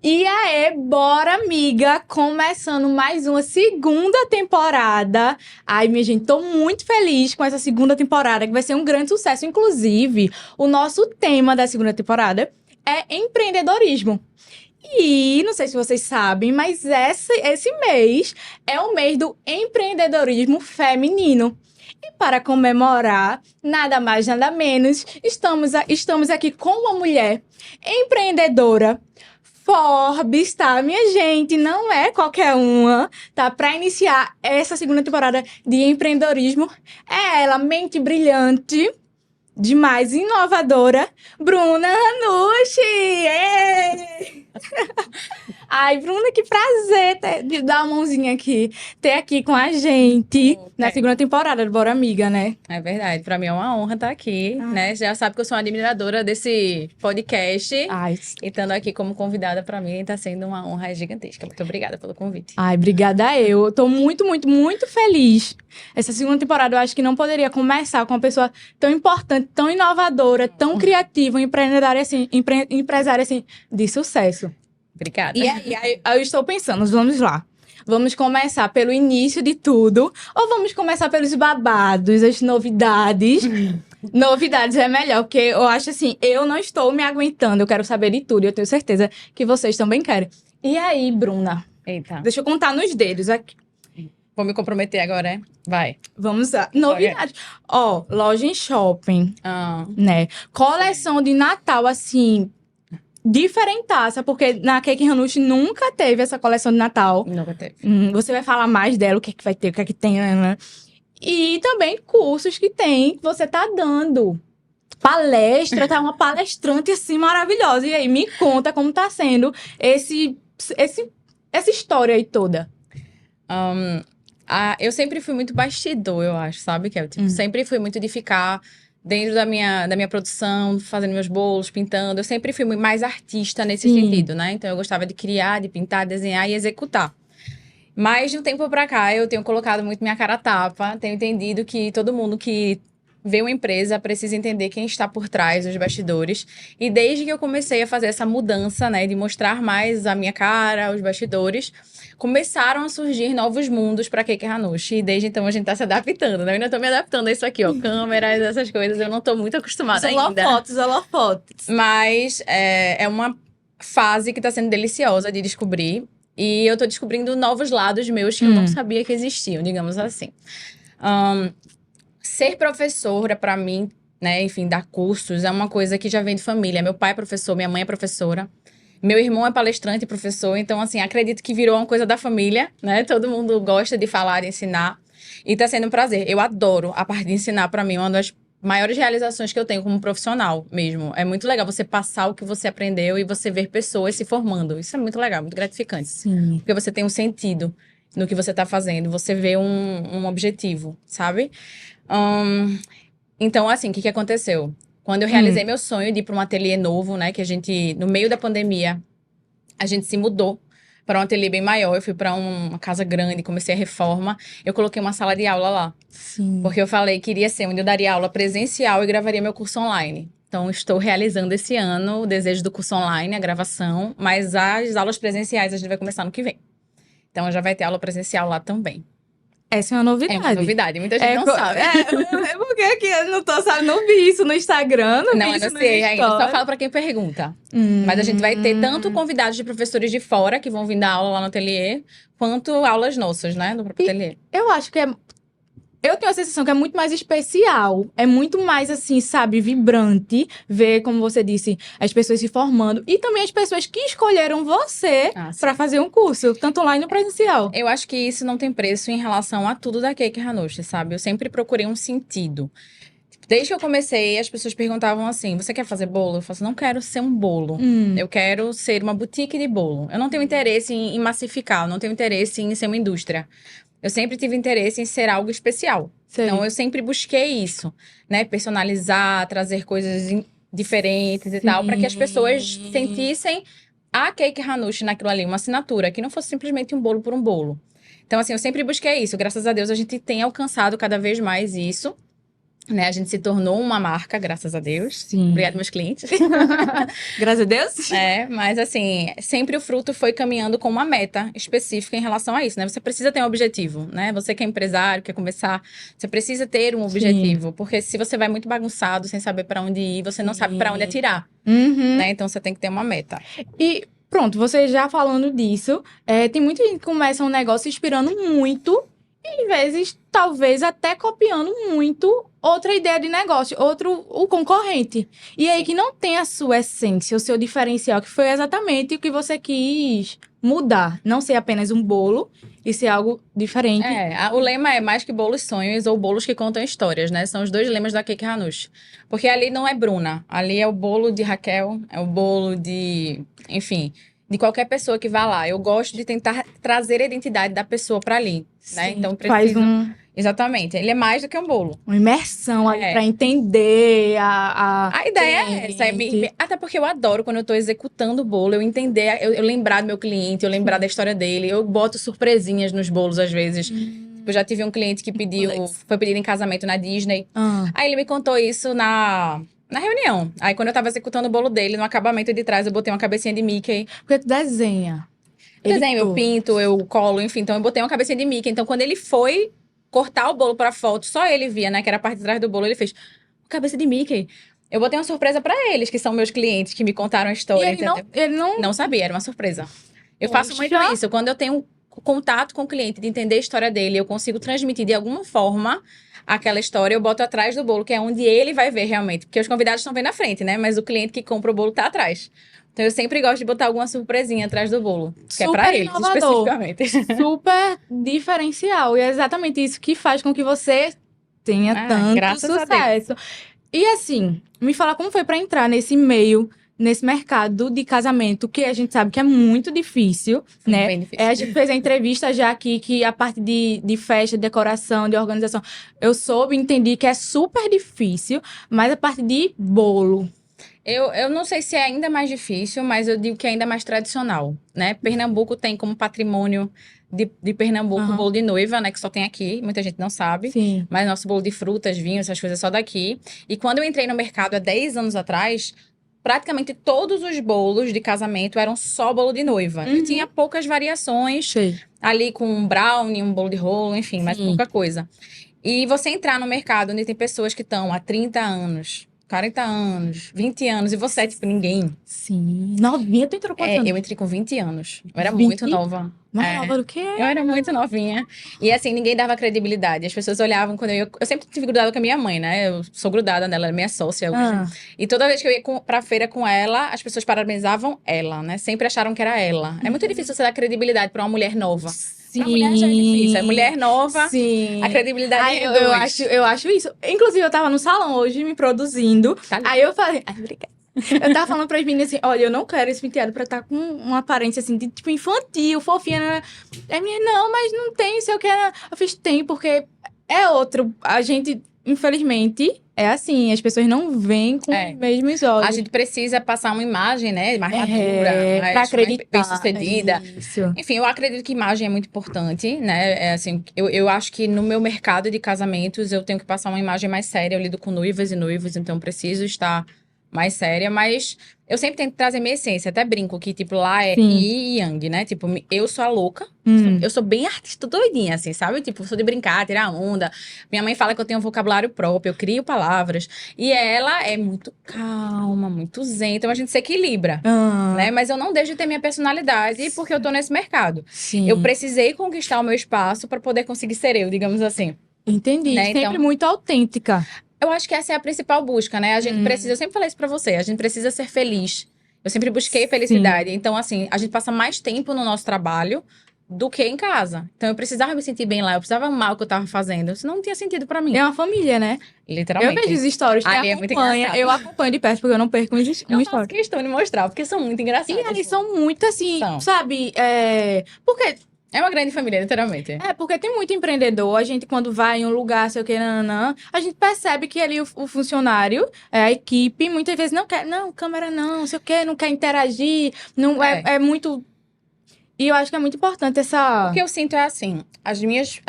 E aí, bora, amiga, começando mais uma segunda temporada. Ai, minha gente, tô muito feliz com essa segunda temporada, que vai ser um grande sucesso. Inclusive, o nosso tema da segunda temporada é empreendedorismo. E não sei se vocês sabem, mas esse mês é o mês do empreendedorismo feminino. E para comemorar, nada mais, nada menos, estamos aqui com uma mulher empreendedora. Forbes, tá, minha gente? Não é qualquer uma, tá? Para iniciar essa segunda temporada de empreendedorismo, é ela, mente brilhante, demais, inovadora, Bruna Ranucci! Ê! Ai, Bruna, que prazer de dar uma mãozinha aqui, ter aqui com a gente na segunda temporada do Bora Amiga, né? É verdade, pra mim é uma honra estar aqui, Ai. né? Já sabe que eu sou uma admiradora desse podcast. Ai, E estando aqui como convidada, pra mim, tá sendo uma honra gigantesca. Muito obrigada pelo convite. obrigada eu. Tô muito, muito, muito feliz. Essa segunda temporada eu acho que não poderia começar com uma pessoa tão importante, tão inovadora, tão criativa, um empresária assim, de sucesso. Obrigada. E aí, eu estou pensando, vamos lá. Vamos começar pelo início de tudo ou vamos começar pelos babados, as novidades? Novidades é melhor, porque eu acho assim, eu não estou me aguentando, eu quero saber de tudo e eu tenho certeza que vocês também querem. E aí, Bruna? Eita. Deixa eu contar nos dedos aqui. Vou me comprometer agora, é? Vai. Vamos lá. Novidades. Ó, loja em shopping, né? Coleção de Natal, assim, diferentaça, porque na Cake Hanush nunca teve essa coleção de Natal. Nunca teve. Você vai falar mais dela, o que é que vai ter, o que é que tem, né? E também cursos que tem, que você tá dando. Palestra, tá uma palestrante assim maravilhosa. E aí, me conta como tá sendo essa história aí toda. Eu sempre fui muito bastidor, eu acho, sabe, Kel? Tipo, sempre fui muito de ficar dentro da minha produção, fazendo meus bolos, pintando. Eu sempre fui mais artista nesse sentido, né? Então, eu gostava de criar, de pintar, desenhar e executar. Mas, de um tempo pra cá, eu tenho colocado muito minha cara a tapa. Tenho entendido que todo mundo que vê uma empresa precisa entender quem está por trás dos bastidores. E desde que eu comecei a fazer essa mudança, né? De mostrar mais a minha cara, os bastidores, começaram a surgir novos mundos para Cake Hanush. E desde então a gente tá se adaptando, né? Eu ainda tô me adaptando a isso aqui, ó. Câmeras, essas coisas, eu não tô muito acostumada ainda. Holofotes. Mas é uma fase que tá sendo deliciosa de descobrir. E eu tô descobrindo novos lados meus que eu não sabia que existiam, digamos assim. Ser professora, pra mim, né, enfim, dar cursos, é uma coisa que já vem de família. Meu pai é professor, minha mãe é professora. Meu irmão é palestrante e professor, então, assim, acredito que virou uma coisa da família, né? Todo mundo gosta de falar, de ensinar. E tá sendo um prazer. Eu adoro a parte de ensinar, pra mim, uma das maiores realizações que eu tenho como profissional mesmo. É muito legal você passar o que você aprendeu e você ver pessoas se formando. Isso é muito legal, muito gratificante. Sim. Porque você tem um sentido no que você tá fazendo. Você vê um objetivo, sabe? Então, assim, o que aconteceu? Quando eu realizei meu sonho de ir para um ateliê novo, né? Que a gente, no meio da pandemia, a gente se mudou para um ateliê bem maior. Eu fui para uma casa grande, comecei a reforma. Eu coloquei uma sala de aula lá. Sim. Porque eu falei que iria ser onde eu daria aula presencial e gravaria meu curso online. Então, estou realizando esse ano o desejo do curso online, a gravação. Mas as aulas presenciais a gente vai começar no que vem. Então, já vai ter aula presencial lá também. Essa é uma novidade. É uma novidade, muita gente não sabe. É porque aqui eu não tô, sabe, não vi isso no Instagram, não vi Não, isso eu não sei ainda, só stories. falo pra quem pergunta. Mas a gente vai ter tanto convidados de professores de fora, que vão vir dar aula lá no ateliê, quanto aulas nossas, né, do próprio ateliê. Eu acho que eu tenho a sensação que é muito mais especial. É muito mais, assim, sabe, vibrante ver, como você disse, as pessoas se formando. E também as pessoas que escolheram você pra fazer um curso, tanto online no presencial. Eu acho que isso não tem preço em relação a tudo da Cake Hanush, sabe? Eu sempre procurei um sentido. Desde que eu comecei, as pessoas perguntavam assim: você quer fazer bolo? Eu falo assim, não quero ser um bolo. Eu quero ser uma boutique de bolo. Eu não tenho interesse em massificar, eu não tenho interesse em ser uma indústria. Eu sempre tive interesse em ser algo especial. Sei. Então, eu sempre busquei isso, né? Personalizar, trazer coisas diferentes e tal, para que as pessoas sentissem a Cake Hanush naquilo ali, uma assinatura, que não fosse simplesmente um bolo por um bolo. Então, assim, eu sempre busquei isso. Graças a Deus, a gente tem alcançado cada vez mais isso. né? A gente se tornou uma marca, graças a Deus. Sim. Obrigada, meus clientes. Graças a Deus. Mas assim, sempre o fruto foi caminhando com uma meta específica em relação a isso, né? Você precisa ter um objetivo, né? Você que é empresário, quer começar, você precisa ter um objetivo. Porque se você vai muito bagunçado, sem saber para onde ir, você não sabe para onde atirar, né? Então você tem que ter uma meta. E pronto, você já falando disso, tem muita gente que começa um negócio inspirando muito, e às vezes, talvez até copiando muito outra ideia de negócio, o concorrente. E aí que não tem a sua essência, o seu diferencial, que foi exatamente o que você quis mudar. Não ser apenas um bolo e ser algo diferente. O lema é mais que bolos sonhos ou bolos que contam histórias, né? São os dois lemas da Cake Hanush. Porque ali não é Bruna, ali é o bolo de Raquel, é o bolo de, enfim, de qualquer pessoa que vá lá. Eu gosto de tentar trazer a identidade da pessoa para ali, né? Então Faz Exatamente. Ele é mais do que um bolo. Uma imersão ali pra entender a ideia é essa. Até porque eu adoro quando eu tô executando o bolo, eu entender, eu lembrar do meu cliente, eu lembrar da história dele. Eu boto surpresinhas nos bolos às vezes. Eu já tive um cliente que foi pedido em casamento na Disney. Aí ele me contou isso na reunião. Aí quando eu tava executando o bolo dele, no acabamento de trás, eu botei uma cabecinha de Mickey. Porque tu desenha. Eu pinto, eu colo, enfim. Então eu botei uma cabecinha de Mickey. Então quando ele foi cortar o bolo pra foto, só ele via, né? Que era a parte de trás do bolo, ele fez cabeça de Mickey. Eu botei uma surpresa pra eles, que são meus clientes, que me contaram a história. E ele não sabia, era uma surpresa. Eu faço muito isso. Quando eu tenho contato com o cliente, de entender a história dele, eu consigo transmitir de alguma forma aquela história, eu boto atrás do bolo, que é onde ele vai ver realmente. Porque os convidados estão vendo na frente, né? Mas o cliente que compra o bolo tá atrás. Então, eu sempre gosto de botar alguma surpresinha atrás do bolo. Que é pra eles, especificamente. Super diferencial. E é exatamente isso que faz com que você tenha tanto sucesso. E assim, me fala como foi pra entrar nesse meio, nesse mercado de casamento, que a gente sabe que é muito difícil, né? Bem difícil. A gente fez a entrevista já aqui, que a parte de festa, de decoração, de organização, eu entendi que é super difícil, mas a parte de bolo... Eu não sei se é ainda mais difícil, mas eu digo que é ainda mais tradicional, né? Pernambuco tem como patrimônio de Pernambuco o bolo de noiva, né? Que só tem aqui, muita gente não sabe. Sim. Mas nosso bolo de frutas, vinhos, essas coisas é só daqui. E quando eu entrei no mercado há 10 anos atrás, praticamente todos os bolos de casamento eram só bolo de noiva. E tinha poucas variações, ali com um brownie, um bolo de rolo, enfim, mas pouca coisa. E você entrar no mercado onde tem pessoas que estão há 30 anos... 40 anos, 20 anos, e você é tipo ninguém. Sim. Novinha, tu entrou quantos anos? Eu entrei com 20 anos. Eu era muito nova. Mais nova do que eu? Eu era muito novinha. E assim, ninguém dava credibilidade. As pessoas olhavam quando eu sempre tive grudada com a minha mãe, né? Eu sou grudada nela, ela é minha sócia hoje. E toda vez que eu ia pra feira com ela, as pessoas parabenizavam ela, né? Sempre acharam que era ela. É muito difícil você dar credibilidade pra uma mulher nova. Sim. Pra mulher já é difícil. A mulher nova, sim. A credibilidade é eu acho isso. Inclusive, eu tava no salão hoje, me produzindo. Aí eu falei... Ai, obrigada. Eu tava falando pras meninas assim, olha, eu não quero esse penteado pra estar com uma aparência assim, de tipo infantil, fofinha. Né? Aí minha, não, mas não tem, sei o que. Eu fiz, tem, porque é outro. A gente, infelizmente, é assim, as pessoas não veem com os mesmos olhos. A gente precisa passar uma imagem, né, mais madura, pra acreditar. Mais bem-sucedida. Isso. Enfim, eu acredito que imagem é muito importante, né, assim, eu acho que no meu mercado de casamentos eu tenho que passar uma imagem mais séria, eu lido com noivas e noivos, então eu preciso estar mais séria, mas eu sempre tento trazer minha essência, até brinco que, tipo, lá é yin e yang, né, tipo, eu sou a louca, eu sou bem artista doidinha, assim, sabe, tipo, sou de brincar, tirar onda, minha mãe fala que eu tenho um vocabulário próprio, eu crio palavras, e ela é muito calma, muito zen, então a gente se equilibra, né, mas eu não deixo de ter minha personalidade porque eu tô nesse mercado. Sim. Eu precisei conquistar o meu espaço para poder conseguir ser eu, digamos assim. Entendi, né? Sempre então, muito autêntica. Eu acho que essa é a principal busca, né? A gente precisa, eu sempre falei isso pra você, a gente precisa ser feliz. Eu sempre busquei felicidade. Então, assim, a gente passa mais tempo no nosso trabalho do que em casa. Então, eu precisava me sentir bem lá, eu precisava amar o que eu tava fazendo. Senão não tinha sentido pra mim. É uma família, né? Literalmente. Eu vejo os stories, eu acompanho de perto, porque eu não perco uma história. Eu faço questão de mostrar, porque são muito engraçados. E eles são muito assim, sabe? Porque... É uma grande família, literalmente. Porque tem muito empreendedor. A gente, quando vai em um lugar, sei o que, nananã, a gente percebe que ali o funcionário, a equipe, muitas vezes não quer, não, câmera não, sei o que, não quer interagir, não é muito... E eu acho que é muito importante essa... O que eu sinto é assim, as minhas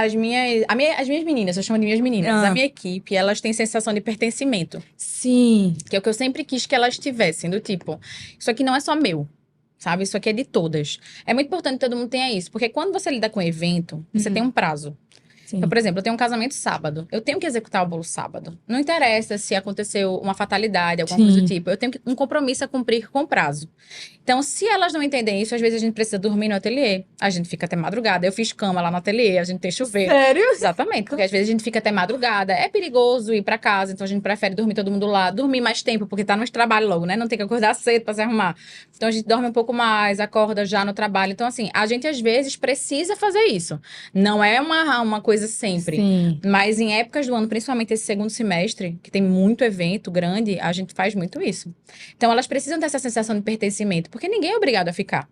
meninas, eu chamo de minhas meninas, a minha equipe, elas têm sensação de pertencimento. Sim. Que é o que eu sempre quis que elas tivessem, do tipo, isso aqui não é só meu, sabe? Isso aqui é de todas. É muito importante que todo mundo tenha isso, porque quando você lida com evento, você tem um prazo. Sim. Então, por exemplo, eu tenho um casamento sábado. Eu tenho que executar o bolo sábado. Não interessa se aconteceu uma fatalidade, alguma coisa do tipo. Eu tenho um compromisso a cumprir com o prazo. Então, se elas não entendem isso, às vezes a gente precisa dormir no ateliê. A gente fica até madrugada. Eu fiz cama lá no ateliê, a gente tem chuveiro. Sério? Exatamente, porque às vezes a gente fica até madrugada. É perigoso ir pra casa, então a gente prefere dormir todo mundo lá. Dormir mais tempo, porque tá nos trabalhos logo, né? Não tem que acordar cedo pra se arrumar. Então a gente dorme um pouco mais, acorda já no trabalho. Então, assim, a gente às vezes precisa fazer isso. Não é uma coisa sempre. Sim. Mas em épocas do ano, principalmente esse segundo semestre, que tem muito evento grande, a gente faz muito isso. Então elas precisam dessa sensação de pertencimento, porque ninguém é obrigado a ficar.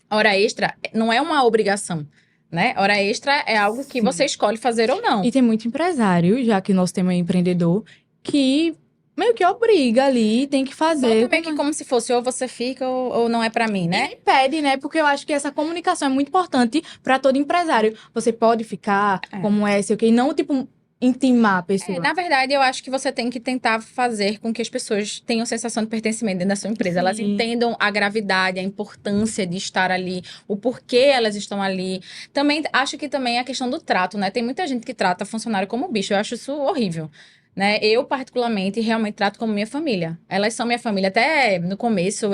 Hora extra não é uma obrigação, né? Hora extra é algo que você escolhe fazer ou não. E tem muito empresário, já que nosso tema é empreendedor, que meio que obriga ali, tem que fazer. Meio que como se fosse ou você fica ou não é pra mim, né? E pede, né? Porque eu acho que essa comunicação é muito importante para todo empresário. Você pode ficar como é, sei o quê, e não, tipo, intimar a pessoa. Na verdade, eu acho que você tem que tentar fazer com que as pessoas tenham sensação de pertencimento dentro da sua empresa. Elas entendam a gravidade, a importância de estar ali, o porquê elas estão ali. Também, acho que também é a questão do trato, né? Tem muita gente que trata funcionário como bicho. Eu acho isso horrível. Né? Eu, particularmente, realmente trato como minha família. Elas são minha família. Até no começo,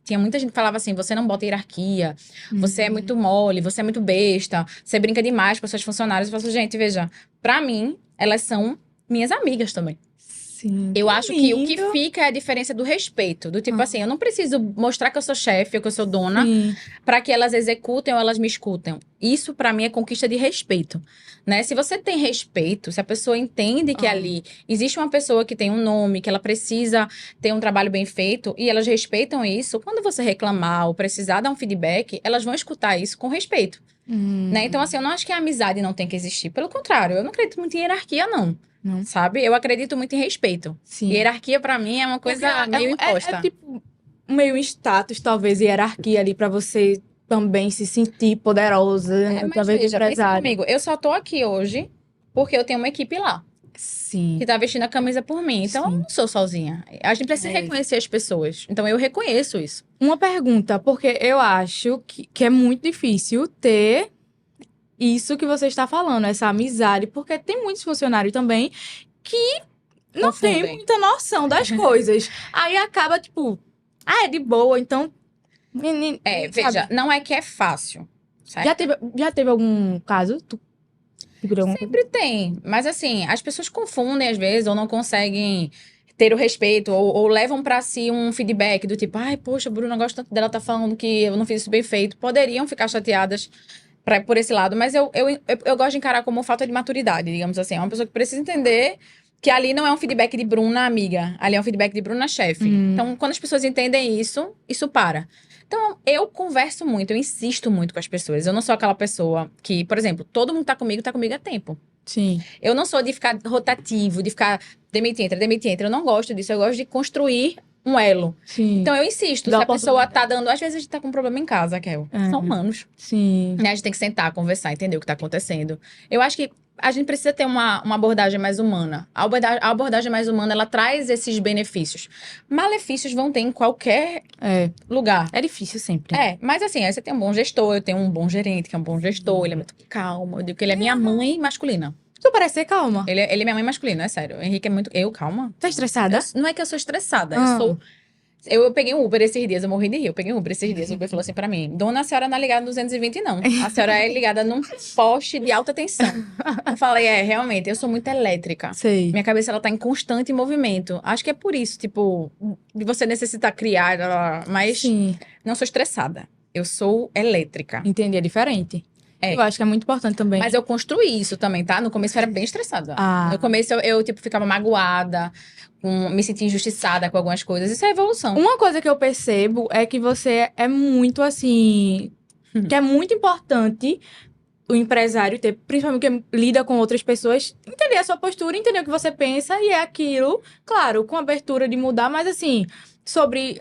tinha muita gente que falava assim, você não bota hierarquia, você é muito mole, você é muito besta, você brinca demais com as suas funcionárias. Eu falo assim, gente, veja, pra mim, elas são minhas amigas também. Sim. Eu acho que o que fica é a diferença do respeito. Do tipo assim, eu não preciso mostrar que eu sou chefe ou que eu sou dona pra que elas executem ou elas me escutem. Isso pra mim é conquista de respeito, né? Se você tem respeito, se a pessoa entende que ali existe uma pessoa que tem um nome, que ela precisa ter um trabalho bem feito e elas respeitam isso, quando você reclamar ou precisar dar um feedback, elas vão escutar isso com respeito, né? Então assim, eu não acho que a amizade não tem que existir. Pelo contrário, eu não acredito muito em hierarquia, não. Sabe? Eu acredito muito em respeito. Sim. Hierarquia, pra mim, é uma coisa meio imposta. É tipo meio status, talvez, hierarquia ali pra você também se sentir poderosa. Mas talvez veja, pensa empresário. comigo, eu só tô aqui hoje porque eu tenho uma equipe lá. Sim. Que tá vestindo a camisa por mim. Então, eu não sou sozinha. A gente precisa reconhecer as pessoas. Então, eu reconheço isso. Uma pergunta, porque eu acho que é muito difícil ter isso que você está falando, essa amizade, porque tem muitos funcionários também que não tem muita noção das coisas. Aí acaba, tipo, é de boa, então... veja, não é que é fácil, certo? Já teve algum caso? Sempre tem. Mas assim, as pessoas confundem às vezes, ou não conseguem ter o respeito, ou levam pra si um feedback do tipo, ai, poxa, Bruna, eu gosto tanto dela, tá falando que eu não fiz isso bem feito. Poderiam ficar chateadas por esse lado, mas eu gosto de encarar como falta de maturidade, digamos assim. É uma pessoa que precisa entender que ali não é um feedback de Bruna amiga, ali é um feedback de Bruna chefe. Então, quando as pessoas entendem isso, isso para. Então, eu converso muito, eu insisto muito com as pessoas. Eu não sou aquela pessoa que, por exemplo, todo mundo tá comigo há tempo. Sim. Eu não sou de ficar rotativo, de ficar demite, entra. Eu não gosto disso, eu gosto de construir um elo. Sim. Então, eu insisto. Se a pessoa tá dando... Às vezes a gente tá com um problema em casa, Kel. São humanos. Sim. Né? A gente tem que sentar, conversar, entender o que tá acontecendo. Eu acho que a gente precisa ter uma abordagem mais humana. A abordagem mais humana, ela traz esses benefícios. Malefícios vão ter em qualquer lugar. É difícil sempre. Mas assim, aí você tem um bom gestor, eu tenho um bom gerente, que é um bom gestor, ele é muito calmo. Eu digo que ele é minha mãe masculina. Tu parece ser calma. Ele é minha mãe masculina, é sério. O Henrique é muito... calma. Tá estressada? Não é que eu sou estressada, eu sou... Eu peguei um Uber esses dias, eu morri de rir. Eu peguei um Uber esses dias, o Uber falou assim pra mim: Dona, a senhora não é ligada no 220, não. A senhora é ligada num poste de alta tensão. Eu falei, realmente, eu sou muito elétrica. Sei. Minha cabeça, ela tá em constante movimento. Acho que é por isso, tipo, de você necessitar criar, mas não sou estressada. Eu sou elétrica. Entendi, é diferente. Eu acho que é muito importante também. Mas eu construí isso também, tá? No começo eu era bem estressada. No começo eu tipo, ficava magoada, me sentia injustiçada com algumas coisas. Isso é evolução. Uma coisa que eu percebo é que você é muito, assim... que é muito importante o empresário ter, principalmente que lida com outras pessoas, entender a sua postura, entender o que você pensa e é aquilo, claro, com abertura de mudar, mas assim, sobre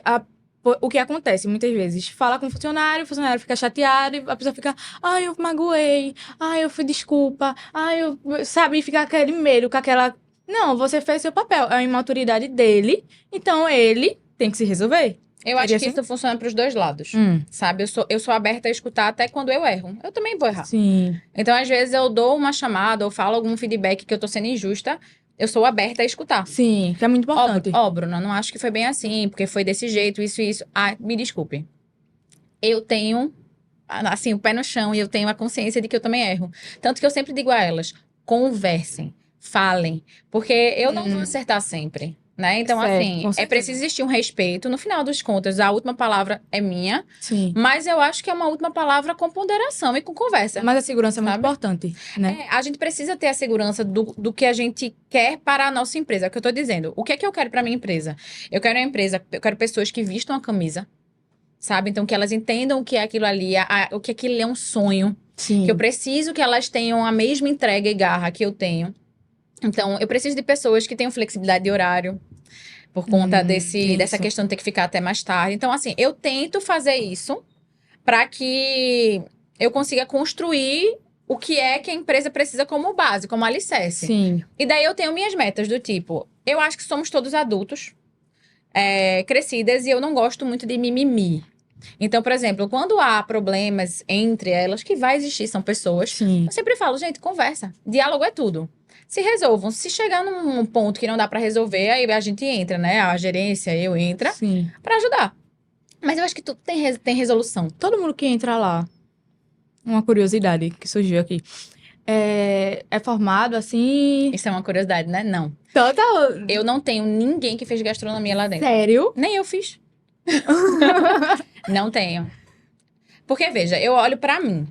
O que acontece muitas vezes? Fala com o funcionário fica chateado, e a pessoa fica, ai, eu magoei, ai, eu fui desculpa, ai, eu. Sabe, e fica aquele medo, com aquela. Não, você fez seu papel, é a imaturidade dele, então ele tem que se resolver. Eu acho Seria que assim? isso funciona pros dois lados, Hum, sabe? Eu sou aberta a escutar até quando eu erro. Eu também vou errar. sim. Então, às vezes, eu dou uma chamada ou falo algum feedback que eu tô sendo injusta, eu sou aberta a escutar. Sim, que é muito importante. Ó, Bruna, não acho que foi bem assim, porque foi desse jeito, isso e isso. Ah, me desculpe. Eu tenho, assim, o pé no chão e eu tenho a consciência de que eu também erro. Tanto que eu sempre digo a elas, conversem, falem, porque eu não vou acertar sempre, né? Então, Certo, assim, com é certeza. preciso existir um respeito. No final dos contas, a última palavra é minha, Sim. mas eu acho que é uma última palavra com ponderação e com conversa. Mas a segurança é muito Sabe? importante, né? A gente precisa ter a segurança do que a gente quer para a nossa empresa. É o que eu tô dizendo. O que é que eu quero para minha empresa? Eu quero uma empresa, eu quero pessoas que vistam a camisa, sabe? Então, que elas entendam o que é aquilo ali, o que aquilo é um sonho. Sim. Que eu preciso que elas tenham a mesma entrega e garra que eu tenho. Então, eu preciso de pessoas que tenham flexibilidade de horário, por conta dessa isso. questão de ter que ficar até mais tarde. Então, assim, eu tento fazer isso para que eu consiga construir o que é que a empresa precisa como base, como alicerce. Sim. E daí eu tenho minhas metas do tipo, eu acho que somos todos adultos, crescidas, e eu não gosto muito de mimimi. Então, por exemplo, quando há problemas entre elas, que vai existir, são pessoas, Sim. eu sempre falo, gente, conversa. Diálogo é tudo. Se resolvam. Se chegar num ponto que não dá pra resolver, aí a gente entra, né? A gerência, eu entra Sim. pra ajudar. Mas eu acho que tudo tem resolução. Todo mundo que entra lá, uma curiosidade que surgiu aqui, é formado assim. Isso é uma curiosidade, né? Não. Total. Eu não tenho ninguém que fez gastronomia lá dentro. Sério? Nem eu fiz. Não tenho. Porque, veja, eu olho pra mim.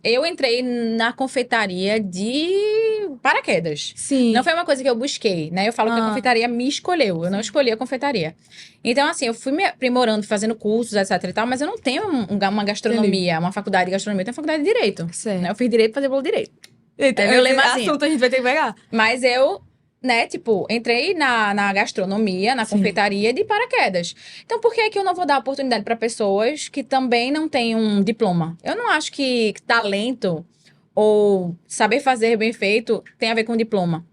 Eu entrei na confeitaria de paraquedas. Sim. Não foi uma coisa que eu busquei, né? Eu falo que a Ah. confeitaria me escolheu. Eu não escolhi a confeitaria. Então, assim, eu fui me aprimorando, fazendo cursos, etc e tal, mas eu não tenho uma gastronomia, uma faculdade de gastronomia. Eu tenho faculdade de direito. Certo. Né? Eu fiz direito pra fazer bolo direito. Eita, É meu lemazinho. assunto a gente vai ter que pegar. Mas eu, né, tipo, entrei na gastronomia, na Sim. confeitaria de paraquedas. Então, por que é que eu não vou dar oportunidade para pessoas que também não têm um diploma? Eu não acho que talento ou saber fazer bem feito tem a ver com diploma.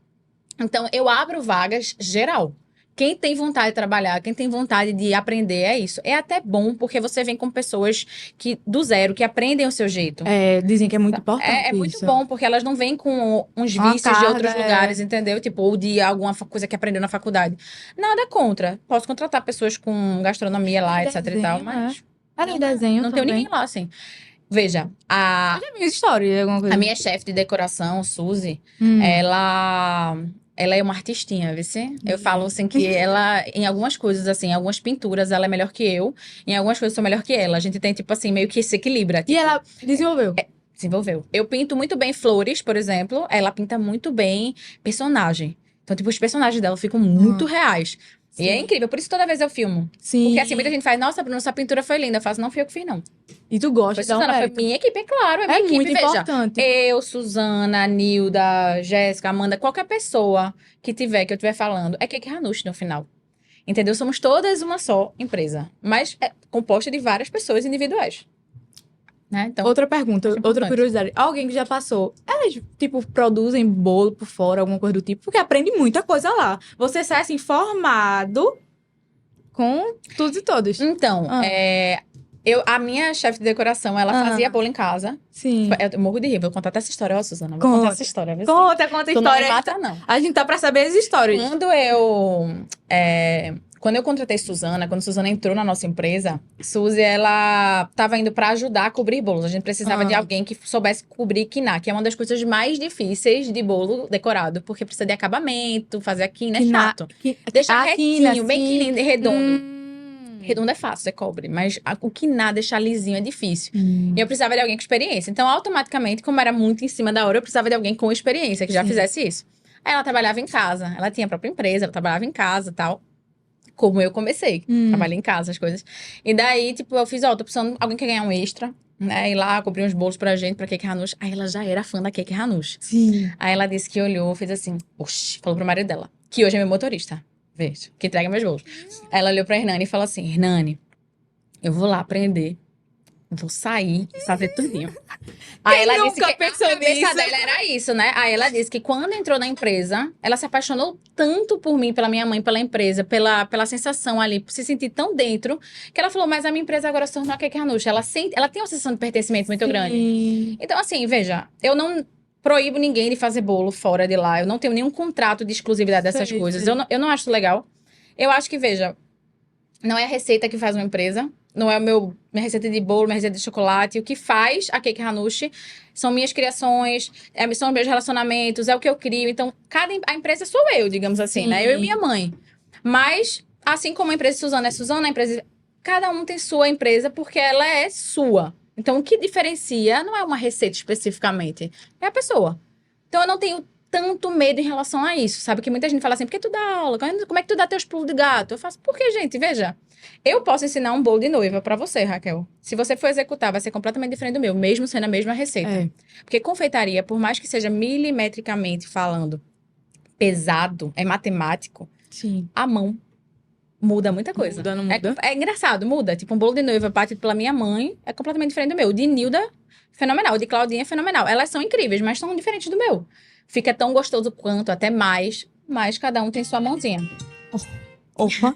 Então, eu abro vagas geral. Quem tem vontade de trabalhar, quem tem vontade de aprender, é isso. É até bom, porque você vem com pessoas que do zero, que aprendem o seu jeito. Dizem que é muito importante É muito isso. bom, porque elas não vêm com uns Uma vícios de carga, outros lugares, entendeu? Tipo, ou de alguma coisa que aprendeu na faculdade. Nada contra. Posso contratar pessoas com gastronomia lá, E etc e tal, desenho, mas Era em desenho não tenho também. ninguém lá, assim. Veja, a Já vi história, alguma coisa. minha chefe de decoração, Suzy, Hum. ela é uma artistinha, viu? Eu falo assim que ela, em algumas coisas, assim, em algumas pinturas, ela é melhor que eu, em algumas coisas eu sou melhor que ela. A gente tem, tipo assim, meio que se equilibra. E Tipo, ela desenvolveu. desenvolveu. Eu pinto muito bem flores, por exemplo. Ela pinta muito bem personagem. Então, tipo, os personagens dela ficam muito reais. E é Sim. incrível. Por isso, toda vez eu filmo. Sim. Porque assim, muita gente faz, nossa, Bruna, essa pintura foi linda. Eu faço, não fui eu que fiz, não. E tu gosta Foi de dar um Suzana, foi mérito. minha equipe, é claro. É minha É equipe, muito veja. importante. Eu, Suzana, Nilda, Jéssica, Amanda, qualquer pessoa que eu estiver falando, é Cake Hanush no final. Entendeu? Somos todas uma só empresa. Mas é composta de várias pessoas individuais. Né? Então, Outra pergunta, acho outra importante. curiosidade. Alguém que já passou, elas, tipo, produzem bolo por fora, alguma coisa do tipo? Porque aprende muita coisa lá. Você sai, assim, formado com todos e todos. Então, Ah. a minha chefe de decoração, ela fazia bolo em casa. Sim. Eu morro de rir, vou contar até essa história, ó, Suzana. Vou Conta. contar essa história. Viu? Conta a Tu não me história. mata, não. A gente tá pra saber as histórias. Quando eu contratei Suzana, quando Suzana entrou na nossa empresa, Suzy, ela tava indo pra ajudar a cobrir bolos. A gente precisava de alguém que soubesse cobrir quiná, que é uma das coisas mais difíceis de bolo decorado, porque precisa de acabamento, fazer a quina é chato. Deixar retinho, bem quina, redondo. Redondo é fácil, você cobre, mas o quiná, deixar lisinho é difícil. E eu precisava de alguém com experiência. Então, automaticamente, como era muito em cima da hora, eu precisava de alguém com experiência, que já fizesse isso. Aí ela trabalhava em casa, ela tinha a própria empresa, ela trabalhava em casa e tal. Como eu comecei, trabalhei em casa, as coisas. E daí, tipo, eu fiz, tô precisando de alguém que ganhar um extra, né? Ir lá, cobrir uns bolos pra gente, pra Cake Hanush. Aí ela já era fã da Cake Hanush. Sim. Aí ela disse que olhou, fez assim, oxi, falou pro marido dela, que hoje é meu motorista, veja, que entrega meus bolos. Aí ela olhou pra Hernani e falou assim, Hernani, eu vou lá aprender. Vou sair e fazer tudinho. Aí Quem ela nunca disse que a pensou cabeça nisso? dela era isso, né? Aí ela disse que quando entrou na empresa, ela se apaixonou tanto por mim, pela minha mãe, pela empresa, pela sensação ali, por se sentir tão dentro, que ela falou, mas a minha empresa agora se tornou a Cake Hanushi. Ela tem uma sensação de pertencimento muito grande. Sim. Então, assim, veja, eu não proíbo ninguém de fazer bolo fora de lá. Eu não tenho nenhum contrato de exclusividade dessas Sei, coisas. sei. Eu não acho legal. Eu acho que, veja, não é a receita que faz uma empresa. Não é minha receita de bolo, minha receita de chocolate. O que faz a Cake Hanushi são minhas criações, são meus relacionamentos, é o que eu crio. Então, a empresa sou eu, digamos assim, né? Eu e Sim. minha mãe. Mas, assim como a empresa Suzana é Suzana, a empresa... Cada um tem sua empresa porque ela é sua. Então, o que diferencia não é uma receita especificamente, é a pessoa. Então, eu não tenho tanto medo em relação a isso, sabe? Que muita gente fala assim, por que tu dá aula? Como é que tu dá teus pulos de gato? Eu faço, porque, gente, veja, eu posso ensinar um bolo de noiva pra você, Raquel. Se você for executar, vai ser completamente diferente do meu, mesmo sendo a mesma receita. É. Porque confeitaria, por mais que seja milimetricamente falando pesado, é matemático, Sim. a mão muda muita coisa. Muda, não muda? É engraçado, muda. Tipo, um bolo de noiva batido pela minha mãe é completamente diferente do meu. O de Nilda, fenomenal. O de Claudinha é fenomenal. Elas são incríveis, mas são diferentes do meu. Fica tão gostoso quanto, até mais, mas cada um tem sua mãozinha. Opa,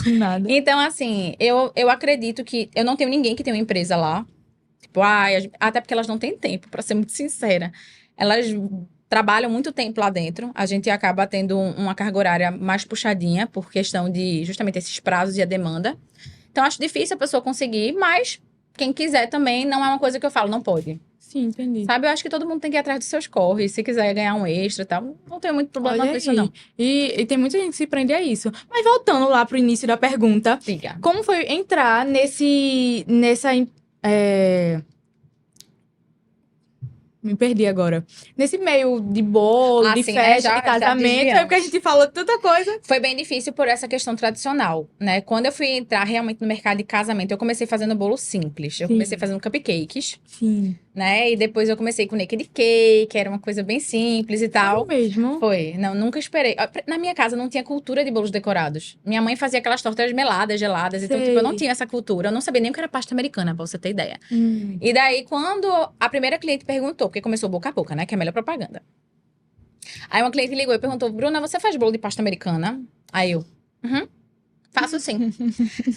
do nada. Então, assim, eu acredito que... Eu não tenho ninguém que tenha uma empresa lá. Tipo, até porque elas não têm tempo, pra ser muito sincera. Elas trabalham muito tempo lá dentro. A gente acaba tendo uma carga horária mais puxadinha por questão de justamente esses prazos e a demanda. Então, acho difícil a pessoa conseguir, mas quem quiser também não é uma coisa que eu falo, não pode. Sim, entendi. Sabe? Eu acho que todo mundo tem que ir atrás dos seus corres. Se quiser ganhar um extra e tal, não tenho muito problema Olha com isso, aí. não. E tem muita gente que se prende a isso. Mas voltando lá pro início da pergunta, Diga. como foi entrar me perdi agora. Nesse meio de bolo, Ah, de sim, festa, já de casamento. É desviamos. porque a gente falou tanta coisa. Foi bem difícil por essa questão tradicional, né? Quando eu fui entrar realmente no mercado de casamento, eu comecei fazendo bolo simples. Eu Sim. comecei fazendo cupcakes, Sim. né? E depois eu comecei com naked cake, era uma coisa bem simples e tal. Mesmo. Foi. Não, nunca esperei. Na minha casa não tinha cultura de bolos decorados. Minha mãe fazia aquelas tortas meladas, geladas. Então, tipo, eu não Sei. tinha essa cultura. Eu não sabia nem o que era pasta americana, pra você ter ideia. E daí, quando a primeira cliente perguntou, porque começou boca a boca, né? Que é a melhor propaganda. Aí uma cliente ligou e perguntou, Bruna, você faz bolo de pasta americana? Aí eu, faço sim.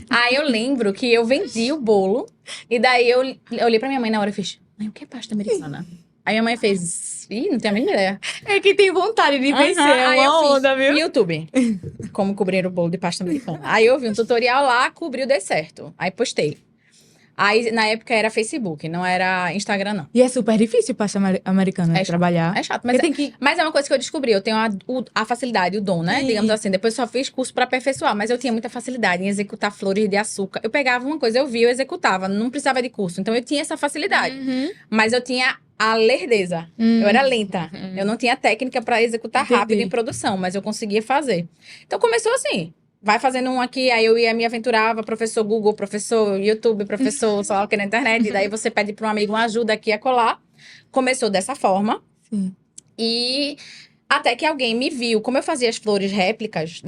Aí eu lembro que eu vendi o bolo. E daí eu olhei pra minha mãe na hora e fiz, mãe, o que é pasta americana? Aí minha mãe fez, não tenho a mínima ideia. É que tem vontade de vencer, é Aí eu uma fiz onda, viu? YouTube, como cobrir o bolo de pasta americana. Aí eu vi um tutorial lá, cobriu, deu certo. Aí postei. Aí, na época, era Facebook, não era Instagram, não. E é super difícil pasta americana É trabalhar. É chato, Porque tem que... mas é uma coisa que eu descobri. Eu tenho a facilidade, o dom, né? Sim. Digamos assim. Depois só fiz curso pra aperfeiçoar, mas eu tinha muita facilidade em executar flores de açúcar. Eu pegava uma coisa, eu via, eu executava. Não precisava de curso. Então, eu tinha essa facilidade. Mas eu tinha a lerdeza. Eu era lenta. Eu não tinha técnica pra executar Entendi. rápido em produção, mas eu conseguia fazer. Então, começou assim. Vai fazendo um aqui, aí eu ia me aventurava, professor Google, professor YouTube, professor, sei lá o que na internet. E daí você pede para um amigo uma ajuda aqui a colar. Começou dessa forma. Sim. E até que alguém me viu, como eu fazia as flores réplicas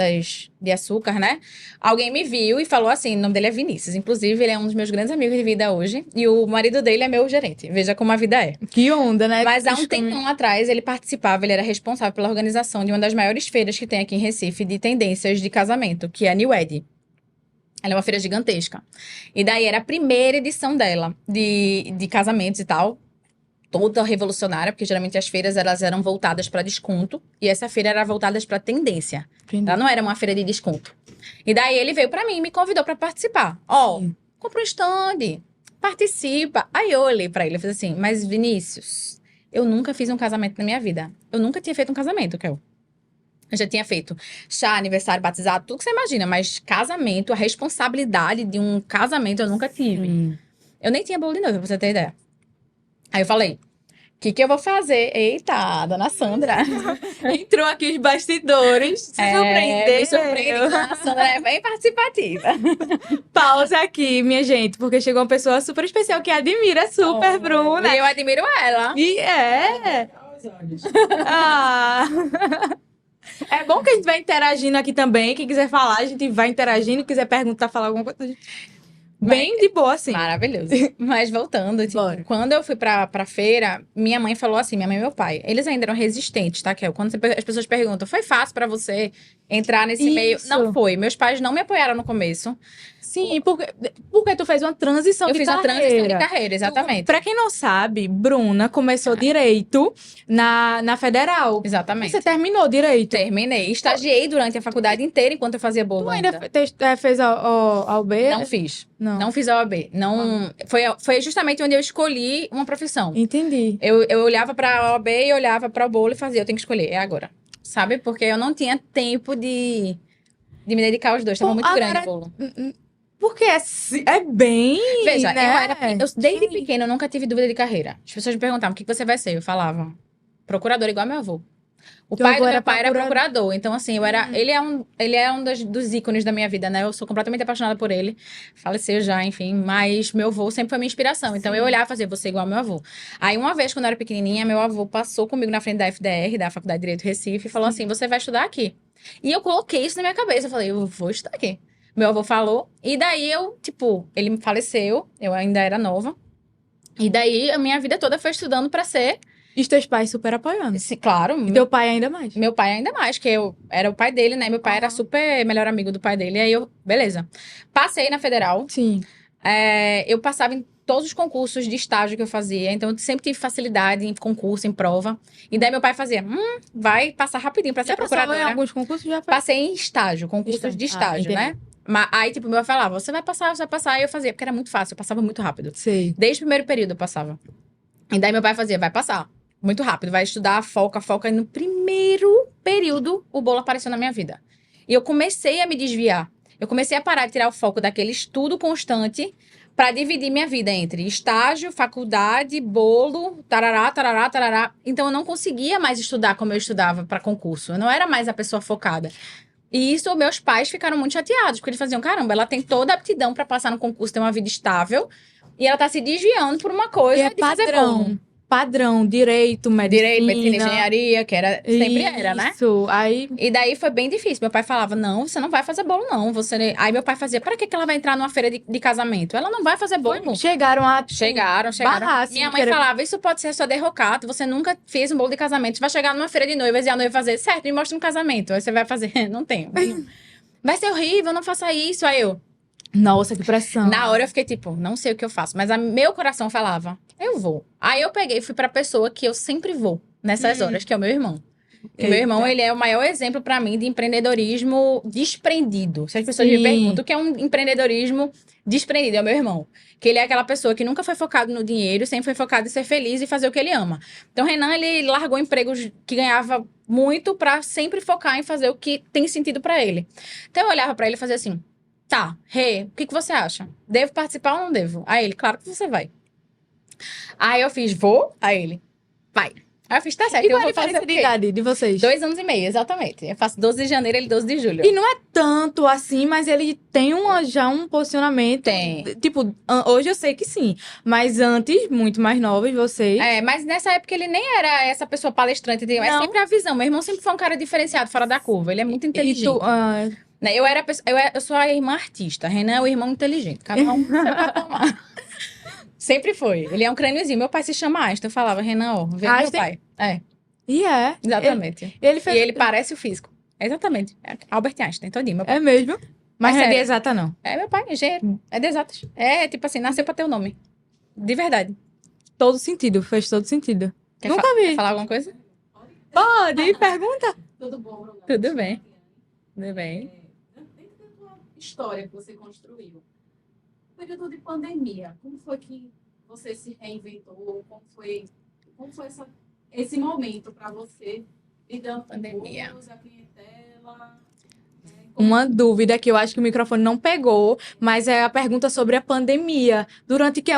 de açúcar, né? Alguém me viu e falou assim, o nome dele é Vinícius. Inclusive, ele é um dos meus grandes amigos de vida hoje. E o marido dele é meu gerente. Veja como a vida é. Que onda, né? Mas há um tempão atrás, ele participava, ele era responsável pela organização de uma das maiores feiras que tem aqui em Recife de tendências de casamento, que é a New Ed. Ela é uma feira gigantesca. E daí era a primeira edição dela, de casamentos e tal. Toda revolucionária, porque geralmente as feiras elas eram voltadas para desconto. E essa feira era voltada para tendência. Entendi. Ela não era uma feira de desconto. E daí ele veio para mim e me convidou para participar. Ó, compra um stand, participa. Aí eu olhei para ele e fiz assim, mas Vinícius, eu nunca fiz um casamento na minha vida. Eu nunca tinha feito um casamento, Kel. Eu já tinha feito chá, aniversário, batizado, tudo que você imagina. Mas casamento, a responsabilidade de um casamento eu nunca tive. Eu nem tinha bolo de noiva, pra você ter ideia. Aí eu falei, o que eu vou fazer? Eita, dona Sandra. Entrou aqui os bastidores. Se surpreendeu. Me surpreende, dona Sandra é bem participativa. Pausa aqui, minha gente, porque chegou uma pessoa super especial que admira super Bruna. E eu admiro ela. E é. Ah. É bom que a gente vai interagindo aqui também. Quem quiser falar, a gente vai interagindo. Quiser perguntar, falar alguma coisa. Bem de boa, assim. Maravilhoso. Mas voltando, tipo, Bora. quando eu fui pra feira, minha mãe falou assim, minha mãe e meu pai, eles ainda eram resistentes, tá, Kel? Quando as pessoas perguntam, foi fácil pra você entrar nesse meio? Isso. Não foi. Meus pais não me apoiaram no começo. Sim, porque tu fez uma transição Eu de fiz uma carreira. transição de carreira, exatamente. Pra quem não sabe, Bruna começou direito na Federal. Exatamente. Você terminou direito. Terminei. Estagiei durante a faculdade inteira enquanto eu fazia bolo Tu ainda fez a OB? Não fiz. Não. Não fiz a OAB. Não, foi justamente onde eu escolhi uma profissão. Entendi. Eu olhava pra OAB e olhava pra o bolo e fazia, eu tenho que escolher, é agora. Sabe? Porque eu não tinha tempo de me dedicar aos dois. Tava muito grande o bolo. Porque é bem. Veja, né? desde pequena eu nunca tive dúvida de carreira. As pessoas me perguntavam, o que você vai ser? Eu falava, procurador igual meu avô. O Teu pai avô do era meu pai era procurador. procurador. Então, assim, ele é um dos ícones da minha vida, né? Eu sou completamente apaixonada por ele. Faleceu já, enfim. Mas meu avô sempre foi minha inspiração. Então, Sim. eu olhava e fazia, você igual ao meu avô. Aí, uma vez, quando eu era pequenininha, meu avô passou comigo na frente da FDR, da Faculdade de Direito do Recife, e falou assim, você vai estudar aqui. E eu coloquei isso na minha cabeça. Eu falei, eu vou estudar aqui. Meu avô falou. E daí, ele faleceu. Eu ainda era nova. E daí, a minha vida toda foi estudando pra ser... E os teus pais super apoiando. Claro, E teu pai ainda mais. meu pai ainda mais, que eu era o pai dele, né? Meu pai era super melhor amigo do pai dele. Aí beleza. Passei na Federal. Sim. Eu passava em todos os concursos de estágio que eu fazia. Então, eu sempre tive facilidade em concurso, em prova. E daí, meu pai fazia, vai passar rapidinho pra ser Já passou em procuradora. alguns concursos? Já foi? Passei em estágio, concursos de estágio, entendi. né? Aí, tipo, meu pai falava, você vai passar. E eu fazia, porque era muito fácil, eu passava muito rápido. Sei. Desde o primeiro período eu passava. E daí, meu pai fazia, vai passar. Muito rápido, vai estudar, foca. E no primeiro período, o bolo apareceu na minha vida. E eu comecei a me desviar. Eu comecei a parar de tirar o foco daquele estudo constante para dividir minha vida entre estágio, faculdade, bolo, tarará, tarará, tarará. Então, eu não conseguia mais estudar como eu estudava para concurso. Eu não era mais a pessoa focada. E isso, meus pais ficaram muito chateados, porque eles faziam, caramba, ela tem toda a aptidão para passar no concurso, ter uma vida estável, e ela tá se desviando por uma coisa E é de fazer bolo. Padrão, direito, medicina. Direito, medicina, engenharia, que sempre era, né? Isso, aí... E daí foi bem difícil. Meu pai falava, não, você não vai fazer bolo, não. Aí meu pai fazia, para que ela vai entrar numa feira de casamento? Ela não vai fazer bolo. Chegaram a... Chegaram. barrar, assim, Minha mãe falava, isso pode ser sua derrocata, você nunca fez um bolo de casamento. Você vai chegar numa feira de noivas e a noiva vai fazer, certo, me mostra um casamento. Aí você vai fazer, não tenho. Vai ser horrível, não faça isso. Aí eu... Nossa, que pressão. Na hora eu fiquei tipo, não sei o que eu faço. Mas meu coração falava, eu vou. Aí eu peguei e fui pra pessoa que eu sempre vou nessas horas, que é o meu irmão. O meu irmão, ele é o maior exemplo pra mim de empreendedorismo desprendido. Se as pessoas me perguntam o que é um empreendedorismo desprendido, é o meu irmão. Que ele é aquela pessoa que nunca foi focado no dinheiro, sempre foi focado em ser feliz e fazer o que ele ama. Então, o Renan, ele largou empregos que ganhava muito pra sempre focar em fazer o que tem sentido pra ele. Então, eu olhava pra ele e fazia assim, tá, o que você acha? Devo participar ou não devo? Aí ele, claro que você vai. Aí eu fiz, vou? Aí ele, vai. Aí eu fiz, tá certo, E eu qual a vou fazer diferença o de quê? idade de vocês? 2 anos e meio, exatamente. Eu faço 12 de janeiro, ele 12 de julho. E não é tanto assim, mas ele tem já um posicionamento. Tem. Tipo, hoje eu sei que sim. Mas antes, muito mais novos, vocês. Mas nessa época ele nem era essa pessoa palestrante. É Não. sempre a visão. Meu irmão sempre foi um cara diferenciado, fora da curva. Ele é muito inteligente. E tu, Né, eu sou a irmã artista. Renan é o irmão inteligente. Cada um sai pra tomar. Sempre foi. Ele é um crâniozinho. Meu pai se chama Einstein. Eu falava, Renan, ó, vem meu Einstein? pai. E é. Exatamente. Ele fez. E ele parece o físico. Exatamente. É Albert Einstein, todinho, meu pai. É mesmo? Mas não é de sério. exata, não. É meu pai, engenheiro. É de exatas. É tipo assim, nasceu pra ter o nome. De verdade. Todo sentido, fez todo sentido. Nunca Quer vi. falar alguma coisa? Pode, pergunta. Tudo bom, Bruno? Tudo bem. Tudo bem. Dentro da tua história que você construiu, no período de pandemia, como foi que você se reinventou? Como foi esse momento para você lidando com Pandemia. a clientela? Uma dúvida que eu acho que o microfone não pegou, mas é a pergunta sobre a pandemia. Durante que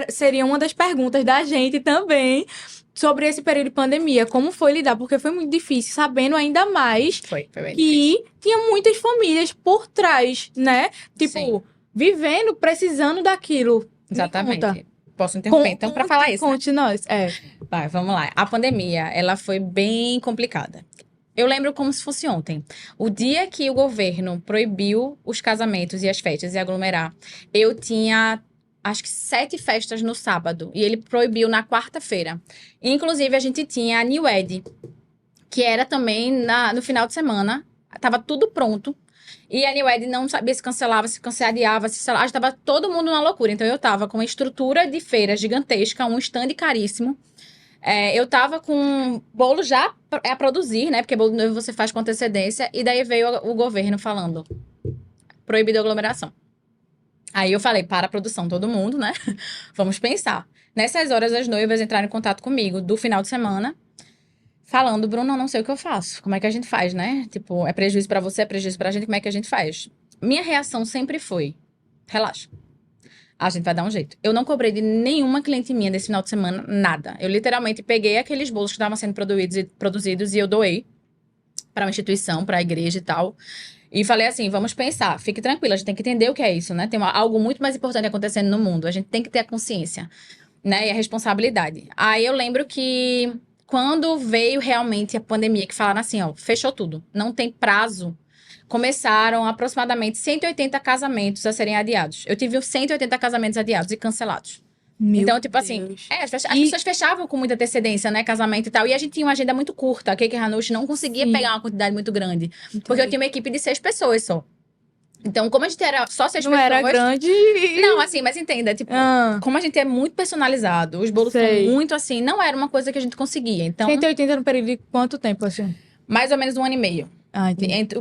seria uma das perguntas da gente também sobre esse período de pandemia. Como foi lidar? Porque foi muito difícil, sabendo ainda mais Foi bem difícil. que tinha muitas famílias por trás, né? Tipo, Sim. vivendo, precisando daquilo. Me Exatamente. conta. Posso interromper, então, pra falar isso, né? Conte nós. Vai, vamos lá. A pandemia, ela foi bem complicada. Eu lembro como se fosse ontem. O dia que o governo proibiu os casamentos e as festas e aglomerar, eu tinha, acho que 7 festas no sábado. E ele proibiu na quarta-feira. Inclusive, a gente tinha a New Ed, que era também no final de semana. Tava tudo pronto. E a New Ed não sabia se cancelava, se adiava, se sei lá. Tava todo mundo na loucura. Então, eu tava com uma estrutura de feira gigantesca, um stand caríssimo. Eu tava com bolo já a produzir, né? Porque bolo noivo você faz com antecedência. E daí veio o governo falando, proibido a aglomeração. Aí eu falei, para a produção, todo mundo, né? Vamos pensar. Nessas horas, as noivas entraram em contato comigo do final de semana, falando, Bruno, eu não sei o que eu faço. Como é que a gente faz, né? Tipo, é prejuízo pra você, é prejuízo pra gente, como é que a gente faz? Minha reação sempre foi, relaxa. A gente vai dar um jeito. Eu não cobrei de nenhuma cliente minha desse final de semana, nada. Eu literalmente peguei aqueles bolos que estavam sendo produzidos e eu doei para uma instituição, para a igreja e tal. E falei assim, vamos pensar, fique tranquila, a gente tem que entender o que é isso, né? Tem algo muito mais importante acontecendo no mundo. A gente tem que ter a consciência, né? E a responsabilidade. Aí eu lembro que quando veio realmente a pandemia, que falaram assim, ó, fechou tudo, não tem prazo. Começaram aproximadamente 180 casamentos a serem adiados. Eu tive 180 casamentos adiados e cancelados. Então, tipo assim, as pessoas fechavam com muita antecedência, né? Casamento e tal. E a gente tinha uma agenda muito curta. A Cake Hanush não conseguia pegar uma quantidade muito grande. Porque eu tinha uma equipe de 6 pessoas só. Então, como a gente era só 6 pessoas... Não era grande. Não, assim, mas entenda, tipo, como a gente é muito personalizado, os bolos são muito assim, não era uma coisa que a gente conseguia. Então, 180 no período de quanto tempo, assim? mais ou menos 1 ano e meio.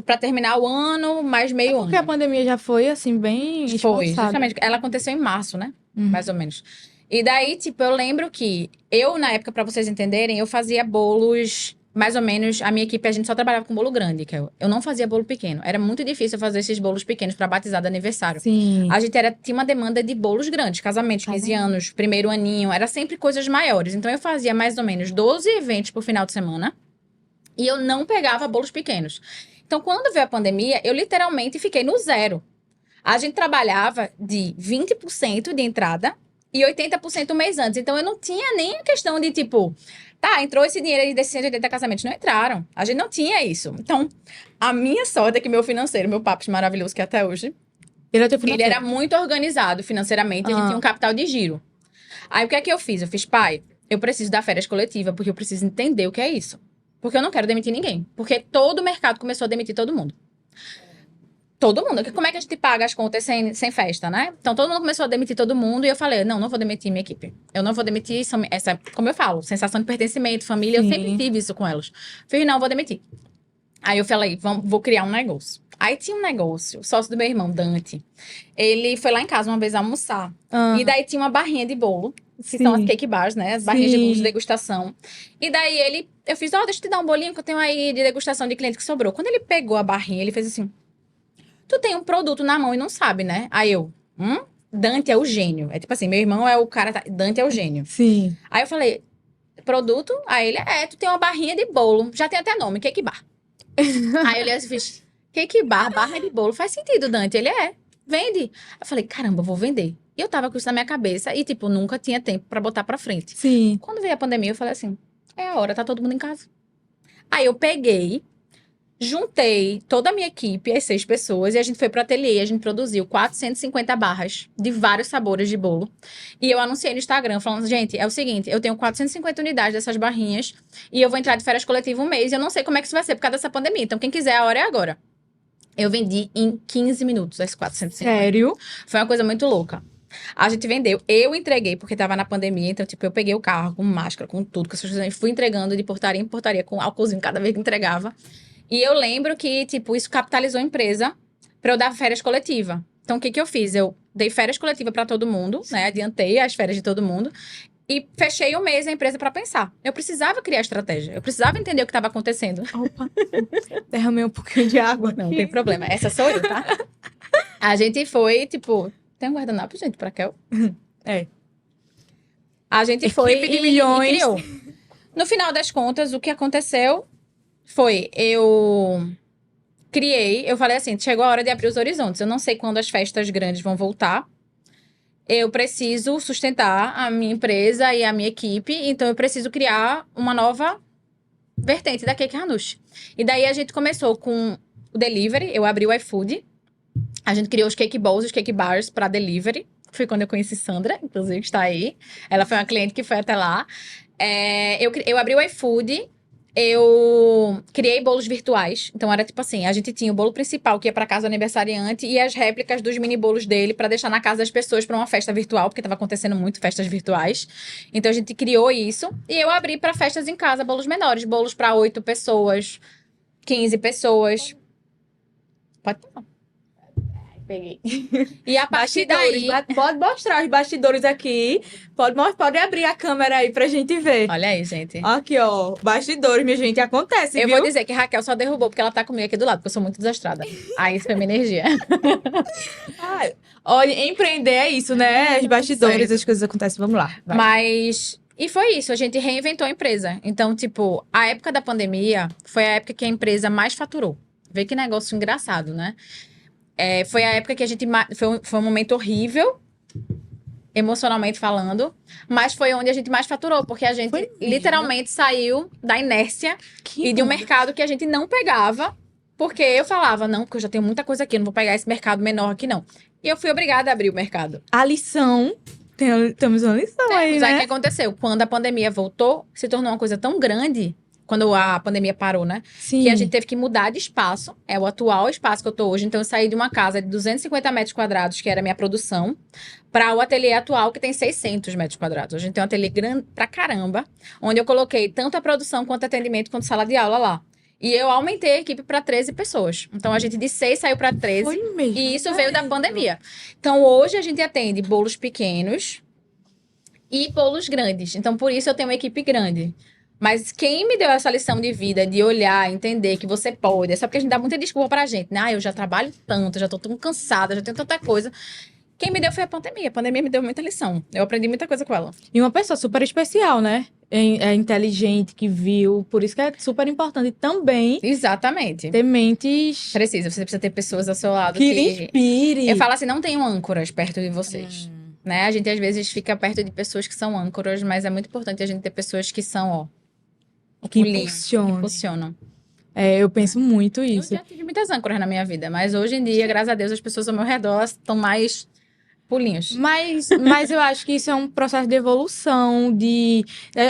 Pra terminar o ano, mais meio ano. Porque a pandemia já foi, assim, bem Foi, espaçada. justamente. Ela aconteceu em março, né? Mais ou menos. E daí, tipo, eu lembro que eu, na época, pra vocês entenderem, eu fazia bolos, mais ou menos, a minha equipe, a gente só trabalhava com bolo grande, que eu não fazia bolo pequeno. Era muito difícil fazer esses bolos pequenos pra batizado aniversário. Sim. A gente tinha uma demanda de bolos grandes, casamentos, 15 anos, primeiro aninho, era sempre coisas maiores. Então, eu fazia mais ou menos 12 eventos por final de semana e eu não pegava bolos pequenos. Então, quando veio a pandemia, eu literalmente fiquei no zero. A gente trabalhava de 20% de entrada e 80% um mês antes. Então, eu não tinha nem a questão de, tipo... Tá, entrou esse dinheiro aí desses 180 casamentos. Não entraram. A gente não tinha isso. Então, a minha sorte é que meu financeiro, meu papo maravilhoso, que até hoje... Ele era muito organizado financeiramente. A gente tinha um capital de giro. Aí, o que é que eu fiz? Eu fiz, pai, eu preciso dar férias coletivas, porque eu preciso entender o que é isso. Porque eu não quero demitir ninguém. Porque todo o mercado começou a demitir todo mundo. Todo mundo. Como é que a gente paga as contas sem festa, né? Então, todo mundo começou a demitir todo mundo. E eu falei, não vou demitir minha equipe. Eu não vou demitir essa, como eu falo, sensação de pertencimento, família. Sim. Eu sempre tive isso com elas. Falei, não, vou demitir. Aí eu falei, vou criar um negócio. Aí tinha um negócio, o sócio do meu irmão, Dante. Ele foi lá em casa uma vez almoçar. E daí tinha uma barrinha de bolo. Que são as cake bars, né? As barrinhas de bolo de degustação. E daí eu fiz, deixa eu te dar um bolinho que eu tenho aí de degustação de cliente que sobrou. Quando ele pegou a barrinha, ele fez assim, tu tem um produto na mão e não sabe, né? Aí eu, Dante é o gênio. É tipo assim, meu irmão é o cara, Dante é o gênio. Sim. Aí eu falei, produto? Aí ele, tu tem uma barrinha de bolo. Já tem até nome, cake bar. Aí eu olhei assim, fiz, cake bar, barra de bolo. Faz sentido, Dante. Ele vende. Eu falei, caramba, vou vender. E eu tava com isso na minha cabeça e, tipo, nunca tinha tempo pra botar pra frente. Sim. Quando veio a pandemia, eu falei assim, é a hora, tá todo mundo em casa. Aí eu peguei, juntei toda a minha equipe, as 6 pessoas, e a gente foi pro ateliê, a gente produziu 450 barras de vários sabores de bolo. E eu anunciei no Instagram, falando, gente, é o seguinte, eu tenho 450 unidades dessas barrinhas, e eu vou entrar de férias coletivas um mês, e eu não sei como é que isso vai ser por causa dessa pandemia. Então, quem quiser, a hora é agora. Eu vendi em 15 minutos as 450. Sério? Foi uma coisa muito louca. A gente vendeu, eu entreguei, porque tava na pandemia, então, tipo, eu peguei o carro com máscara, com tudo, com essas coisas, fui entregando de portaria em portaria, com álcoolzinho cada vez que entregava. E eu lembro que, tipo, isso capitalizou a empresa pra eu dar férias coletiva. Então, o que eu fiz? Eu dei férias coletiva pra todo mundo, né? Adiantei as férias de todo mundo. E fechei um mês a empresa pra pensar. Eu precisava criar estratégia. Eu precisava entender o que estava acontecendo. Opa, derramei um pouquinho de água. Não tem problema. Essa sou eu, tá? A gente foi, tipo... Tem um guardanapo, gente, pra Kel? A gente foi Equipe de milhões. E criou. No final das contas, o que aconteceu foi... Eu falei assim, chegou a hora de abrir os horizontes. Eu não sei quando as festas grandes vão voltar. Eu preciso sustentar a minha empresa e a minha equipe. Então, eu preciso criar uma nova vertente da Cake Hanush. E daí a gente começou com o delivery, eu abri o iFood, a gente criou os cake balls, os cake bars para delivery. Foi quando eu conheci Sandra, inclusive, que está aí. Ela foi uma cliente que foi até lá. Eu abri o iFood, eu criei bolos virtuais. Então, era tipo assim, a gente tinha o bolo principal, que ia para casa do aniversariante, e as réplicas dos mini bolos dele para deixar na casa das pessoas para uma festa virtual, porque estava acontecendo muito festas virtuais. Então, a gente criou isso. E eu abri para festas em casa, bolos menores. Bolos para 8 pessoas, 15 pessoas. Pode falar. Peguei. E a partir Bastidores. daí... Pode mostrar os bastidores aqui. Pode abrir a câmera aí pra gente ver. Olha aí, gente. Aqui, ó. Bastidores, minha gente. Acontece, Eu viu? vou dizer que Raquel só derrubou porque ela tá comigo aqui do lado, porque eu sou muito desastrada. Aí isso foi minha energia. Ah, olha, empreender é isso, né? Os bastidores, Certo. as coisas acontecem. Vamos lá. Vai. Mas... E foi isso, a gente reinventou a empresa. Então, tipo, a época da pandemia foi a época que a empresa mais faturou. Vê que negócio engraçado, né? Foi a época que a gente... Foi um momento horrível, emocionalmente falando, mas foi onde a gente mais faturou, porque a gente Foi mesmo? literalmente saiu da inércia Que e de um bom. mercado que a gente não pegava, porque eu falava, não, porque eu já tenho muita coisa aqui, eu não vou pegar esse mercado menor aqui, não. E eu fui obrigada a abrir o mercado. A lição. Temos uma lição aí, Mas aí o que né? aconteceu? Quando a pandemia voltou, se tornou uma coisa tão grande, quando a pandemia parou, né? Sim. Que a gente teve que mudar de espaço. É o atual espaço que eu tô hoje. Então, eu saí de uma casa de 250 metros quadrados, que era a minha produção, para o ateliê atual, que tem 600 metros quadrados. A gente tem um ateliê grande pra caramba, onde eu coloquei tanto a produção, quanto atendimento, quanto sala de aula lá. E eu aumentei a equipe para 13 pessoas. Então, a gente de 6 saiu para 13. Foi mesmo. E isso veio da pandemia. Então, hoje a gente atende bolos pequenos e bolos grandes. Então, por isso eu tenho uma equipe grande. Mas quem me deu essa lição de vida, de olhar, entender que você pode, é só porque a gente dá muita desculpa pra gente, né? Ah, eu já trabalho tanto, já tô tão cansada, já tenho tanta coisa. Quem me deu foi a pandemia. A pandemia me deu muita lição. Eu aprendi muita coisa com ela. E uma pessoa super especial, né? É inteligente, que viu. Por isso que é super importante também Exatamente. ter mentes Você precisa ter pessoas ao seu lado que lhe inspire. Eu falo assim, não tenham âncoras perto de vocês. Né? A gente às vezes fica perto de pessoas que são âncoras, mas é muito importante a gente ter pessoas que são, ó, Que pulinho, impulsiona. que impulsionam. Eu penso muito Eu isso. já tive muitas âncoras na minha vida, mas hoje em dia, graças a Deus, as pessoas ao meu redor estão mais pulinhos. Mas eu acho que isso é um processo de evolução,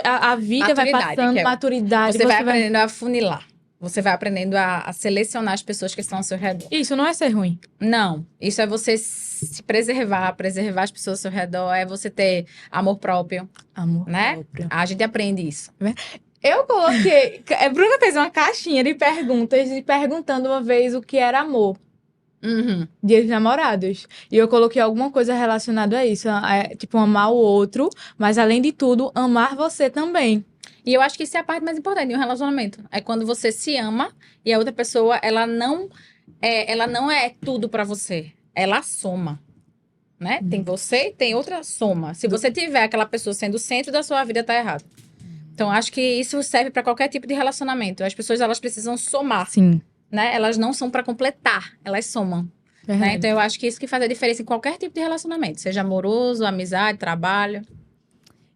a vida vai Maturidade, passando, Kel. maturidade. Você vai aprendendo a funilar. Você vai aprendendo a selecionar as pessoas que estão ao seu redor. Isso não é ser ruim. Não, isso é você se preservar as pessoas ao seu redor, é você ter amor próprio, Amor né? próprio. A gente aprende isso. Eu coloquei... Bruna fez uma caixinha de perguntas, e perguntando uma vez o que era amor. Uhum. Dia dos Namorados. E eu coloquei alguma coisa relacionada a isso. Tipo, amar o outro, mas além de tudo, amar você também. E eu acho que isso é a parte mais importante de um relacionamento. É quando você se ama e a outra pessoa, ela não é tudo pra você. Ela soma, né? Tem você e tem outra soma. Se você tiver aquela pessoa sendo o centro da sua vida, tá errado. Então, acho que isso serve pra qualquer tipo de relacionamento. As pessoas, elas precisam somar, Sim. né? Elas não são pra completar, elas somam. Né? Então, eu acho que isso que faz a diferença em qualquer tipo de relacionamento. Seja amoroso, amizade, trabalho.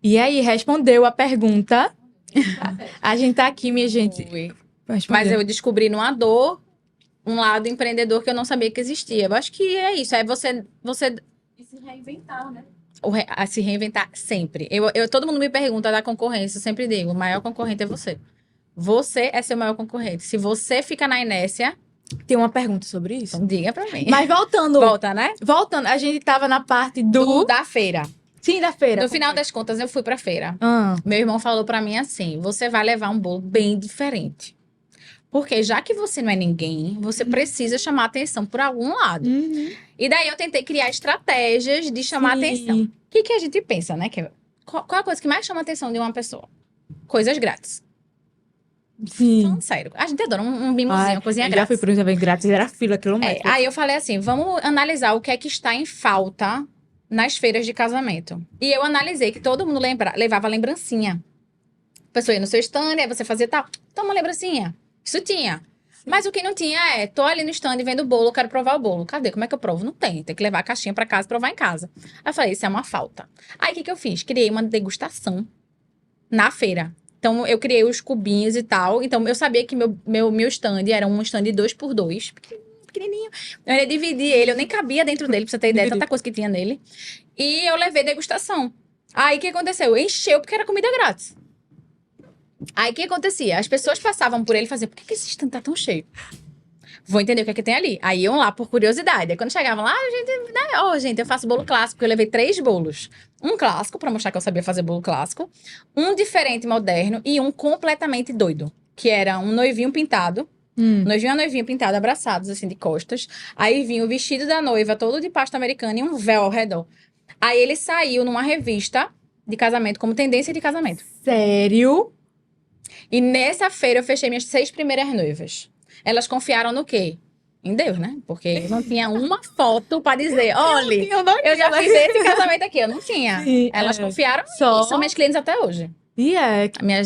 E aí, respondeu a pergunta. A gente tá aqui, minha gente. Mas Respondeu. eu descobri numa dor um lado empreendedor que eu não sabia que existia. Eu acho que é isso. É você E se reinventar, né? a se reinventar sempre. Todo mundo me pergunta da concorrência, eu sempre digo, o maior concorrente é você. Você é seu maior concorrente. Se você fica na inércia, Tem uma pergunta sobre isso? então diga pra mim. Mas voltando, Volta, né? a gente tava na parte do... Da feira. Sim, da feira. No final das contas, eu fui pra feira. Ah, Meu irmão falou pra mim assim, você vai levar um bolo bem diferente. Porque já que você não é ninguém, você precisa chamar atenção por algum lado. E daí eu tentei criar estratégias de chamar sim. atenção. O que a gente pensa, né? Qual a coisa que mais chama a atenção de uma pessoa? Coisas grátis. Sim. Falando sério. A gente adora um mimozinho, uma coisinha eu já grátis. fui por um evento grátis, era fila quilômetro. Aí eu falei assim, vamos analisar o que é que está em falta nas feiras de casamento. E eu analisei que todo mundo levava lembrancinha. A pessoa ia no seu stand, aí você fazia tal, toma uma lembrancinha. Isso tinha. Mas o que não tinha tô ali no stand vendo o bolo, quero provar o bolo. Cadê? Como é que eu provo? Não tem. Tem que levar a caixinha pra casa e provar em casa. Aí eu falei, isso é uma falta. Aí o que eu fiz? Criei uma degustação na feira. Então, eu criei os cubinhos e tal. Então, eu sabia que meu stand era um stand de 2x2, pequenininho. Eu ia dividir ele, eu nem cabia dentro dele, pra você ter ideia, tanta coisa que tinha nele. E eu levei degustação. Aí, o que aconteceu? Encheu porque era comida grátis. Aí, o que acontecia? As pessoas passavam por ele e faziam, por que esse stand tá tão cheio? Vou entender o que é que tem ali. Aí iam lá por curiosidade. Aí quando chegavam lá, gente, né? Gente, eu faço bolo clássico. Eu levei 3 bolos. Um clássico, pra mostrar que eu sabia fazer bolo clássico. Um diferente, moderno. E um completamente doido. Que era um noivinho pintado. Noivinho e noivinha pintado, abraçados, assim, de costas. Aí vinha o vestido da noiva, todo de pasta americana e um véu ao redor. Aí ele saiu numa revista de casamento, como tendência de casamento. Sério? E nessa feira eu fechei minhas 6 primeiras noivas. Elas confiaram no quê? Em Deus, né? Porque não tinha uma foto pra dizer, olha, eu já fiz esse casamento aqui. Eu não tinha. Sim, Elas confiaram Só. e são minhas clientes até hoje. E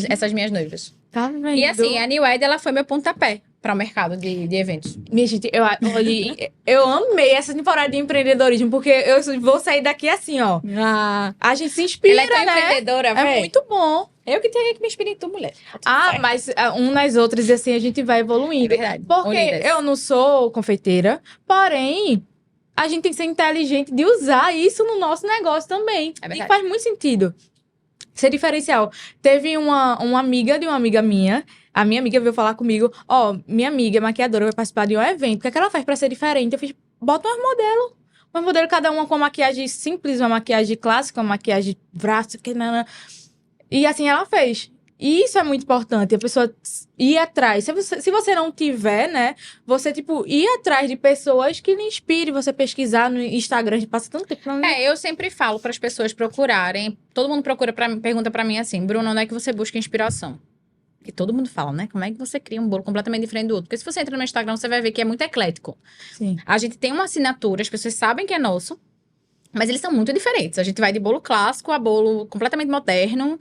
Essas minhas noivas. tá vendo? E assim, a New Ed, ela foi meu pontapé para o mercado de eventos. Minha gente, eu amei essa temporada de empreendedorismo, porque eu vou sair daqui assim, ó. A gente se inspira, Ela é tão né? empreendedora, É velho. muito bom. Eu que tenho que me inspirar em tu, mulher. Tá tudo Ah, certo. mas um nas outras, e assim, a gente vai evoluindo. É verdade. Porque Unidas. eu não sou confeiteira, porém, a gente tem que ser inteligente de usar isso no nosso negócio também. É E verdade. faz muito sentido. Ser diferencial. Teve uma amiga de uma amiga minha, a minha amiga veio falar comigo, ó, minha amiga maquiadora vai participar de um evento, o que é que ela faz pra ser diferente? Eu fiz, bota umas modelos, cada uma com uma maquiagem simples, uma maquiagem clássica, uma maquiagem braço, que não. E assim ela fez. E isso é muito importante, a pessoa ir atrás. Se você não tiver, né, você, tipo, ir atrás de pessoas que lhe inspirem, você pesquisar no Instagram, a gente passa tanto tempo. Eu sempre falo para as pessoas procurarem. Todo mundo pergunta para mim assim, Bruno, onde é que você busca inspiração? Que todo mundo fala, né? Como é que você cria um bolo completamente diferente do outro? Porque se você entra no meu Instagram, você vai ver que é muito eclético. Sim. A gente tem uma assinatura, as pessoas sabem que é nosso, mas eles são muito diferentes. A gente vai de bolo clássico a bolo completamente moderno.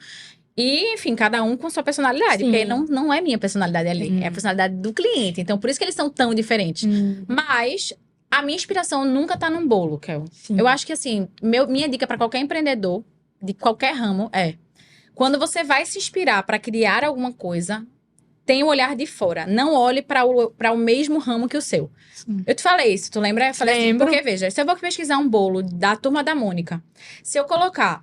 E, enfim, cada um com sua personalidade. Sim. Porque não é minha personalidade ali, Sim. é a personalidade do cliente. Então, por isso que eles são tão diferentes. Mas a minha inspiração nunca tá num bolo, Kel. Sim. Eu acho que, assim, minha dica para qualquer empreendedor, de qualquer ramo, é... Quando você vai se inspirar para criar alguma coisa, tenha o olhar de fora. Não olhe para o mesmo ramo que o seu. Sim. Eu te falei isso, tu lembra? Eu falei Lembro. assim, porque, veja, se eu vou pesquisar um bolo da Turma da Mônica, se eu colocar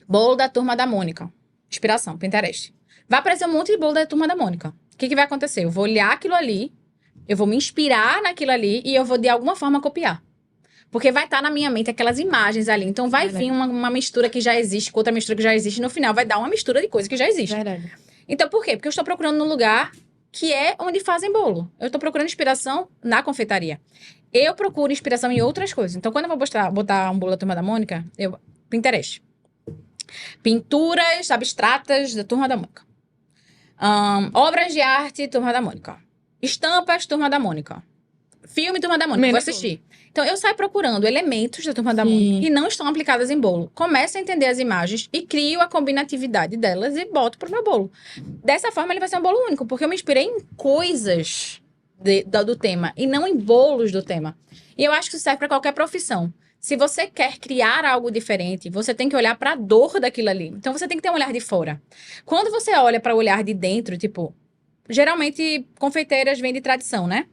bolo da Turma da Mônica, inspiração, Pinterest, vai aparecer um monte de bolo da Turma da Mônica. O que vai acontecer? Eu vou olhar aquilo ali, eu vou me inspirar naquilo ali e eu vou, de alguma forma, copiar. Porque vai estar na minha mente aquelas imagens ali. Então, vai vir uma mistura que já existe com outra mistura que já existe. No final, vai dar uma mistura de coisa que já existe. Verdade. Então, por quê? Porque eu estou procurando num lugar que é onde fazem bolo. Eu estou procurando inspiração na confeitaria. Eu procuro inspiração em outras coisas. Então, quando eu vou botar um bolo da Turma da Mônica, Pinterest. Pinturas abstratas da Turma da Mônica. Obras de arte, Turma da Mônica. Estampas, Turma da Mônica. Filme, Turma da Mônica. Vou assistir. Então, eu saio procurando elementos da Turma da Mônica que não estão aplicados em bolo. Começo a entender as imagens e crio a combinatividade delas e boto pro meu bolo. Dessa forma, ele vai ser um bolo único, porque eu me inspirei em coisas do tema e não em bolos do tema. E eu acho que isso serve para qualquer profissão. Se você quer criar algo diferente, você tem que olhar para a dor daquilo ali. Então, você tem que ter um olhar de fora. Quando você olha para o olhar de dentro, tipo... Geralmente, confeiteiras vêm de tradição, né?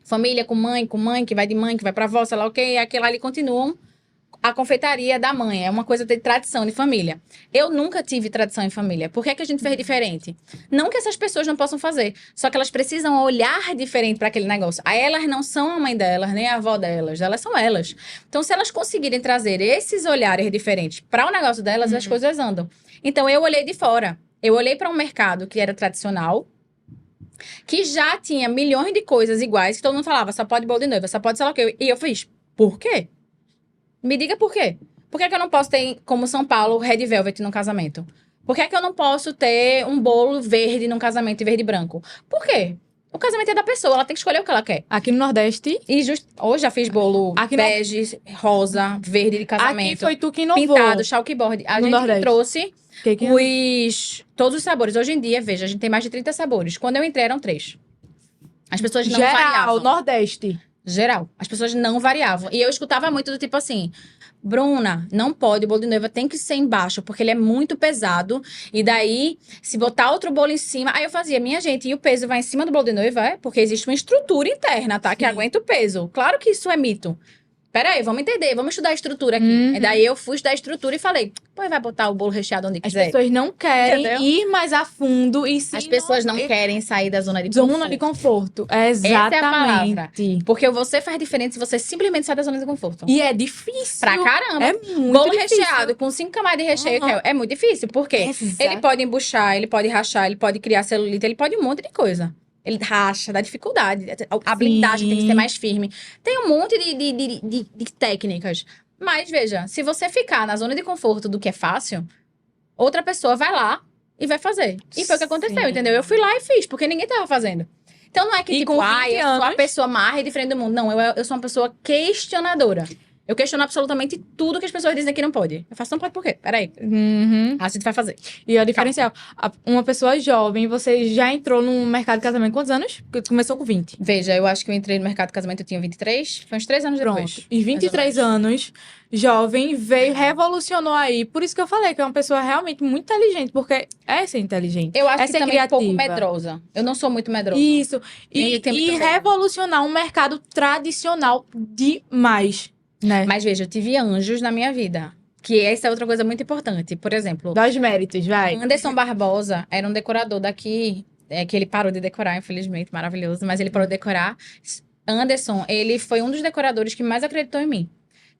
Família com mãe, que vai de mãe, que vai pra avó, sei lá o quê. E aquilo ali continuam a confeitaria da mãe. É uma coisa de tradição, de família. Eu nunca tive tradição em família. Por que que a gente fez diferente? Não que essas pessoas não possam fazer. Só que elas precisam olhar diferente para aquele negócio. Aí elas não são a mãe delas, nem a avó delas. Elas são elas. Então, se elas conseguirem trazer esses olhares diferentes para o negócio delas, as coisas andam. Então, eu olhei de fora. Eu olhei para um mercado que era tradicional, que já tinha milhões de coisas iguais, que todo mundo falava, só pode bolo de noiva, só pode sei lá o quê. E eu fiz, por quê? Me diga por quê. Por que que eu não posso ter, como São Paulo, red velvet num casamento? Por que que eu não posso ter um bolo verde num casamento e verde e branco? Por quê? O casamento é da pessoa, ela tem que escolher o que ela quer. Aqui no Nordeste... Hoje já fiz bolo bege, rosa, verde de casamento. Aqui foi tu que inovou. Pintado, chalkboard. A gente que trouxe... todos os sabores. Hoje em dia, veja, a gente tem mais de 30 sabores. Quando eu entrei, eram 3. As pessoas não variavam. Nordeste. Geral. As pessoas não variavam. E eu escutava muito do tipo assim, Bruna, não pode, o bolo de noiva tem que ser embaixo, porque ele é muito pesado. E daí, se botar outro bolo em cima... Aí eu fazia, minha gente, e o peso vai em cima do bolo de noiva? É? Porque existe uma estrutura interna, tá? Que Sim. aguenta o peso. Claro que isso é mito. Peraí, vamos entender, vamos estudar a estrutura aqui. Uhum. E daí eu fui estudar a estrutura e falei, pô, vai botar o bolo recheado onde As quiser. pessoas não querem Entendeu? ir mais a fundo e sim... As pessoas não querem sair da zona de Zona conforto. de conforto. É Essa é a palavra. exatamente. Porque você faz diferente se você simplesmente sai da zona de conforto. E é difícil. Pra caramba. É muito Bolo difícil. recheado com 5 camadas de recheio, Uhum. é muito difícil. Por quê? Exato. Ele pode embuchar, ele pode rachar, ele pode criar celulite, ele pode um monte de coisa. Ele racha, dá dificuldade. A blindagem tem que ser mais firme. Tem um monte de técnicas. Mas, veja, se você ficar na zona de conforto do que é fácil, outra pessoa vai lá e vai fazer. E foi o que aconteceu, Sim. entendeu? Eu fui lá e fiz, porque ninguém tava fazendo. Então não é que, E tipo, com 20 eu sou a anos? pessoa mais diferente do mundo. Não, eu sou uma pessoa questionadora. Eu questiono absolutamente tudo que as pessoas dizem que não pode. Eu faço, não pode por quê? Peraí. Uhum. A gente vai fazer. E o diferencial, uma pessoa jovem, você já entrou no mercado de casamento quantos anos? Porque começou com 20. Veja, eu acho que eu entrei no mercado de casamento, eu tinha 23. Foi uns 3 anos depois. Pronto. E 23 mais ou anos, jovem, veio, revolucionou aí. Por isso que eu falei que é uma pessoa realmente muito inteligente, porque é ser inteligente. Eu acho é que ser também um pouco criativa. medrosa. Eu não sou muito medrosa. Isso. E E, tem muito e medo. revolucionar um mercado tradicional demais, né? Mas veja, eu tive anjos na minha vida. Que essa é outra coisa muito importante. Por exemplo, Dá os méritos, vai. Anderson Barbosa era um decorador daqui, que ele parou de decorar, infelizmente, maravilhoso, mas ele parou de decorar. Anderson, ele foi um dos decoradores que mais acreditou em mim.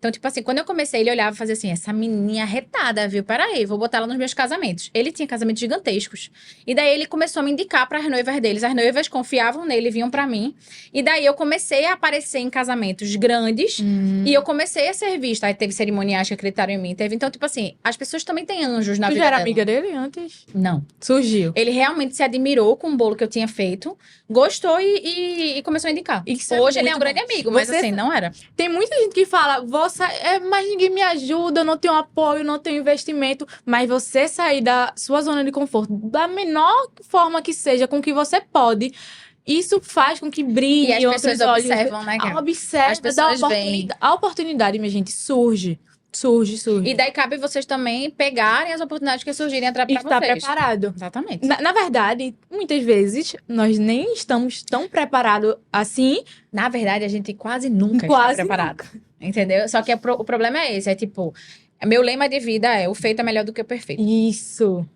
Então, tipo assim, quando eu comecei, ele olhava e fazia assim, essa menininha retada, viu? Peraí, vou botar ela nos meus casamentos. Ele tinha casamentos gigantescos. E daí ele começou a me indicar para as noivas deles. As noivas confiavam nele, vinham para mim. E daí eu comecei a aparecer em casamentos grandes. E eu comecei a ser vista. Aí teve cerimoniais que acreditaram em mim. Teve, então, tipo assim, as pessoas também têm anjos na Tu vida já era dela. amiga dele antes? Não. Surgiu. Ele realmente se admirou com o bolo que eu tinha feito, gostou e começou a indicar. Isso é Hoje ele é um muito grande bom. amigo, mas Você- assim, não era. Tem muita gente que fala, mas ninguém me ajuda, eu não tenho apoio, não tenho investimento. Mas você sair da sua zona de conforto, da menor forma que seja, com o que você pode, isso faz com que brilhe E as outros pessoas olhos. observam, né, Gal? Observa, As pessoas dá veem. oportunidade. A oportunidade, minha gente, surge. Surge. E daí cabe vocês também pegarem as oportunidades que surgirem pra E estar vocês. preparado. Exatamente. Na verdade, muitas vezes, nós nem estamos tão preparados assim. Na verdade, a gente quase nunca Quase está preparado. Entendeu? Só que o problema é esse, é tipo, meu lema de vida é o feito é melhor do que o perfeito. Isso.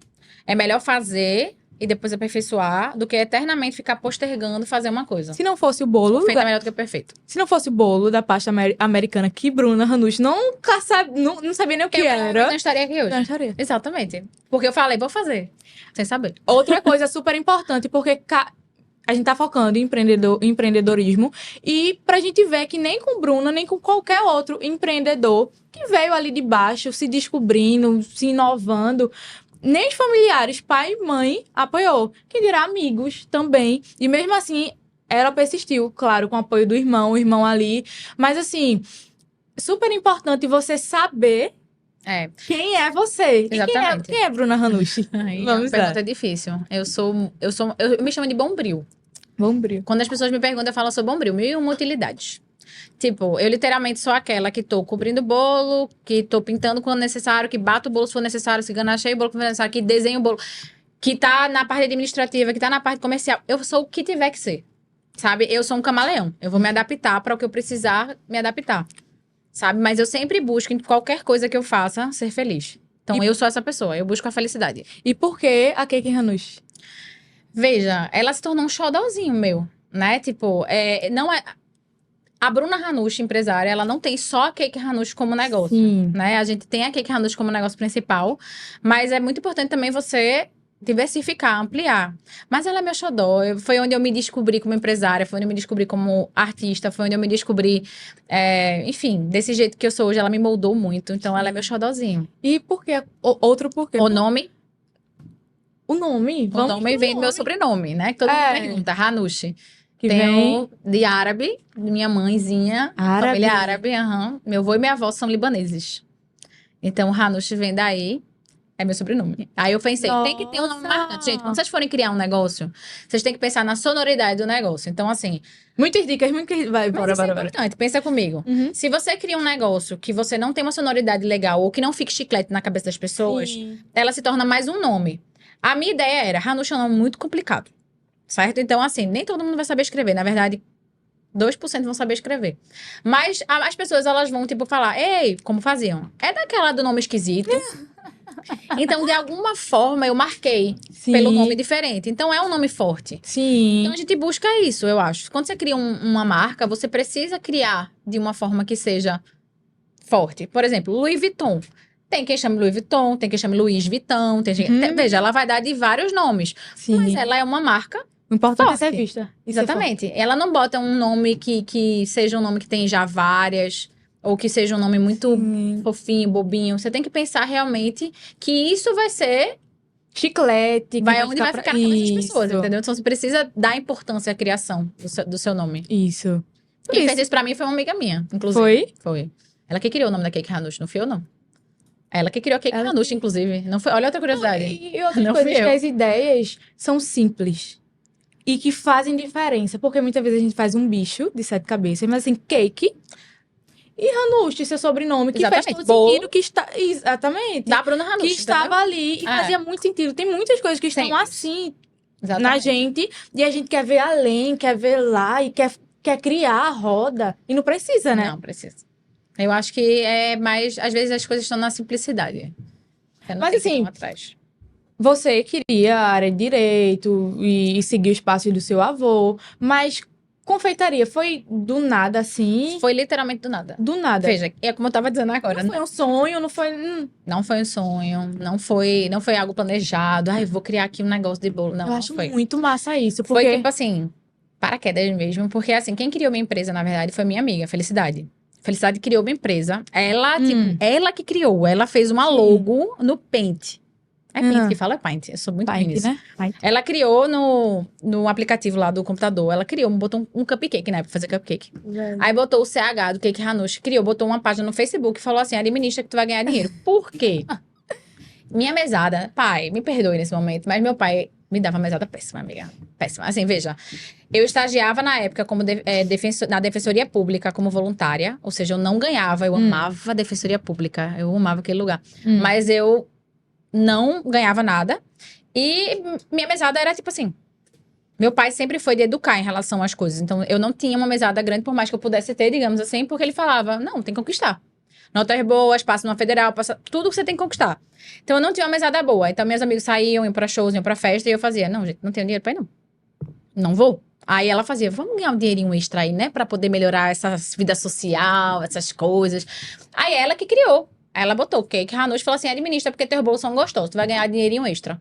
É melhor fazer e depois aperfeiçoar do que eternamente ficar postergando fazer uma coisa. Se não fosse o bolo, O feito é melhor do que o perfeito. se não fosse o bolo da pasta americana que Bruna Ranucci nunca sabe, não sabia nem o que Eu era. não estaria aqui hoje. Não estaria. Exatamente. Porque eu falei, vou fazer. Sem saber. Outra coisa super importante, porque a gente tá focando em empreendedorismo e pra gente ver que nem com Bruna, nem com qualquer outro empreendedor que veio ali de baixo, se descobrindo, se inovando, nem os familiares, pai e mãe, apoiou. Quem dirá amigos também. E mesmo assim, ela persistiu, claro, com o apoio do irmão, o irmão ali. Mas assim, super importante você saber É. quem é você. E Exatamente. quem é Bruna Ranucci? Aí, Vamos a lá. pergunta é difícil. Eu me chamo de bombril. Bombril. Quando as pessoas me perguntam, eu falo, eu sou bombril. 1001 utilidades. Tipo, eu literalmente sou aquela que tô cobrindo o bolo, que tô pintando quando necessário, que bato o bolo se for necessário, se ganachei o bolo quando for necessário, que desenho o bolo, que tá na parte administrativa, que tá na parte comercial. Eu sou o que tiver que ser. Sabe? Eu sou um camaleão. Eu vou me adaptar para o que eu precisar me adaptar. Sabe? Mas eu sempre busco, em qualquer coisa que eu faça, ser feliz. Então, eu sou essa pessoa. Eu busco a felicidade. E por que a Cake Ranucci? Veja, ela se tornou um xodózinho meu, né? Tipo, não é... A Bruna Ranucci, empresária, ela não tem só a Cake Ranucci como negócio, Sim. né? A gente tem a Cake Ranucci como negócio principal, mas é muito importante também você diversificar, ampliar. Mas ela é meu xodó, foi onde eu me descobri como empresária, foi onde eu me descobri como artista, foi onde eu me descobri, enfim, desse jeito que eu sou hoje, ela me moldou muito, então ela é meu xodózinho. E por que? Outro porquê? O nome? O nome? O nome vem do meu sobrenome, né? Que todo mundo pergunta, Ranucci. Que Tenho de árabe, minha mãezinha, Árabe. família árabe, aham. Meu avô e minha avó são libaneses. Então, o Hanush vem daí. é meu sobrenome. Aí eu pensei, tem que ter um nome Nossa! marcante. Gente, quando vocês forem criar um negócio, vocês têm que pensar na sonoridade do negócio. Então, assim, Muitas dicas, muitas... Vai, mas bora, isso é bora, bora. importante. Pensa comigo. Uhum. Se você cria um negócio que você não tem uma sonoridade legal ou que não fique chiclete na cabeça das pessoas, Sim. ela se torna mais um nome. A minha ideia era, Hanush é um nome muito complicado, certo? Então, assim, nem todo mundo vai saber escrever. Na verdade, 2% vão saber escrever. Mas as pessoas, elas vão, tipo, falar, ei, como faziam? É daquela do nome esquisito. Então, de alguma forma, eu marquei Sim. pelo nome diferente. Então, é um nome forte. Sim. Então, a gente busca isso, eu acho. Quando você cria uma marca, você precisa criar de uma forma que seja forte. Por exemplo, Louis Vuitton. Tem quem chame Louis Vuitton, tem quem chame Louis Vuitton. Veja, ela vai dar de vários nomes. Sim. Mas ela é uma marca. O importante é forte. ser vista. E ser Exatamente. Ela não bota um nome que seja um nome que tem já várias, ou que seja um nome muito Sim. fofinho, bobinho. Você tem que pensar realmente que isso vai ser, Chiclete. que vai onde vai ficar na cabeça das pessoas, Isso. entendeu? Então você precisa dar importância à criação do seu nome. Isso. Por Quem isso. fez isso pra mim foi uma amiga minha, inclusive. Foi? Foi. Ela que criou o nome da Cake Hanush, não fui eu, não. Ela que criou a Cake Ela Hanush, inclusive. Não foi. Olha outra curiosidade. E outras Não coisas fui que eu. as ideias são simples. E que fazem diferença. Porque muitas vezes a gente faz um bicho de 7 cabeças, mas assim, cake e Hanush, seu sobrenome, que faz Exatamente. todo Bolo. sentido que está. Exatamente. Da Bruna Hanush, Que estava entendeu? ali e fazia muito sentido. Tem muitas coisas que estão Simples. assim Exatamente. na gente e a gente quer ver além, quer ver lá e quer criar a roda. E não precisa, né? Não precisa. Eu acho que é mais. Às vezes as coisas estão na simplicidade. Você não Mas tem que ir assim, tão atrás. Você queria a área de direito e seguir os passos do seu avô, mas confeitaria foi do nada assim? Foi literalmente do nada. Do nada. Veja, é como eu tava dizendo agora. Não foi um sonho, não foi. Não foi um sonho, não foi algo planejado. Ai, vou criar aqui um negócio de bolo. Não, eu não acho foi. muito massa isso, Foi porque tipo assim, paraquedas mesmo. Porque assim, quem criou minha empresa, na verdade, foi minha amiga, Felicidade. Felicidade criou uma empresa. Ela, tipo, ela que criou. Ela fez uma Sim. logo no Paint. É Paint Ah. que fala? É Paint. Eu sou muito ruim Paint, nisso. né? Paint. Ela criou no aplicativo lá do computador. Ela criou, botou um cupcake, né? Pra fazer cupcake. Aí botou o CH do Cake Hanush, criou, botou uma página no Facebook e falou assim: administra que tu vai ganhar dinheiro. Por quê? Minha mesada, pai, me perdoe nesse momento, mas meu pai me dava mesada péssima, amiga. Péssima. Assim, veja, eu estagiava na época como na Defensoria Pública como voluntária, ou seja, eu não ganhava, eu amava a Defensoria Pública, eu amava aquele lugar. Mas eu não ganhava nada. E minha mesada era tipo assim. Meu pai sempre foi de educar em relação às coisas. Então, eu não tinha uma mesada grande, por mais que eu pudesse ter, digamos assim, porque ele falava: não, tem que conquistar. Notas boas, passa numa federal, passa tudo que você tem que conquistar. Então, eu não tinha uma mesada boa. Então, meus amigos saíam, iam pra shows, iam pra festa, e eu fazia: não, gente, não tenho dinheiro pra ir, não. Não vou. Aí ela fazia: vamos ganhar um dinheirinho extra aí, né? Pra poder melhorar essa vida social, essas coisas. Aí ela que criou. Aí ela botou o Cake Hanush e falou assim: administra porque teus bolos são gostosos, tu vai ganhar dinheirinho extra.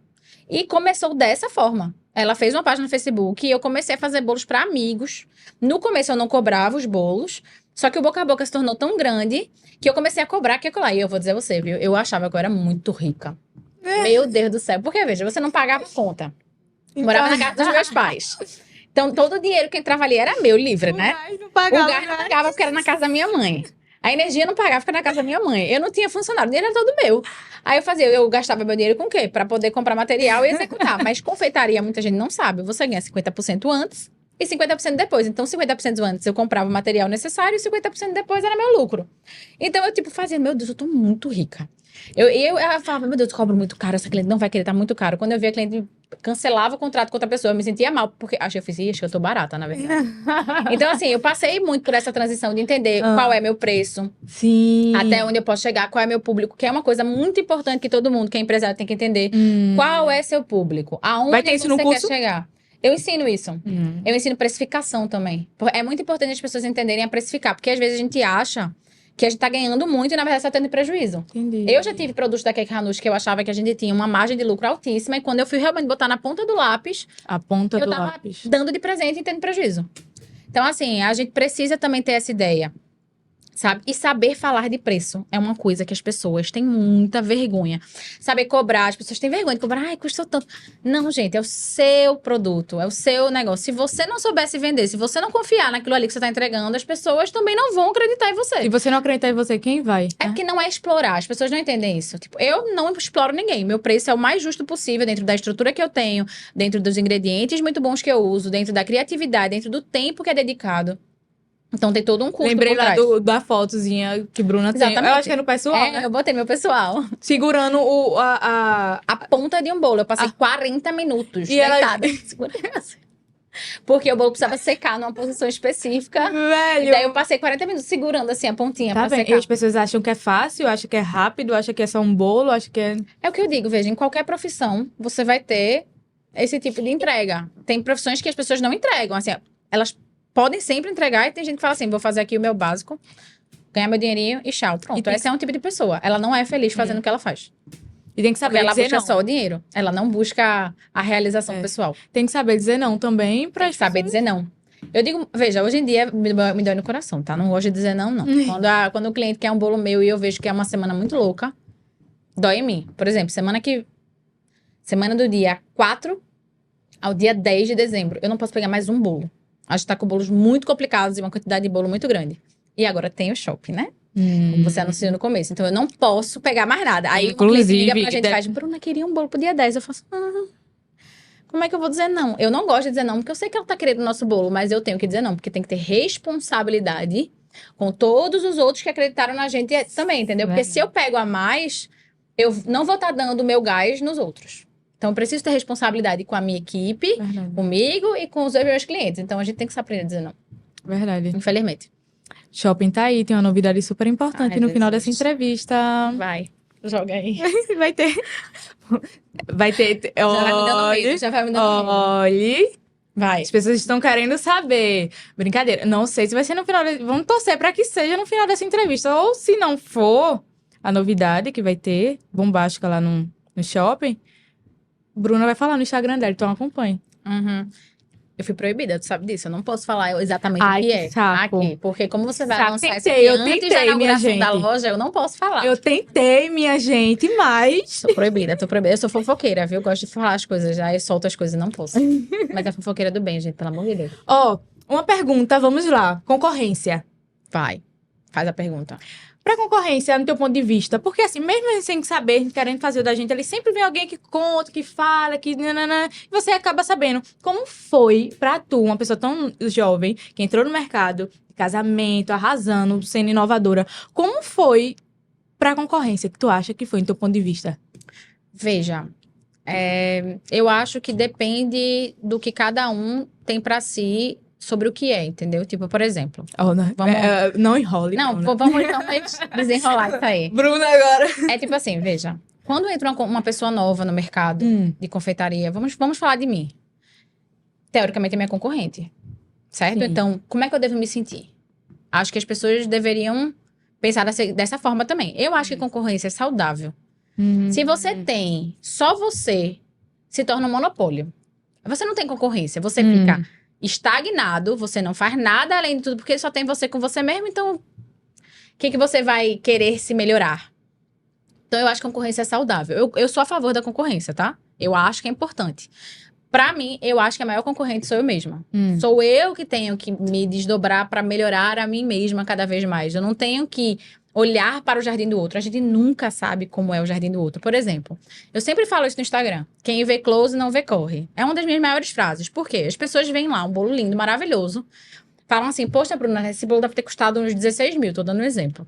E começou dessa forma. Ela fez uma página no Facebook e eu comecei a fazer bolos para amigos. No começo eu não cobrava os bolos, só que o boca a boca se tornou tão grande que eu comecei a cobrar aqui e acolá. E eu vou dizer a você, viu? Eu achava que eu era muito rica. Meu Deus do céu. Porque, veja, você não pagava conta. Morava na casa dos meus pais. Então, todo o dinheiro que entrava ali era meu, livre, né? Não O pagava, gás não pagava porque era na casa da minha mãe. A energia não pagava porque era na casa da minha mãe. Eu não tinha funcionário, o dinheiro era todo meu. Aí eu gastava meu dinheiro com o quê? Pra poder comprar material e executar. Mas confeitaria, muita gente não sabe. Você ganha 50% antes e 50% depois. Então, 50% antes eu comprava o material necessário e 50% depois era meu lucro. Então, eu, tipo, fazia: meu Deus, eu tô muito rica. Eu falava: meu Deus, eu cobro muito caro, essa cliente não vai querer, tá muito caro. Quando eu via a cliente cancelava o contrato com outra pessoa, eu me sentia mal, porque acho que eu tô barata, na verdade. Então, assim, eu passei muito por essa transição de entender qual é meu preço, Sim. até onde eu posso chegar, qual é meu público, que é uma coisa muito importante que todo mundo, que é empresário, tem que entender. Qual é seu público? Aonde Vai ter isso no você curso? quer chegar? Eu ensino isso. Eu ensino precificação também. É muito importante as pessoas entenderem a precificar, porque às vezes a gente acha que a gente tá ganhando muito e na verdade tá tendo prejuízo. Entendi. Eu já tive produtos da Cake Hanush que eu achava que a gente tinha uma margem de lucro altíssima e quando eu fui realmente botar na ponta do lápis, A ponta eu do tava lápis. dando de presente e tendo prejuízo. Então, assim, a gente precisa também ter essa ideia. sabe? E saber falar de preço é uma coisa que as pessoas têm muita vergonha. Saber cobrar, as pessoas têm vergonha de cobrar, ai, custou tanto. Não, gente, é o seu produto, é o seu negócio. Se você não soubesse vender, se você não confiar naquilo ali que você tá entregando, as pessoas também não vão acreditar em você. Se você não acreditar em você, quem vai? É porque não é explorar, as pessoas não entendem isso. Tipo, eu não exploro ninguém. Meu preço é o mais justo possível dentro da estrutura que eu tenho, dentro dos ingredientes muito bons que eu uso, dentro da criatividade, dentro do tempo que é dedicado. Então tem todo um custo Lembrei por lá trás. da fotozinha que Bruna tem. Exatamente. Eu acho que é no pessoal, É, né? eu botei meu pessoal. Segurando A ponta de um bolo. Eu passei 40 minutos E ela- deitada. Porque o bolo precisava secar numa posição específica. E Velho. daí eu passei 40 minutos segurando assim a pontinha Tá pra vendo? E secar. as pessoas acham que é fácil, acham que é rápido, acham que é só um bolo, acham que é... É o que eu digo, veja, em qualquer profissão você vai ter esse tipo de entrega. Tem profissões que as pessoas não entregam, assim, elas podem sempre entregar e tem gente que fala assim, vou fazer aqui o meu básico, ganhar meu dinheirinho e tchau. Pronto, tem esse é um tipo de pessoa. Ela não é feliz fazendo o que ela faz. E tem que Porque saber ela dizer busca não. só o dinheiro. Ela não busca a realização pessoal. Tem que saber dizer não também pra Tem que saber dizer não. Eu digo, veja, hoje em dia me dói no coração, tá? Não gosto de dizer não, não. Quando o cliente quer um bolo meu e eu vejo que é uma semana muito louca, dói em mim. Por exemplo, semana do dia 4 ao dia 10 de dezembro, eu não posso pegar mais um bolo. A gente tá com bolos muito complicados e uma quantidade de bolo muito grande. E agora tem o shopping, né? Como você anunciou no começo. Então eu não posso pegar mais nada. Aí o cliente liga pra gente e faz, Bruna, queria um bolo pro dia 10. Eu faço, como é que eu vou dizer não? Eu não gosto de dizer não, porque eu sei que ela tá querendo o nosso bolo, mas eu tenho que dizer não, porque tem que ter responsabilidade com todos os outros que acreditaram na gente também, entendeu? Porque se eu pego a mais, eu não vou estar dando o meu gás nos outros. Então, eu preciso ter responsabilidade com a minha equipe, comigo e com os meus clientes. Então, a gente tem que aprender a dizer não. Verdade. Infelizmente. Shopping tá aí, tem uma novidade super importante Ai, no final Jesus. dessa entrevista. Vai, joga aí. Vai ter... Vai ter... Já vai me dando medo, já vai me dando medo. Olhe... Vai. As pessoas estão querendo saber. Brincadeira. Não sei se vai ser no final... Vamos torcer pra que seja no final dessa entrevista. Ou se não for, a novidade que vai ter, bombástica lá no shopping, Bruna vai falar no Instagram dela, então acompanhe. Uhum. Eu fui proibida, tu sabe disso. Eu não posso falar exatamente Ai, o que que é saco. aqui. Porque como você vai Saco. lançar isso Tentei, aqui eu antes tentei, da inauguração minha da gente. loja, eu não posso falar. Eu tentei, minha gente, mas... Tô proibida, tô proibida. Eu sou fofoqueira, viu? Gosto de falar as coisas, já eu solto as coisas, não posso. Mas é fofoqueira do bem, gente, pelo amor de Deus. Ó, uma pergunta, vamos lá. Concorrência. Vai, faz a pergunta. Pra concorrência, no teu ponto de vista, porque assim, mesmo a gente sem saber, querendo fazer o da gente, ali sempre vem alguém que conta, que fala, que nananã, e você acaba sabendo. Como foi pra tu, uma pessoa tão jovem, que entrou no mercado, de casamento, arrasando, sendo inovadora, como foi pra concorrência que tu acha que foi, no teu ponto de vista? Veja, eu acho que depende do que cada um tem pra si sobre o que é, entendeu? Tipo, por exemplo... Não enrole. Não, Bruna. vamos então desenrolar isso aí. Bruna agora. É tipo assim, veja. Quando entra uma pessoa nova no mercado de confeitaria, vamos falar de mim. Teoricamente é minha concorrente, certo? Sim. Então, como é que eu devo me sentir? Acho que as pessoas deveriam pensar dessa forma também. Eu acho que concorrência é saudável. Se você tem só você, se torna um monopólio. Você não tem concorrência, você fica estagnado, você não faz nada além de tudo, porque só tem você com você mesmo, então o que você vai querer se melhorar? Então, eu acho que a concorrência é saudável. Eu sou a favor da concorrência, tá? Eu acho que é importante. Pra mim, eu acho que a maior concorrente sou eu mesma. Sou eu que tenho que me desdobrar pra melhorar a mim mesma cada vez mais. Eu não tenho que olhar para o jardim do outro. A gente nunca sabe como é o jardim do outro. Por exemplo, eu sempre falo isso no Instagram. Quem vê close não vê corre. É uma das minhas maiores frases. Por quê? As pessoas veem lá um bolo lindo, maravilhoso. Falam assim, poxa, Bruna, esse bolo deve ter custado uns 16 mil. Tô dando um exemplo.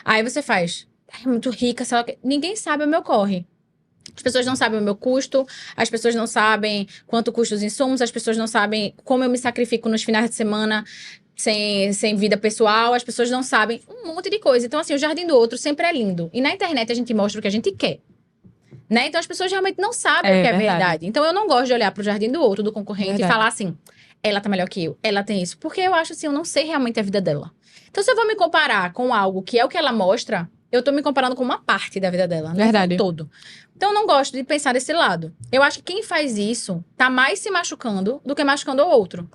Aí você faz, é muito rica, sei lá o quê. Ninguém sabe o meu corre. As pessoas não sabem o meu custo, as pessoas não sabem quanto custa os insumos, as pessoas não sabem como eu me sacrifico nos finais de semana sem vida pessoal, as pessoas não sabem um monte de coisa. Então, assim, o jardim do outro sempre é lindo. E na internet a gente mostra o que a gente quer. Né? Então, as pessoas realmente não sabem o que é verdade. Então, eu não gosto de olhar pro jardim do outro, do concorrente, e falar assim, ela tá melhor que eu, ela tem isso. Porque eu acho assim, eu não sei realmente a vida dela. Então, se eu vou me comparar com algo que é o que ela mostra, eu tô me comparando com uma parte da vida dela, não com todo. Então, eu não gosto de pensar desse lado. Eu acho que quem faz isso tá mais se machucando do que machucando o outro.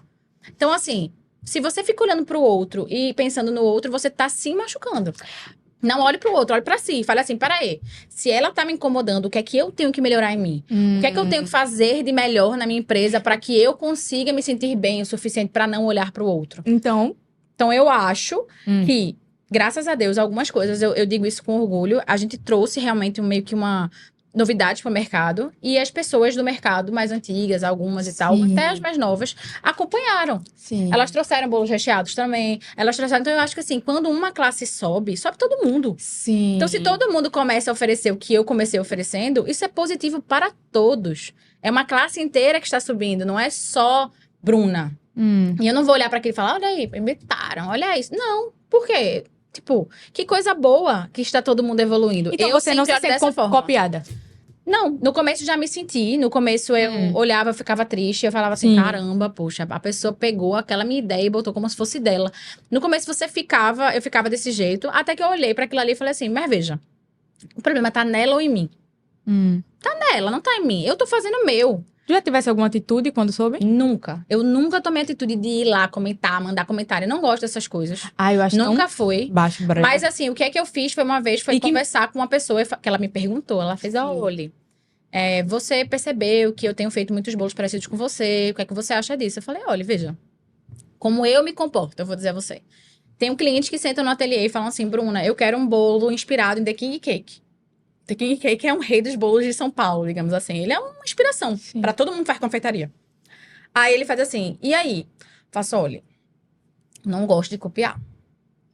Então, assim, Se você fica olhando pro outro e pensando no outro, você tá se machucando. Não olhe pro outro, olhe pra si. Fale assim, peraí. Se ela tá me incomodando, o que é que eu tenho que melhorar em mim? O que é que eu tenho que fazer de melhor na minha empresa para que eu consiga me sentir bem o suficiente para não olhar pro outro? Então, Eu acho que, graças a Deus, algumas coisas, eu digo isso com orgulho, a gente trouxe realmente meio que uma novidade para o mercado e as pessoas do mercado mais antigas, algumas e tal, Sim. até as mais novas, acompanharam. sim. Elas trouxeram bolos recheados também. Elas trouxeram. Então, eu acho que assim, quando uma classe sobe, sobe todo mundo. Sim. Então, se todo mundo começa a oferecer o que eu comecei oferecendo, isso é positivo para todos. É uma classe inteira que está subindo, não é só Bruna. E eu não vou olhar para aquilo e falar, olha aí, imitaram, olha isso. Não, por quê? Tipo, que coisa boa que está todo mundo evoluindo. Então eu você não se sempre olho sente dessa forma. copiada. Não, no começo já me senti. No começo eu olhava, eu ficava triste. Eu falava assim, Sim. caramba, poxa, a pessoa pegou aquela minha ideia e botou como se fosse dela. No começo eu ficava desse jeito. Até que eu olhei para aquilo ali e falei assim, mas veja, o problema tá nela ou em mim? Tá nela, não tá em mim. Eu tô fazendo o meu. Já tivesse alguma atitude quando soube? Nunca. Eu nunca tomei a atitude de ir lá comentar, mandar comentário. Eu não gosto dessas coisas. Eu acho Nunca tão foi. baixo, breve. Mas assim, o que é que eu fiz foi uma vez, foi E que- conversar com uma pessoa que ela me perguntou. Ela fez, olha, você percebeu que eu tenho feito muitos bolos parecidos com você, o que é que você acha disso? Eu falei, olha, veja, como eu me comporto, eu vou dizer a você. Tem clientes que sentam no ateliê e falam assim, Bruna, eu quero um bolo inspirado em The King Cake. The King Cake é um rei dos bolos de São Paulo, digamos assim. Ele é uma inspiração Sim. para todo mundo que faz confeitaria. Aí ele faz assim, e aí? Faço, olha, não gosto de copiar,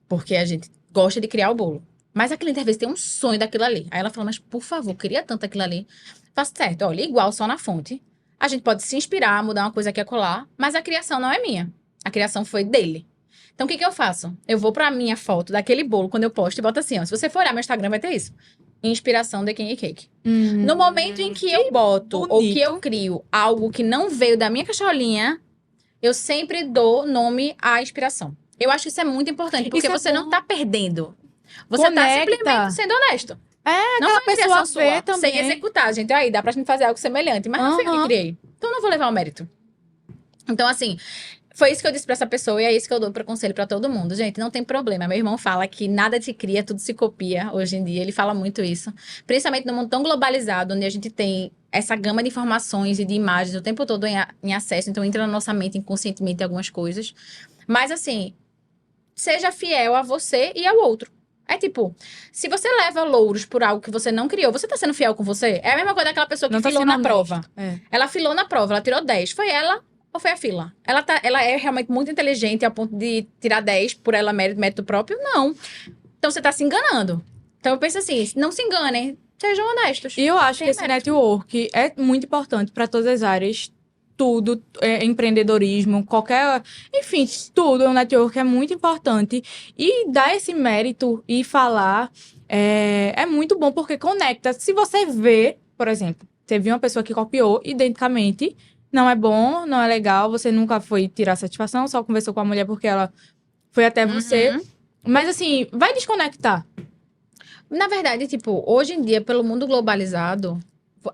porque a gente gosta de criar o bolo. Mas a cliente às vezes tem um sonho daquilo ali. Aí ela fala, mas por favor, queria tanto aquilo ali. Faço certo, olha, igual só na fonte. A gente pode se inspirar, mudar uma coisa aqui e acolá, mas a criação não é minha. A criação foi dele. Então, o que eu faço? Eu vou pra minha foto daquele bolo, quando eu posto, e boto assim, ó. Se você for olhar meu Instagram, vai ter isso. Inspiração de King Cake. No momento em que eu boto, ou bonito. que eu crio algo que não veio da minha cacholinha, eu sempre dou nome à inspiração. Eu acho que isso é muito importante, porque Isso é você bom. não tá perdendo. Você tá Conecta. simplesmente sendo honesto. Não aquela foi criação pessoa vê sua, também. sem executar, gente. Aí, dá pra gente fazer algo semelhante. Mas não fui eu que Aham. criei. Então, eu não vou levar o mérito. Então, assim, foi isso que eu disse pra essa pessoa. E é isso que eu dou para conselho pra todo mundo. Gente, não tem problema. Meu irmão fala que nada te cria, tudo se copia hoje em dia. Ele fala muito isso. Principalmente num mundo tão globalizado, onde a gente tem essa gama de informações e de imagens o tempo todo em acesso. Então, entra na nossa mente inconscientemente algumas coisas. Mas, assim, seja fiel a você e ao outro. É tipo, se você leva louros por algo que você não criou, você tá sendo fiel com você? É a mesma coisa daquela pessoa que Não tá filou sendo na honesto. prova. É. Ela filou na prova, ela tirou 10. Foi ela ou foi a fila? Ela é realmente muito inteligente ao ponto de tirar 10 por ela mérito próprio? Não. Então você tá se enganando. Então eu penso assim, não se enganem, sejam honestos. E eu acho Tem que esse mérito. network é muito importante para todas as áreas. Tudo, empreendedorismo, qualquer... Enfim, tudo. O network é muito importante. E dar esse mérito e falar é muito bom, porque conecta. Se você vê, por exemplo, você viu uma pessoa que copiou identicamente, não é bom, não é legal, você nunca foi tirar satisfação, só conversou com a mulher porque ela foi até você. Mas, assim, vai desconectar. Na verdade, tipo, hoje em dia, pelo mundo globalizado,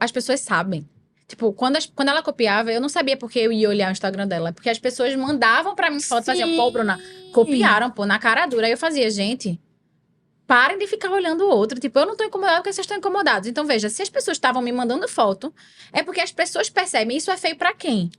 as pessoas sabem. Tipo, quando ela copiava, eu não sabia porque eu ia olhar o Instagram dela. Porque as pessoas mandavam pra mim foto e faziam, pô, Bruna, copiaram, pô, na cara dura. Aí eu fazia, gente, parem de ficar olhando o outro. Tipo, eu não tô incomodada porque vocês estão incomodados. Então, veja, se as pessoas estavam me mandando foto, é porque as pessoas percebem. Isso é feio pra quem?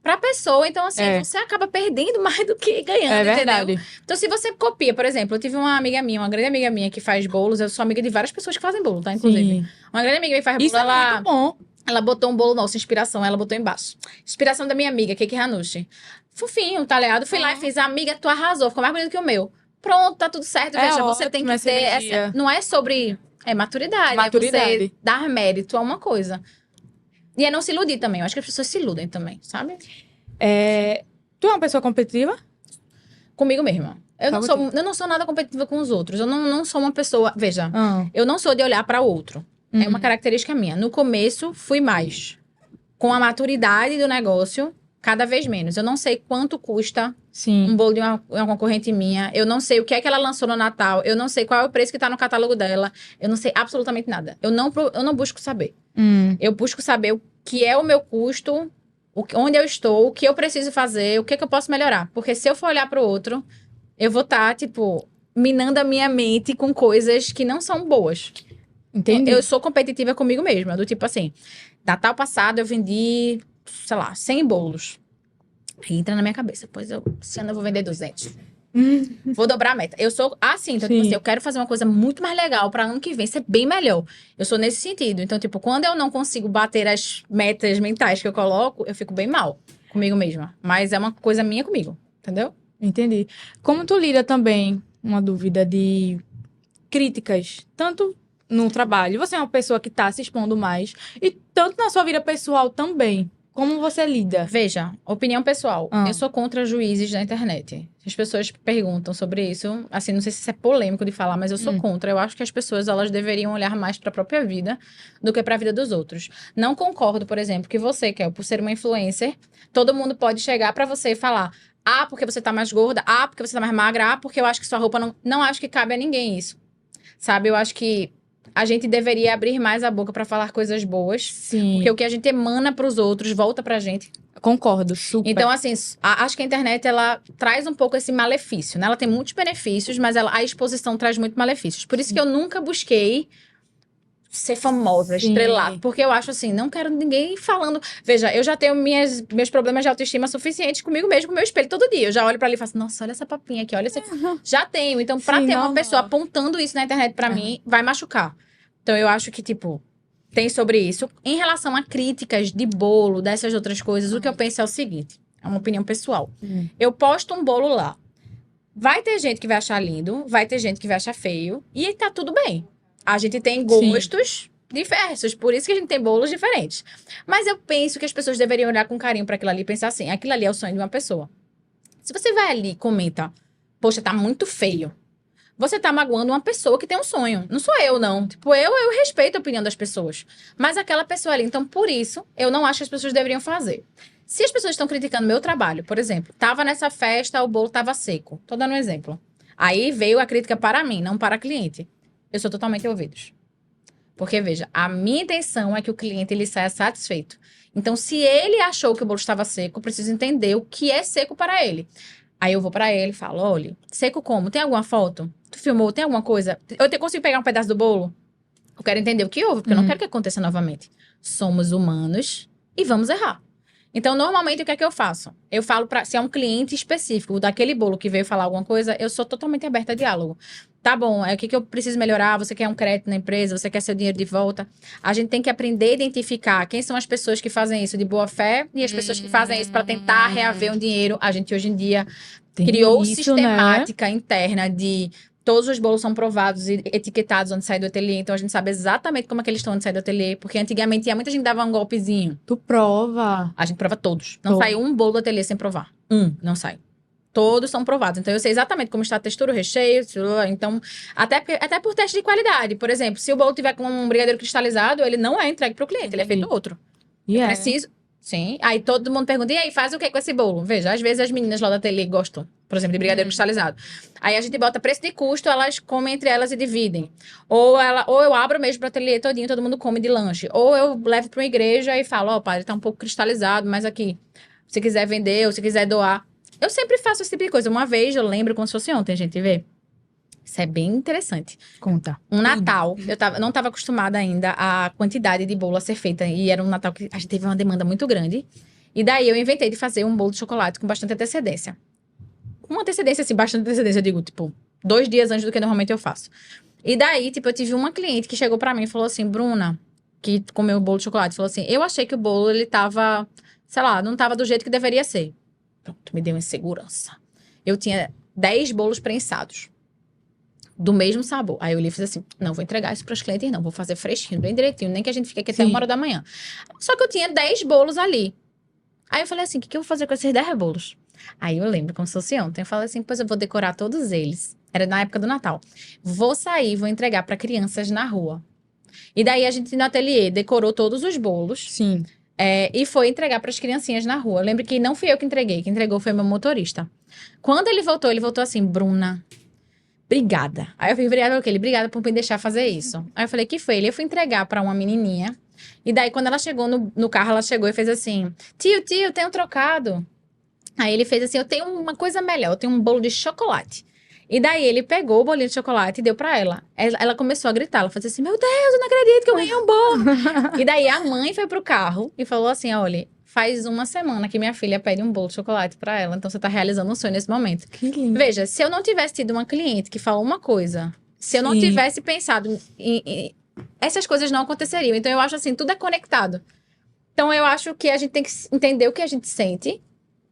Pra pessoa. Então, assim, você acaba perdendo mais do que ganhando, É entendeu? verdade. Então, se você copia, por exemplo, eu tive uma amiga minha, uma grande amiga minha que faz bolos. Eu sou amiga de várias pessoas que fazem bolo, tá? Inclusive. Sim. Uma grande amiga que faz bolo, Isso é muito bom. ela botou um bolo nosso, inspiração, ela botou embaixo. Inspiração da minha amiga, Keke Hanushi. Fofinho, talhado. Fui lá e fiz, amiga, tu arrasou, ficou mais bonito que o meu. Pronto, tá tudo certo. É Veja, você ótimo tem que essa ter energia. essa... Não é sobre... É maturidade. É Maturidade. você dar mérito a uma coisa. E é não se iludir também. Eu acho que as pessoas se iludem também, sabe? Tu é uma pessoa competitiva? Comigo mesma. Eu Só não sou nada competitiva com os outros. Eu não sou uma pessoa... Veja, Ah. eu não sou de olhar para o outro. É uma característica minha. No começo, fui mais. Com a maturidade do negócio, cada vez menos. Eu não sei quanto custa Sim. um bolo de uma concorrente minha. Eu não sei o que é que ela lançou no Natal. Eu não sei qual é o preço que tá no catálogo dela. Eu não sei absolutamente nada. Eu não busco saber. Eu busco saber o que é o meu custo onde eu estou, o que eu preciso fazer, o que eu posso melhorar. Porque se eu for olhar pro outro, eu vou estar, tipo, minando a minha mente com coisas que não são boas. Entendi. Eu sou competitiva comigo mesma, do tipo assim, Natal passado eu vendi, sei lá, 100 bolos. Aí entra na minha cabeça, pois esse ano eu vou vender 200. Vou dobrar a meta. Eu sou assim, então, tipo Sim. assim, eu quero fazer uma coisa muito mais legal pra ano que vem ser bem melhor. Eu sou nesse sentido. Então, tipo, quando eu não consigo bater as metas mentais que eu coloco, eu fico bem mal comigo mesma. Mas é uma coisa minha comigo, entendeu? Entendi. Como tu lida também, uma dúvida de críticas, tanto no trabalho, você é uma pessoa que tá se expondo mais, e tanto na sua vida pessoal também. Como você lida? Veja, opinião pessoal. Ah. Eu sou contra juízes na internet. As pessoas perguntam sobre isso. Assim, não sei se isso é polêmico de falar, mas eu sou contra. Eu acho que as pessoas, elas deveriam olhar mais para a própria vida do que para a vida dos outros. Não concordo, por exemplo, que você, Kel, por ser uma influencer, todo mundo pode chegar para você e falar: ah, porque você tá mais gorda, ah, porque você tá mais magra, ah, porque eu acho que sua roupa não... Não acho que cabe a ninguém isso. Sabe? Eu acho que a gente deveria abrir mais a boca para falar coisas boas. Sim. Porque o que a gente emana pros outros volta pra gente. Concordo, super. Então, assim, acho que a internet, ela traz um pouco esse malefício, né? Ela tem muitos benefícios, mas a exposição traz muitos malefícios. Por isso que eu nunca busquei ser famosa, Sim. estrelada. Porque eu acho assim, não quero ninguém falando... Veja, eu já tenho meus problemas de autoestima suficientes comigo mesmo, com o meu espelho todo dia. Eu já olho pra ali e falo assim, nossa, olha essa papinha aqui, olha essa... Já tenho. Então, pra Sim, ter uma normal. pessoa apontando isso na internet pra mim, vai machucar. Então, eu acho que, tipo... Tem sobre isso. Em relação a críticas de bolo, dessas outras coisas, o que eu penso é o seguinte: é uma opinião pessoal. Eu posto um bolo lá. Vai ter gente que vai achar lindo, vai ter gente que vai achar feio, e tá tudo bem. A gente tem gostos diversos, por isso que a gente tem bolos diferentes. Mas eu penso que as pessoas deveriam olhar com carinho para aquilo ali e pensar assim: aquilo ali é o sonho de uma pessoa. Se você vai ali e comenta, poxa, tá muito feio. Você tá magoando uma pessoa que tem um sonho. Não sou eu, não. Tipo, eu respeito a opinião das pessoas. Mas aquela pessoa ali, então, por isso, eu não acho que as pessoas deveriam fazer. Se as pessoas estão criticando meu trabalho, por exemplo, tava nessa festa, o bolo tava seco. Tô dando um exemplo. Aí veio a crítica para mim, não para a cliente. Eu sou totalmente ouvidos. Porque, veja, a minha intenção é que o cliente ele saia satisfeito. Então, se ele achou que o bolo estava seco, eu preciso entender o que é seco para ele. Aí eu vou pra ele e falo: olha, seco como? Tem alguma foto? Tu filmou? Tem alguma coisa? Eu consigo pegar um pedaço do bolo? Eu quero entender o que houve, porque eu não quero que aconteça novamente. Somos humanos e vamos errar. Então, normalmente, o que é que eu faço? Eu falo se é um cliente específico daquele bolo que veio falar alguma coisa, eu sou totalmente aberta a diálogo. Tá bom, o que eu preciso melhorar? Você quer um crédito na empresa? Você quer seu dinheiro de volta? A gente tem que aprender a identificar quem são as pessoas que fazem isso de boa fé e as pessoas que fazem isso para tentar reaver um dinheiro. A gente, hoje em dia, criou isso, sistemática interna de... Todos os bolos são provados e etiquetados onde sai do ateliê. Então, a gente sabe exatamente como é que eles estão onde sai do ateliê. Porque antigamente, muita gente dava um golpezinho. Tu prova. A gente prova todos. Não sai um bolo do ateliê sem provar. Não sai. Todos são provados. Então, eu sei exatamente como está a textura, o recheio. Então, até por teste de qualidade. Por exemplo, se o bolo tiver com um brigadeiro cristalizado, ele não é entregue para o cliente. Ele é feito outro. Preciso... Sim. Aí todo mundo pergunta, e aí, faz o que com esse bolo? Veja, às vezes as meninas lá da ateliê gostam, por exemplo, de brigadeiro cristalizado. Aí a gente bota preço de custo, elas comem entre elas e dividem. Ou eu abro mesmo pro ateliê todinho, todo mundo come de lanche. Ou eu levo pra uma igreja e falo, padre, tá um pouco cristalizado, mas aqui, se quiser vender ou se quiser doar. Eu sempre faço esse tipo de coisa. Uma vez, eu lembro como se fosse ontem, a gente vê. Isso é bem interessante. Conta. Um Natal, eu não estava acostumada ainda à quantidade de bolo a ser feita. E era um Natal que a gente teve uma demanda muito grande. E daí eu inventei de fazer um bolo de chocolate com bastante antecedência. Uma antecedência, assim, bastante antecedência, eu digo, tipo, 2 dias antes do que normalmente eu faço. E daí, tipo, eu tive uma cliente que chegou pra mim e falou assim, Bruna, que comeu o bolo de chocolate, falou assim, eu achei que o bolo, ele tava, sei lá, não tava do jeito que deveria ser. Pronto, me deu insegurança. Eu tinha 10 bolos prensados. Do mesmo sabor. Aí eu li e fiz assim, não vou entregar isso para os clientes, não. Vou fazer fresquinho, bem direitinho. Nem que a gente fique aqui até 1h da manhã. Só que eu tinha 10 bolos ali. Aí eu falei assim, o que eu vou fazer com esses 10 bolos? Aí eu lembro, como se fosse ontem. Eu falei assim, pois eu vou decorar todos eles. Era na época do Natal. Vou sair, vou entregar para crianças na rua. E daí a gente no ateliê decorou todos os bolos. Sim. E foi entregar para as criancinhas na rua. Eu lembro que não fui eu que entreguei. Quem entregou foi meu motorista. Quando ele voltou assim, Bruna... Obrigada. Aí eu falei, obrigada por quê? Obrigada por me deixar fazer isso. Aí eu falei, que foi? Eu fui entregar pra uma menininha E daí, quando ela chegou no carro, ela chegou e fez assim: tio, tem um trocado. Aí ele fez assim: eu tenho uma coisa melhor, eu tenho um bolo de chocolate. E daí ele pegou o bolinho de chocolate e deu pra ela. Ela começou a gritar, ela falou assim: meu Deus, eu não acredito que eu ganhei um bolo. E daí a mãe foi pro carro e falou assim: olha, faz uma semana que minha filha pede um bolo de chocolate pra ela, então você tá realizando um sonho nesse momento. Que lindo. Veja, se eu não tivesse tido uma cliente que falou uma coisa, se eu não Sim. tivesse pensado essas coisas não aconteceriam. Então eu acho assim, tudo é conectado. Então eu acho que a gente tem que entender o que a gente sente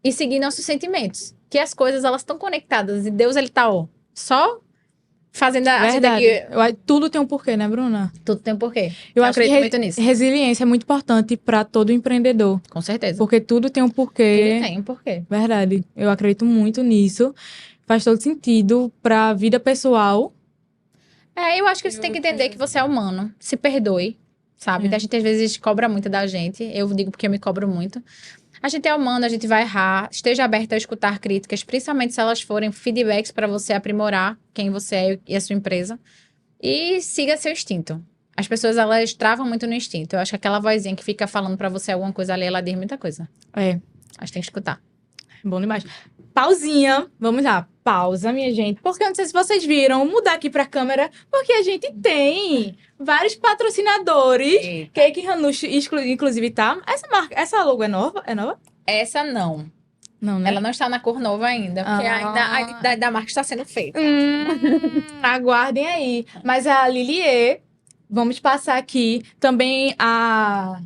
e seguir nossos sentimentos. Que as coisas, elas estão conectadas. E Deus, ele tá, ó, só fazendo a gente Verdade. aqui. Tudo tem um porquê, né, Bruna? Tudo tem um porquê. Eu Eu acho que acredito muito nisso. resiliência é muito importante para todo empreendedor. Com certeza. Porque tudo tem um porquê. Tudo tem um porquê. Verdade. Eu acredito muito nisso. Faz todo sentido pra vida pessoal. Eu acho que você tem que entender que você é humano. Se perdoe, sabe? É. A gente às vezes cobra muito da gente. Eu digo porque eu me cobro muito. A gente é humano, a gente vai errar. Esteja aberta a escutar críticas, principalmente se elas forem feedbacks para você aprimorar quem você é e a sua empresa. E siga seu instinto. As pessoas, elas travam muito no instinto. Eu acho que aquela vozinha que fica falando para você alguma coisa ali, ela diz muita coisa. É. Acho que tem que escutar. Bom demais. Pausinha. Vamos lá. Pausa, minha gente. Porque eu não sei se vocês viram. Mudar aqui pra câmera. Porque a gente tem vários patrocinadores. Eita. Cake Hanush, inclusive, tá? Essa marca, essa logo é nova? É nova? Essa não. Não, né? Ela não está na cor nova ainda, porque Ah. ainda a identidade da marca está sendo feita. Aguardem aí. Mas a Lilie, vamos passar aqui também a...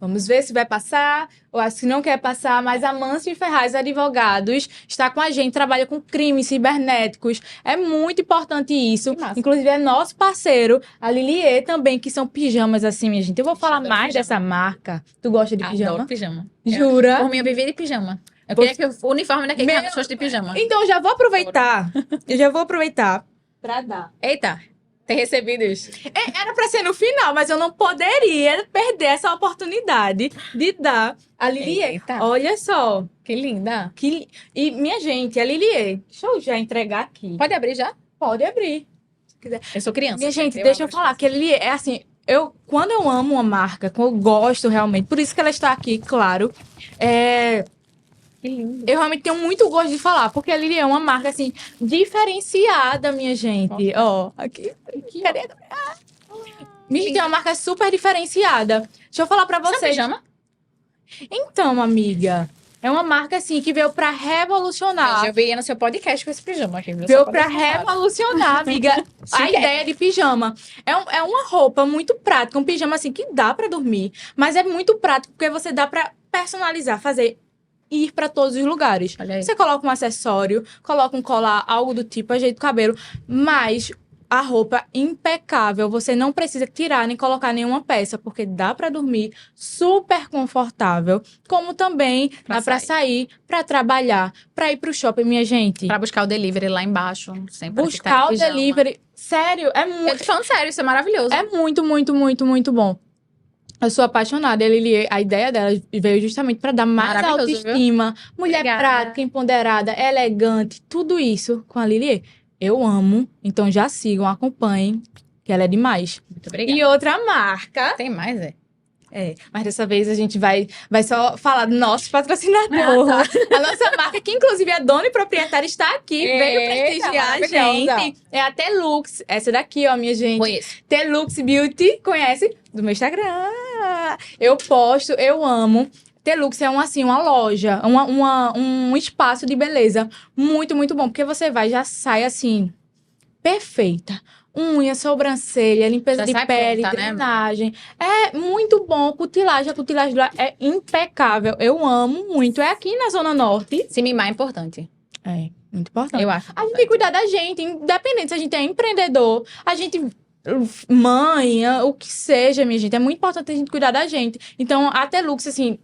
Vamos ver se vai passar, ou se não quer passar, mas a Manso Ferraz Advogados está com a gente, trabalha com crimes cibernéticos. É muito importante isso. Que massa. Inclusive, é nosso parceiro, a Lilie também, que são pijamas assim, minha gente. Eu vou falar Adoro mais pijama. dessa marca. Tu gosta de pijama? Adoro pijama. Jura? Por mim, eu vivia de pijama. Eu queria que o uniforme da Cake fosse de pijama. Então, eu já vou aproveitar. Pra dar. Eita, tem recebido isso. Era pra ser no final, mas eu não poderia perder essa oportunidade de dar a Lilie. Eita. Olha só. Que linda. E, minha gente, a Lilie, deixa eu já entregar aqui. Pode abrir já? Pode abrir. Eu sou criança. Minha gente, eu deixa eu amo falar as que a Lilie é assim, quando eu amo uma marca, quando eu gosto realmente, por isso que ela está aqui, claro, Que lindo. eu realmente tenho muito gosto de falar, porque a Lilie é uma marca, assim, diferenciada, minha gente. Ó, aqui. Cadê? Minha gente, é uma marca super diferenciada. Deixa eu falar pra Você é um vocês. pijama? Então, amiga, é uma marca, assim, que veio pra revolucionar. Eu veio no seu podcast com esse pijama aqui. viu? Veio Só pra pode falar. revolucionar, amiga, a Chique. ideia de pijama. É uma roupa muito prática, um pijama assim que dá pra dormir, mas é muito prático porque você dá pra personalizar, ir pra todos os lugares. Olha aí. Você coloca um acessório, coloca um colar, algo do tipo, ajeita o cabelo, mas a roupa impecável, você não precisa tirar nem colocar nenhuma peça, porque dá pra dormir, super confortável, como também Pra dá pra sair, pra trabalhar, pra ir pro shopping, minha gente. Pra buscar o delivery lá embaixo. Sempre Buscar o delivery. Sério, Eu tô falando sério, isso é maravilhoso. é muito, muito, muito, muito bom. Eu sou apaixonada. A ideia dela veio justamente para dar mais Maravilhoso, autoestima. Mulher Obrigada. prática, empoderada, elegante, tudo isso com a Lilie. Eu amo. Então já sigam, acompanhem, que ela é demais. Muito obrigada. E outra marca. Tem mais, Mas dessa vez a gente vai só falar do nosso patrocinador. A nossa marca, que inclusive é dona e proprietária, está aqui. Veio Eita, prestigiar a maravilhosa. gente. É a Telux. Essa daqui, ó, minha gente. Conheço. Telux Beauty, conhece? Do meu Instagram. Eu posto, eu amo. Telux é uma loja, um espaço de beleza muito, muito bom. Porque você já sai assim, perfeita. Unha, sobrancelha, limpeza Já de sai pele, pronta, né? drenagem. É muito bom. A cutilagem lá é impecável. Eu amo muito. É aqui na Zona Norte. Se mimar é importante. É, muito importante. Eu acho. A gente tem que cuidar da gente, independente se a gente é empreendedor, a gente mãe, o que seja, minha gente. É muito importante a gente cuidar da gente. Então, a Telux, assim,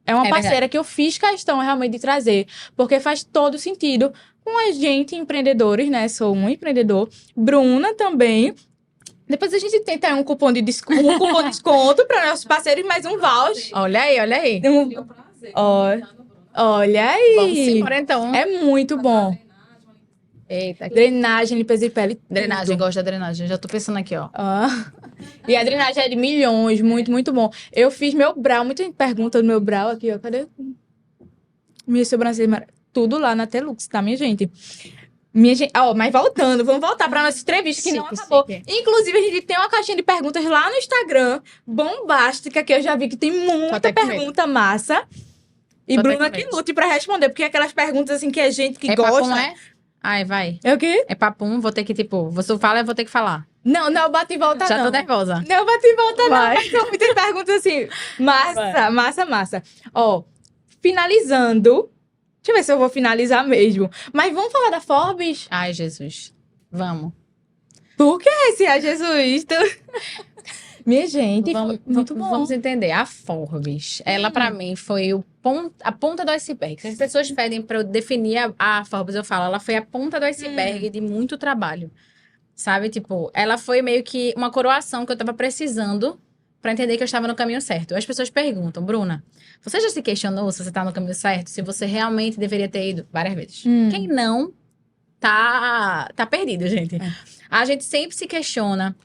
é uma É parceira verdade. que eu fiz questão realmente de trazer, porque faz todo sentido com a gente, empreendedores, né? Sou um empreendedor. Bruna também. Depois a gente tenta um cupom de desconto para nossos parceiros, mais um voucher. Olha aí, olha aí. Foi um prazer. Ó, Obrigada, Bruna. Olha aí. Vamos embora então. É muito bom. Eita, Drenagem, limpeza de pele. drenagem, tudo. gosto da drenagem. Já tô pensando aqui, ó. Ah. E a drenagem é de milhões, muito, muito bom. Eu fiz meu brow, muita gente pergunta do meu brow aqui, ó. Cadê? Minha sobrancelha, tudo lá na Telux, tá, minha gente? Minha gente, ó, mas voltando, vamos voltar para nossa entrevista que não Chique, acabou. chique. Inclusive, a gente tem uma caixinha de perguntas lá no Instagram, bombástica, que eu já vi que tem muita até com medo. pergunta massa. E Tô até Bruna com que medo. lute pra responder, porque aquelas perguntas assim que a gente que É gosta. papum, é? Ai, vai. É o quê? É papum, vou ter que, tipo, você fala, eu vou ter que falar. Não, não, bate e volta Já não. tô nervosa. Não, bate e volta não, Vai. mas são muitas perguntas assim. Massa, massa, massa. Ó, finalizando. Deixa eu ver se eu vou finalizar mesmo. Mas vamos falar da Forbes? Ai, Jesus. Vamos. Por que esse é Jesus? Minha gente, foi muito bom. Vamos entender. A Forbes, ela pra mim foi a ponta do iceberg. Se as pessoas pedem pra eu definir a Forbes, eu falo, ela foi a ponta do iceberg de muito trabalho. Sabe? Tipo, ela foi meio que uma coroação que eu tava precisando pra entender que eu estava no caminho certo. As pessoas perguntam, Bruna, você já se questionou se você tá no caminho certo? Se você realmente deveria ter ido? Várias vezes. Quem não, tá perdido, gente. A gente sempre se questiona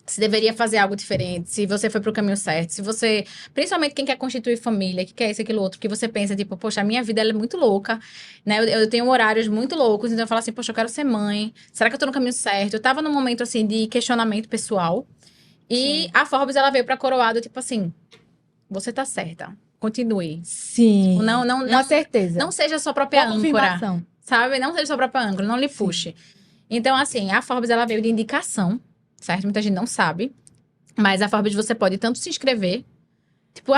se deveria fazer algo diferente, se você foi pro caminho certo, se você... Principalmente quem quer constituir família, que quer isso, aquilo, outro, que você pensa, tipo, poxa, a minha vida ela é muito louca, né? Eu tenho horários muito loucos, então eu falo assim, poxa, eu quero ser mãe, será que eu tô no caminho certo? Eu tava num momento, assim, de questionamento pessoal, e a Forbes, ela veio pra coroado, tipo assim, você tá certa, continue. Sim. Não, Uma certeza. não seja sua própria Uma âncora, confirmação. sabe? Não seja sua própria âncora, não lhe Sim. puxe. Então, assim, a Forbes, ela veio de indicação, certo? Muita gente não sabe. Mas a Forbes, você pode tanto se inscrever. Tipo,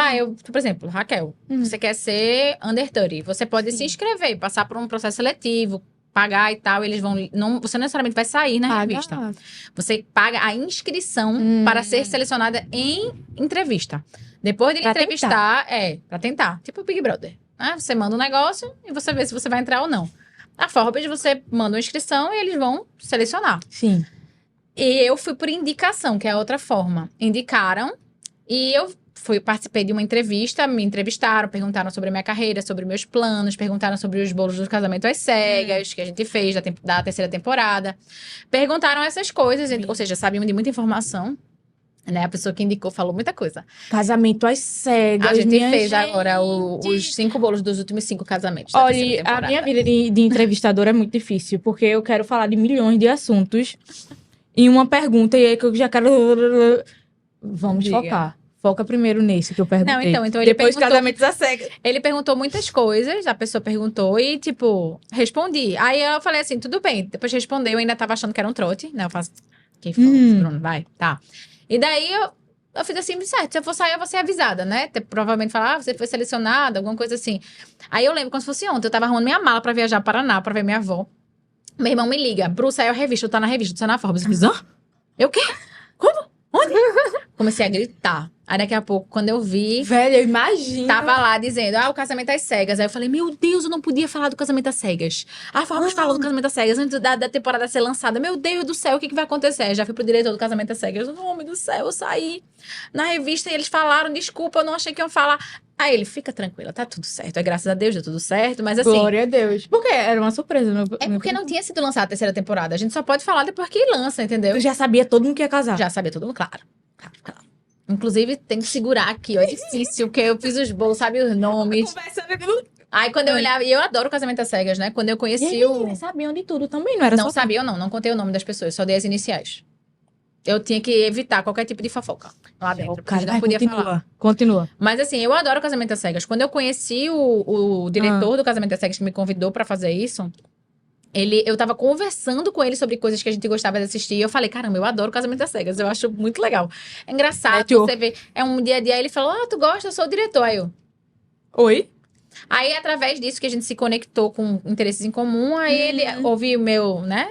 por exemplo, Raquel, você quer ser under 30. Você pode se inscrever, passar por um processo seletivo, pagar e tal. Eles vão. Não, você não necessariamente vai sair na revista. Você paga a inscrição para ser selecionada em entrevista. Depois de lhe Pra entrevistar, pra tentar. Tipo o Big Brother. Né? Você manda um negócio e você vê se você vai entrar ou não. A Forbes, você manda uma inscrição e eles vão selecionar. Sim. E eu fui por indicação, que é a outra forma. Indicaram e eu participei de uma entrevista, me entrevistaram, perguntaram sobre a minha carreira, sobre meus planos, perguntaram sobre os bolos do casamento às cegas, que a gente fez da terceira temporada. Perguntaram essas coisas, ou seja, sabiam de muita informação. Né? A pessoa que indicou falou muita coisa. Casamento às cegas. A gente minha fez gente. agora os 5 bolos dos últimos 5 casamentos da terceira Olha, a temporada. minha vida de entrevistadora é muito difícil, porque eu quero falar de milhões de assuntos em uma pergunta, e aí que eu já quero... Vamos Diga. focar. Foca primeiro nesse que eu perguntei. Não, então ele Depois perguntou- casamentos às cegas. Ele perguntou muitas coisas, a pessoa perguntou e, tipo, respondi. Aí eu falei assim, tudo bem. Depois de responder, eu ainda tava achando que era um trote, né? Eu faço, quem for, Bruno, vai, tá. E daí eu fiz assim, certo, se eu for sair, eu vou ser avisada, né? Provavelmente falar, você foi selecionada, alguma coisa assim. Aí eu lembro, como se fosse ontem, eu tava arrumando minha mala pra viajar para Paraná, pra ver minha avó. Meu irmão me liga, Bru, saiu a revista, tu tá na revista, tu tá na Forbes. Eu fiz, hã? Eu o quê? Como? Onde? Comecei a gritar. Aí daqui a pouco, quando eu vi, Velho, eu imagino. tava lá dizendo, o casamento às cegas. Aí eu falei, meu Deus, eu não podia falar do casamento às cegas. A Forbes falou do casamento às cegas antes da temporada ser lançada. Meu Deus do céu, o que vai acontecer? Já fui pro diretor do casamento às cegas. Oh, meu Deus do céu, eu saí na revista e eles falaram, desculpa, eu não achei que iam falar. Aí ele, fica tranquila, tá tudo certo. Graças a Deus, deu tudo certo. Mas assim, Glória a Deus. Porque era uma surpresa. é porque não tinha sido lançada a terceira temporada. A gente só pode falar depois que lança, entendeu? Eu já sabia todo mundo que ia casar. Já sabia tudo, claro. Claro. Inclusive, tem que segurar aqui, ó. É difícil, porque eu fiz os bolos, sabe os nomes. Aí, quando eu olhava... E eu adoro o casamento às cegas, né? Quando eu conheci Eles sabiam de tudo também, não era Não só... sabia, não contei o nome das pessoas, só dei as iniciais. Eu tinha que evitar qualquer tipo de fofoca lá dentro, porque a gente não podia falar. Continua. Mas assim, eu adoro o casamento às cegas. Quando eu conheci o diretor do casamento às cegas que me convidou pra fazer isso... Eu tava conversando com ele sobre coisas que a gente gostava de assistir. E eu falei, caramba, eu adoro Casamento às Cegas. Eu acho muito legal. É engraçado, você vê. É um dia a dia. Aí ele falou, tu gosta? Eu sou o diretor. Aí eu... Oi? Aí, através disso, que a gente se conectou com interesses em comum. Aí ele ouviu o meu, né?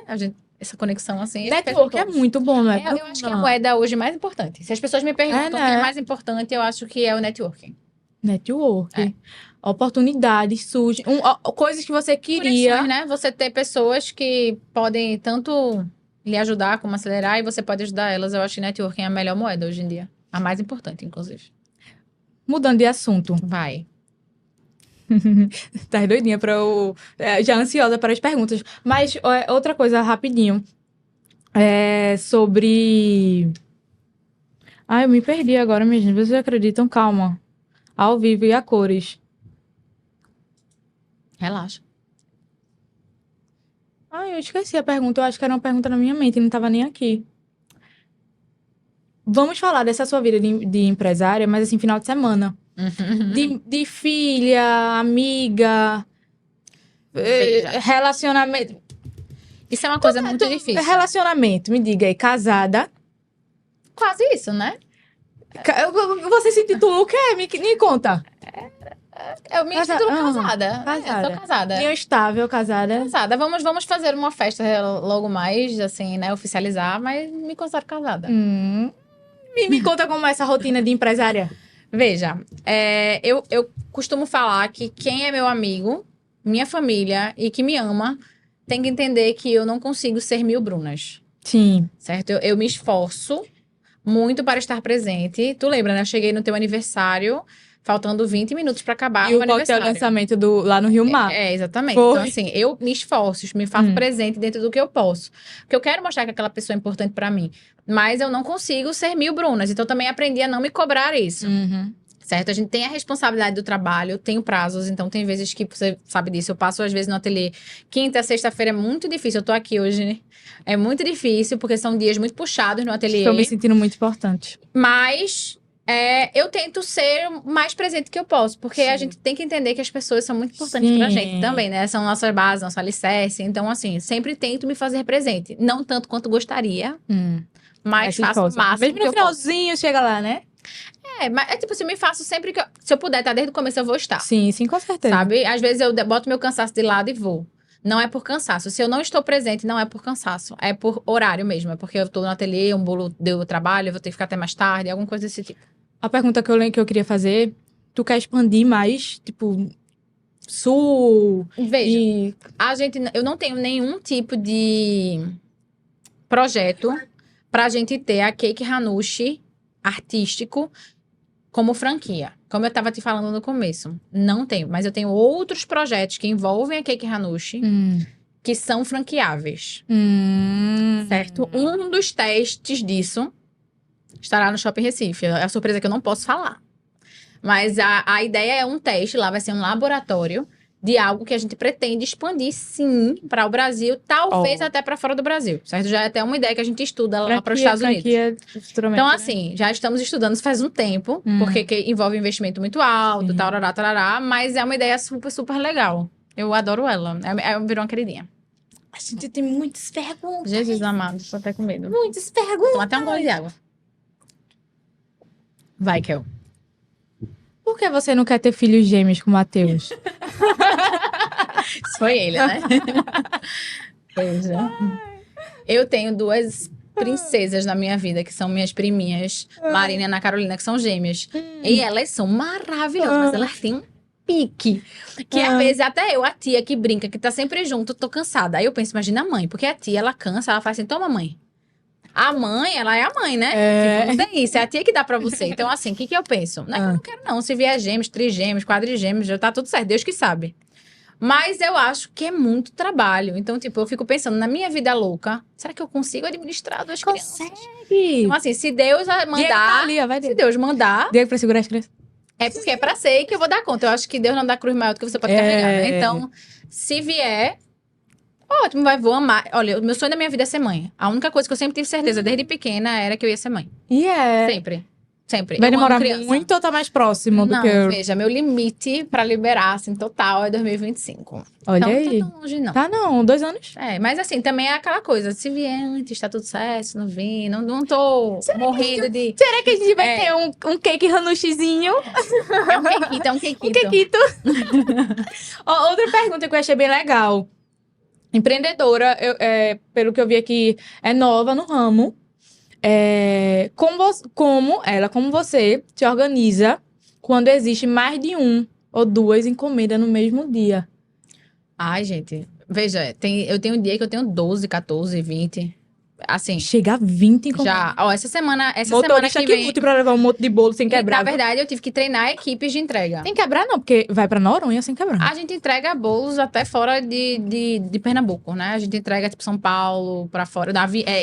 Essa conexão, assim. ele Network é perguntou. muito bom, não é? Eu acho que é a moeda hoje mais importante. Se as pessoas me perguntam o que é mais importante, eu acho que é o networking. Network. Oportunidades surgem. Coisas que você queria. Conexões, né? Você ter pessoas que podem tanto lhe ajudar como acelerar e você pode ajudar elas. Eu acho que networking é a melhor moeda hoje em dia. A mais importante, inclusive. Mudando de assunto. Vai. Tá doidinha pra eu... já ansiosa para as perguntas. Mas outra coisa, rapidinho. Sobre... Ai, eu me perdi agora, minha gente. Vocês acreditam? Calma. Ao vivo e a cores. Relaxa. Ai, eu esqueci a pergunta. Eu acho que era uma pergunta na minha mente, não tava nem aqui. Vamos falar dessa sua vida de empresária, mas assim, final de semana. De filha, amiga, Veja. relacionamento. Isso é uma coisa muito difícil. Relacionamento, me diga aí, casada. Quase isso, né? Você se intitula o quê? Me conta. Eu me intitulo casada. Casada. Sou casada. União estável, casada. Casada. Vamos fazer uma festa logo mais, assim, né? Oficializar, mas me considero casada. Me conta como é essa rotina de empresária. Veja, eu costumo falar que quem é meu amigo, minha família e que me ama, tem que entender que eu não consigo ser 1000 Brunas. Sim. Certo? Eu me esforço muito para estar presente. Tu lembra, né? Eu cheguei no teu aniversário, faltando 20 minutos para acabar E o o coquetel aniversário. lançamento lá no Rio Mar. Exatamente. Foi. Então, assim, eu me esforço, me faço presente dentro do que eu posso. Porque eu quero mostrar que aquela pessoa é importante para mim. Mas eu não consigo ser 1000 Brunas. Então, também aprendi a não me cobrar isso. Certo? A gente tem a responsabilidade do trabalho, eu tenho prazos, então tem vezes que, você sabe disso, eu passo às vezes no ateliê. Quinta, sexta-feira é muito difícil, eu tô aqui hoje, né? É muito difícil, porque são dias muito puxados no ateliê. Estou me sentindo muito importante. Mas eu tento ser o mais presente que eu posso, porque a gente tem que entender que as pessoas são muito importantes pra gente também, né? São nossas bases, nosso alicerce. Então, assim, sempre tento me fazer presente. Não tanto quanto gostaria, mas faço o máximo Mesmo que no eu posso. finalzinho, chega lá, né? Mas é tipo assim, eu me faço sempre que se eu puder, tá? Desde o começo eu vou estar. Sim, com certeza. Sabe? Às vezes eu boto meu cansaço de lado e vou. Não é por cansaço. Se eu não estou presente, não é por cansaço. É por horário mesmo. É porque eu tô no ateliê, um bolo deu trabalho, eu vou ter que ficar até mais tarde, alguma coisa desse tipo. A pergunta que eu queria fazer, tu quer expandir mais, tipo, sul? Veja, eu não tenho nenhum tipo de projeto pra gente ter a Cake Hanushi artístico como franquia. Como eu tava te falando no começo. Não tenho, mas eu tenho outros projetos que envolvem a Cake Hanushi que são franqueáveis. Certo? Um dos testes disso estará no Shopping Recife. É a surpresa que eu não posso falar. Mas a ideia é um teste, lá vai ser um laboratório de algo que a gente pretende expandir, sim, para o Brasil, talvez até para fora do Brasil, certo? Já é até uma ideia que a gente estuda lá para os Estados Unidos. Então, assim, já estamos estudando isso faz um tempo, porque envolve investimento muito alto, tarará, mas é uma ideia super, super legal. Eu adoro ela. Virou uma queridinha. A gente tem muitas perguntas. Jesus amado, tô até com medo. Muitas perguntas. Toma até um gole de água. Vai, Kel. Por que você não quer ter filhos gêmeos com o Matheus? Isso foi ele, né? Veja. Eu tenho 2 princesas na minha vida, que são minhas priminhas, Marina e Ana Carolina, que são gêmeas. E elas são maravilhosas, mas elas têm um pique. Que às vezes até a tia que brinca, que tá sempre junto, eu tô cansada. Aí eu penso, imagina a mãe, porque a tia, ela cansa, ela faz assim, toma mãe. A mãe, ela é a mãe, né? Tipo, não tem isso, é a tia que dá pra você. Então, assim, o que eu penso? Não é que eu não quero, não. Se vier gêmeos, trigêmeos, quadrigêmeos, já tá tudo certo. Deus que sabe. Mas eu acho que é muito trabalho. Então, tipo, eu fico pensando, na minha vida louca, será que eu consigo administrar 2 crianças? Consegue. Então, assim, se Deus mandar... Diego tá ali, vai se Deus mandar... Diego pra segurar as crianças. É porque é pra ser que eu vou dar conta. Eu acho que Deus não dá cruz maior do que você pode carregar, né? Então, se vier... Ótimo, vou amar. Olha, o meu sonho da minha vida é ser mãe. A única coisa que eu sempre tive certeza, desde pequena, era que eu ia ser mãe. Sempre. Sempre. Vai Eu amo demorar criança. muito ou tá mais próximo do Não, que eu? veja, meu limite pra liberar, assim, total é 2025. Olha então, aí. não tá tão longe, não. Tá não, 2 anos. Mas assim, também é aquela coisa, se vier antes, tá tudo certo, se não vir, não tô morrendo de... Será que a gente vai ter um cake ranushizinho? É um quequito, é um quequito. Um quequito. Outra pergunta que eu achei bem legal. Empreendedora, pelo que eu vi aqui, é nova no ramo. Como você se organiza quando existe mais de 1 ou 2 encomendas no mesmo dia? Ai, gente, veja, eu tenho um dia que eu tenho 12, 14, 20. Assim, Chega a 20 encomendas. já. Ó, essa semana Motorista que que vem... lute pra levar um monte de bolo sem E, quebrar. na verdade, eu tive que treinar equipes de entrega. Sem quebrar não, porque vai pra Noronha sem quebrar. A gente entrega bolos até fora de Pernambuco, né? A gente entrega, tipo, São Paulo, pra fora,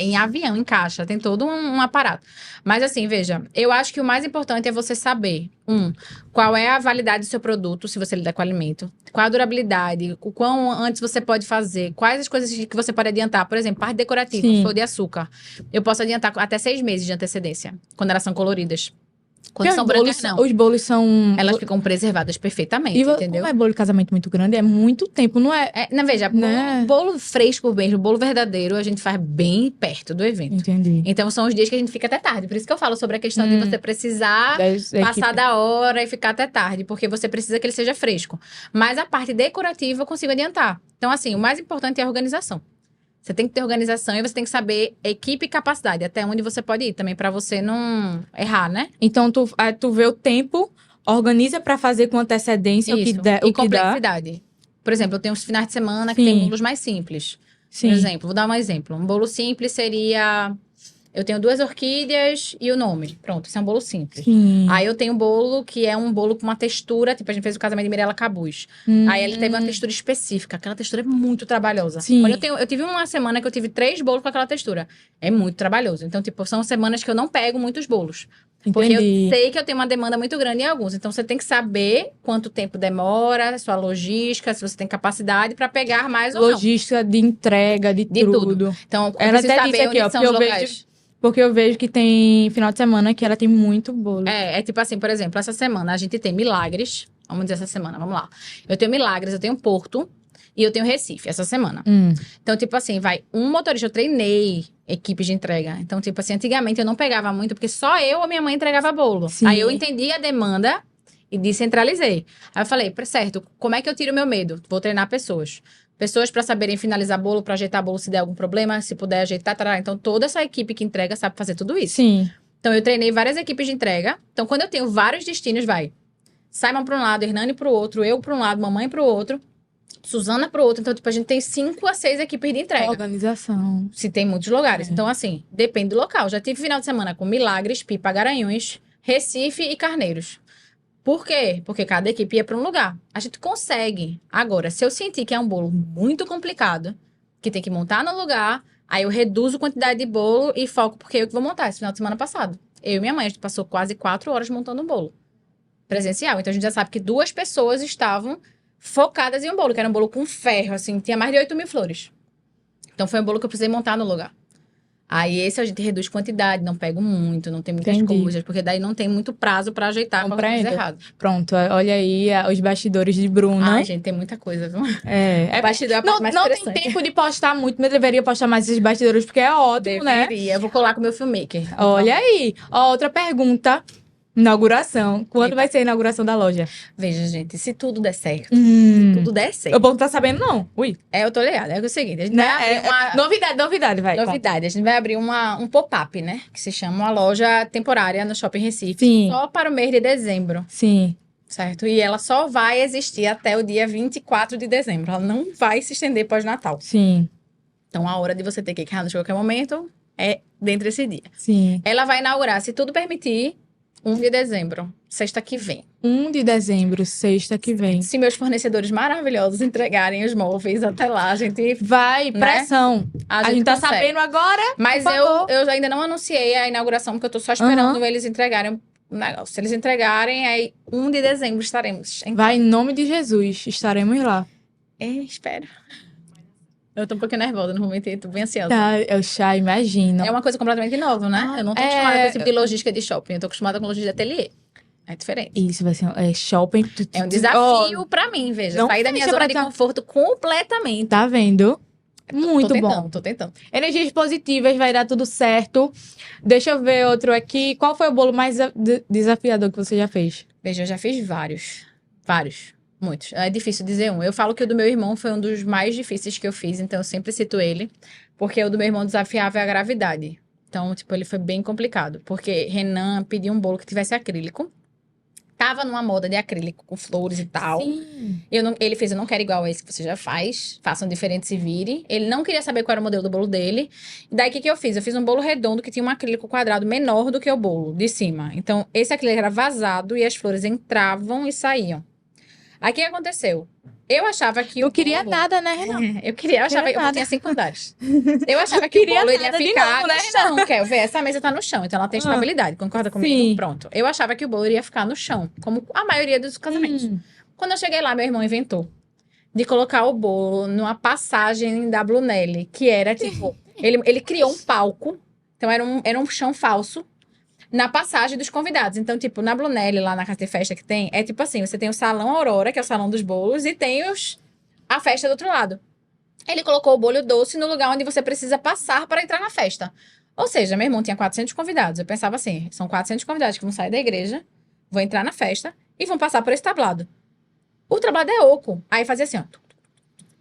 em avião, em caixa. Tem todo um aparato. Mas, assim, veja, eu acho que o mais importante é você saber, qual é a validade do seu produto, se você lidar com alimento. Qual a durabilidade, o quão antes você pode fazer, quais as coisas que você pode adiantar. Por exemplo, parte decorativa, Sim. flor de açúcar. Eu posso adiantar até 6 meses de antecedência, quando elas são coloridas. Quando Porque são brancas, não. Os bolos são... Elas ficam preservadas perfeitamente, entendeu? Como é bolo de casamento muito grande, é muito tempo, não é? Não, veja, Né? bolo fresco mesmo, bolo verdadeiro, a gente faz bem perto do evento. Entendi. Então, são os dias que a gente fica até tarde. Por isso que eu falo sobre a questão de você precisar passar da hora e ficar até tarde. Porque você precisa que ele seja fresco. Mas a parte decorativa eu consigo adiantar. Então, assim, o mais importante é a organização. Você tem que ter organização e você tem que saber equipe e capacidade. Até onde você pode ir também, pra você não errar, né? Então, tu vê o tempo, organiza pra fazer com antecedência Isso. o que der. E complexidade. Por exemplo, eu tenho uns finais de semana que Sim. tem bolos mais simples. Sim. Por exemplo, vou dar um exemplo. Um bolo simples seria... Eu tenho 2 orquídeas e o nome. Pronto, isso é um bolo simples. Sim. Aí eu tenho um bolo que é um bolo com uma textura... Tipo, a gente fez o casamento de Mirella Cabuz. Aí ele teve uma textura específica. Aquela textura é muito trabalhosa. Sim. Eu tive uma semana que eu tive 3 bolos com aquela textura. É muito trabalhoso. Então, tipo, são semanas que eu não pego muitos bolos. Porque eu sei que eu tenho uma demanda muito grande em alguns. Então, você tem que saber quanto tempo demora, sua logística, se você tem capacidade para pegar mais ou não. Logística de entrega, de tudo. Então, eu Ela preciso até saber disse aqui, onde ó, são porque os eu locais. Porque eu vejo que tem final de semana que ela tem muito bolo. É tipo assim, por exemplo, essa semana a gente tem Milagres. Vamos dizer essa semana, vamos lá. Eu tenho Milagres, eu tenho Porto e eu tenho Recife essa semana. Então, tipo assim, vai um motorista. Eu treinei equipes de entrega. Então, tipo assim, antigamente eu não pegava muito, porque só eu ou minha mãe entregava bolo. Sim. Aí eu entendi a demanda e descentralizei. Aí eu falei, certo, como é que eu tiro o meu medo? Vou treinar pessoas. Pessoas para saberem finalizar bolo, para ajeitar bolo se der algum problema, se puder ajeitar, tarará. Então, toda essa equipe que entrega sabe fazer tudo isso. Sim. Então, eu treinei várias equipes de entrega. Então, quando eu tenho vários destinos, vai Simon para um lado, Hernani para o outro, eu para um lado, mamãe para o outro, Suzana para o outro. Então, tipo, a gente tem 5 a 6 equipes de entrega. Organização. Se tem muitos lugares. Então, assim, depende do local. Já tive final de semana com Milagres, Pipa, Garanhuns, Recife e Carneiros. Por quê? Porque cada equipe ia para um lugar. A gente consegue. Agora, se eu sentir que é um bolo muito complicado, que tem que montar no lugar, aí eu reduzo a quantidade de bolo e foco, porque eu que vou montar esse final de semana passado. Eu e minha mãe, a gente passou quase 4 horas montando um bolo presencial. Então, a gente já sabe que 2 pessoas estavam focadas em um bolo, que era um bolo com ferro, assim, tinha mais de 8.000 flores. Então, foi um bolo que eu precisei montar no lugar. Aí, esse a gente reduz quantidade, não pego muito, não tem muitas coisas, porque daí não tem muito prazo pra ajeitar qualquer coisa errada. Pronto, olha aí os bastidores de Bruna. Ai, gente, tem muita coisa, viu? O bastidor é a parte mais não interessante. tem tempo de postar muito, mas deveria postar mais esses bastidores, porque é ótimo, né? Deveria, eu vou colar com o meu filmmaker. Olha aí. Ó, outra pergunta. Inauguração. Quando vai ser a inauguração da loja? Veja, gente, se tudo der certo. Se tudo der certo. O povo tá sabendo, não? Ui. Eu tô ligada. É o seguinte, a gente vai abrir uma... Novidade, vai. Novidade. A gente vai abrir um pop-up, né? Que se chama uma loja temporária no Shopping Recife. Sim. Só para o mês de dezembro. Sim. Certo? E ela só vai existir até o dia 24 de dezembro. Ela não vai se estender pós-Natal. Sim. Então, a hora de você ter que ir a qualquer momento é dentro desse dia. Sim. Ela vai inaugurar, se tudo permitir, 1 de dezembro, sexta que vem. 1 de dezembro, sexta que vem. Se meus fornecedores maravilhosos entregarem os móveis até lá, a gente... Vai, pressão. A gente tá consegue. sabendo agora. Mas eu ainda não anunciei a inauguração, porque eu tô só esperando eles entregarem o negócio. Se eles entregarem, aí 1 de dezembro estaremos. Vai, em nome de Jesus, estaremos lá. Espero. Eu tô um pouquinho nervosa no momento, tô bem ansiosa. Tá, eu já imagino. É uma coisa completamente nova, né? Eu não tô acostumada com esse tipo de logística de shopping. Eu tô acostumada com logística de ateliê. É diferente. Isso vai ser shopping. É um desafio pra mim, veja. Sair da minha zona de conforto completamente. Tá vendo? Muito bom. Tô tentando. Energias positivas, vai dar tudo certo. Deixa eu ver outro aqui. Qual foi o bolo mais desafiador que você já fez? Veja, eu já fiz vários. Vários. Muitos. É difícil dizer um. Eu falo que o do meu irmão foi um dos mais difíceis que eu fiz, então eu sempre cito ele. Porque o do meu irmão desafiava a gravidade. Então, tipo, ele foi bem complicado. Porque Renan pediu um bolo que tivesse acrílico. Tava numa moda de acrílico com flores e tal. Sim. Ele fez, eu não quero igual a esse que você já faz. Façam diferente, se vire. Ele não queria saber qual era o modelo do bolo dele. E daí, o que eu fiz? Eu fiz um bolo redondo que tinha um acrílico quadrado menor do que o bolo de cima. Então, esse acrílico era vazado e as flores entravam e saíam. Aí, o que aconteceu? Eu achava que Eu o queria bolo... nada, né, Renan? Eu achava que eu nada. tinha 5 andares. Eu achava que o queria bolo iria nada de ficar novo, né, no chão. Quer ver? Essa mesa tá no chão, então ela tem estabilidade. Concorda comigo? Sim. Pronto. Eu achava que o bolo iria ficar no chão, como a maioria dos casamentos. Quando eu cheguei lá, meu irmão inventou de colocar o bolo numa passagem da Brunelli, que era tipo... Ele criou um palco, então era um chão falso, na passagem dos convidados. Então, tipo, na Brunelli, lá na casa de festa que tem, é tipo assim, você tem o Salão Aurora, que é o salão dos bolos, e tem a festa do outro lado. Ele colocou o bolo doce no lugar onde você precisa passar para entrar na festa. Ou seja, meu irmão tinha 400 convidados. Eu pensava assim, são 400 convidados que vão sair da igreja, vão entrar na festa e vão passar por esse tablado. O tablado é oco. Aí fazia assim, ó.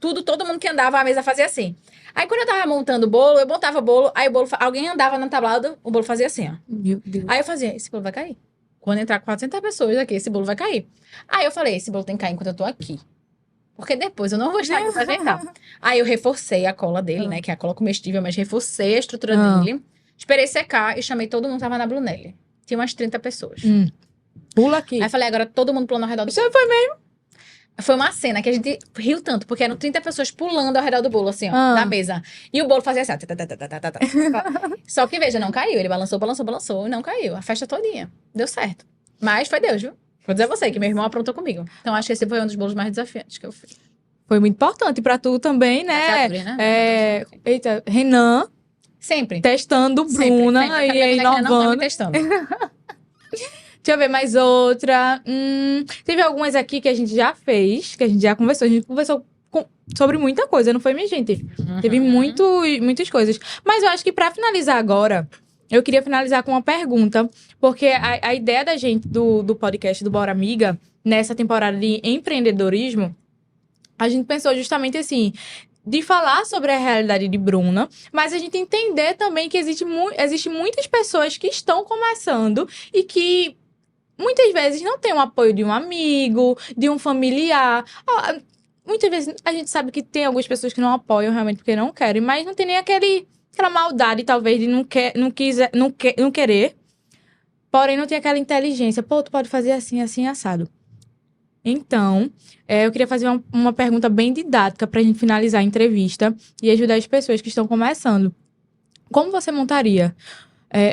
Todo mundo que andava, a mesa fazia assim. Aí quando eu tava montando o bolo, eu montava o bolo, aí alguém andava no tablado, o bolo fazia assim, ó. Meu Deus. Aí eu fazia, esse bolo vai cair. Quando entrar 400 pessoas aqui, esse bolo vai cair. Aí eu falei, esse bolo tem que cair enquanto eu tô aqui. Porque depois eu não vou estar aqui pra ajeitar. Aí eu reforcei a cola dele, né? Que é a cola comestível, mas reforcei a estrutura dele. Esperei secar e chamei todo mundo que tava na Brunelli. Tinha umas 30 pessoas. Pula aqui. Aí falei, agora todo mundo pulando ao redor do Isso bolo. foi mesmo? Foi uma cena que a gente riu tanto, porque eram 30 pessoas pulando ao redor do bolo, assim, ó, da mesa. E o bolo fazia assim, ó. Só que, veja, não caiu. Ele balançou e não caiu. A festa todinha. Deu certo. Mas foi Deus, viu? Vou dizer a você, que meu irmão aprontou comigo. Então, acho que esse foi um dos bolos mais desafiantes que eu fiz. Foi muito importante pra tu também, né? Desafiadores, né? Eita, Renan Sempre. testando Bruna sempre. e aí Não tá me inovando. testando. Deixa eu ver mais outra. Teve algumas aqui que a gente já fez, que a gente já conversou. A gente conversou sobre muita coisa, não foi, minha gente? Teve muitas coisas. Mas eu acho que pra finalizar agora, eu queria finalizar com uma pergunta. Porque a ideia da gente, do podcast do Bora Amiga, nessa temporada de empreendedorismo, a gente pensou justamente assim, de falar sobre a realidade de Bruna, mas a gente entender também que existe muitas pessoas que estão começando e que muitas vezes não tem o apoio de um amigo, de um familiar. Muitas vezes a gente sabe que tem algumas pessoas que não apoiam realmente porque não querem, mas não tem nem aquela maldade, talvez, de não querer. Porém, não tem aquela inteligência. Pô, tu pode fazer assim, assim, assado. Então, eu queria fazer uma pergunta bem didática pra gente finalizar a entrevista e ajudar as pessoas que estão começando. Como você montaria?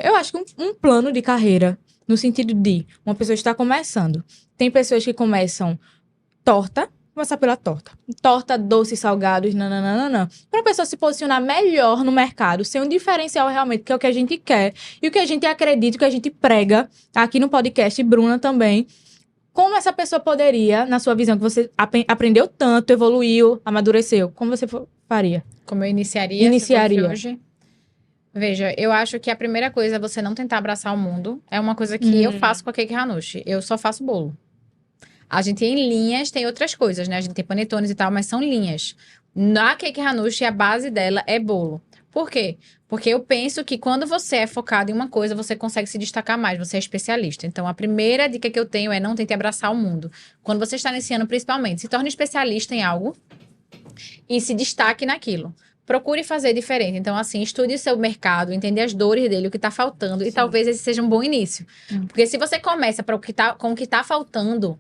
Eu acho que um plano de carreira, no sentido de uma pessoa está começando. Tem pessoas que começam torta, começar pela torta. Torta, doces, salgados, nananana. Para a pessoa se posicionar melhor no mercado, ser um diferencial realmente, que é o que a gente quer e o que a gente acredita, o que a gente prega aqui no podcast, Bruna também. Como essa pessoa poderia, na sua visão, que você aprendeu tanto, evoluiu, amadureceu, como você faria? Como eu iniciaria? Se fosse hoje? Veja, eu acho que a primeira coisa é você não tentar abraçar o mundo. É uma coisa que eu faço com a Cake Hanushi. Eu só faço bolo. A gente em linhas tem outras coisas, né? A gente tem panetones e tal, mas são linhas. Na Cake Hanushi, a base dela é bolo. Por quê? Porque eu penso que quando você é focado em uma coisa, você consegue se destacar mais, você é especialista. Então, a primeira dica que eu tenho é não tente abraçar o mundo. Quando você está iniciando, principalmente, se torne especialista em algo e se destaque naquilo. Procure fazer diferente. Então, assim, estude o seu mercado, entenda as dores dele, o que está faltando, e talvez esse seja um bom início. Porque se você começa com o que está faltando,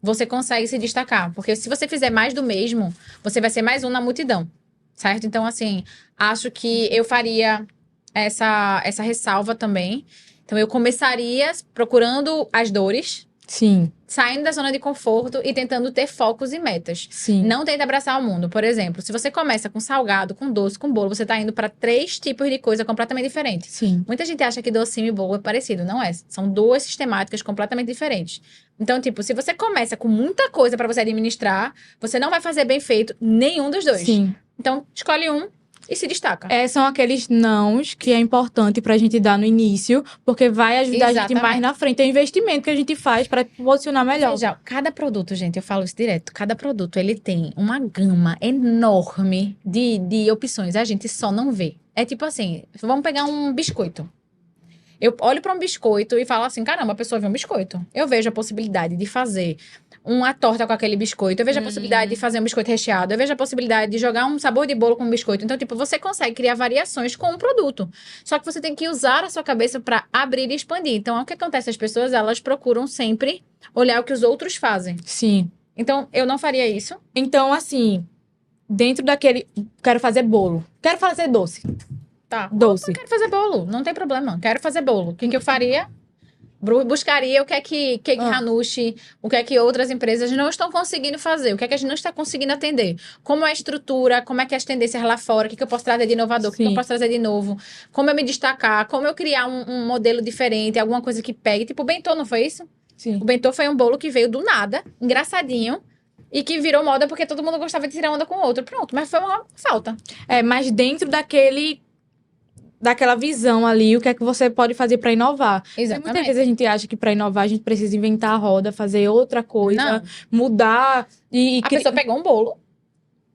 você consegue se destacar. Porque se você fizer mais do mesmo, você vai ser mais um na multidão. Certo? Então, assim, acho que eu faria essa ressalva também. Então, eu começaria procurando as dores. Sim. Saindo da zona de conforto e tentando ter focos e metas. Sim. Não tenta abraçar o mundo. Por exemplo, se você começa com salgado, com doce, com bolo, você tá indo para 3 tipos de coisa completamente diferentes. Sim. Muita gente acha que docinho e bolo é parecido. Não é. São 2 sistemáticas completamente diferentes. Então, tipo, se você começa com muita coisa para você administrar, você não vai fazer bem feito nenhum dos 2. Sim. Então, escolhe um e se destaca. São aqueles nãos que é importante pra gente dar no início, porque vai ajudar a gente mais na frente. É o investimento que a gente faz pra posicionar melhor. Veja, cada produto, gente, eu falo isso direto, cada produto, ele tem uma gama enorme de opções. A gente só não vê. É tipo assim, vamos pegar um biscoito. Eu olho para um biscoito e falo assim, caramba, a pessoa vê um biscoito. Eu vejo a possibilidade de fazer uma torta com aquele biscoito. Eu vejo a possibilidade de fazer um biscoito recheado. Eu vejo a possibilidade de jogar um sabor de bolo com um biscoito. Então, tipo, você consegue criar variações com um produto. Só que você tem que usar a sua cabeça para abrir e expandir. Então, o que acontece? As pessoas, elas procuram sempre olhar o que os outros fazem. Sim. Então, eu não faria isso. Então, assim, dentro daquele... Quero fazer bolo. Quero fazer doce. Tá. Doce. Eu quero fazer bolo, não tem problema. Quero fazer bolo. O que eu faria? Buscaria o que é que Cake Hanushi, o que é que outras empresas não estão conseguindo fazer, o que é que a gente não está conseguindo atender. Como é a estrutura, como é que é as tendências lá fora, o que eu posso trazer de inovador, o que eu posso trazer de novo, como eu me destacar, como eu criar um modelo diferente, alguma coisa que pegue. Tipo, o bentô, não foi isso? Sim. O bentô foi um bolo que veio do nada, engraçadinho, e que virou moda porque todo mundo gostava de tirar onda com o outro. Pronto, mas foi uma falta. Mas dentro daquela visão ali, o que é que você pode fazer para inovar? Exatamente. Muitas vezes a gente acha que para inovar a gente precisa inventar a roda, fazer outra coisa, mudar e a pessoa pegou um bolo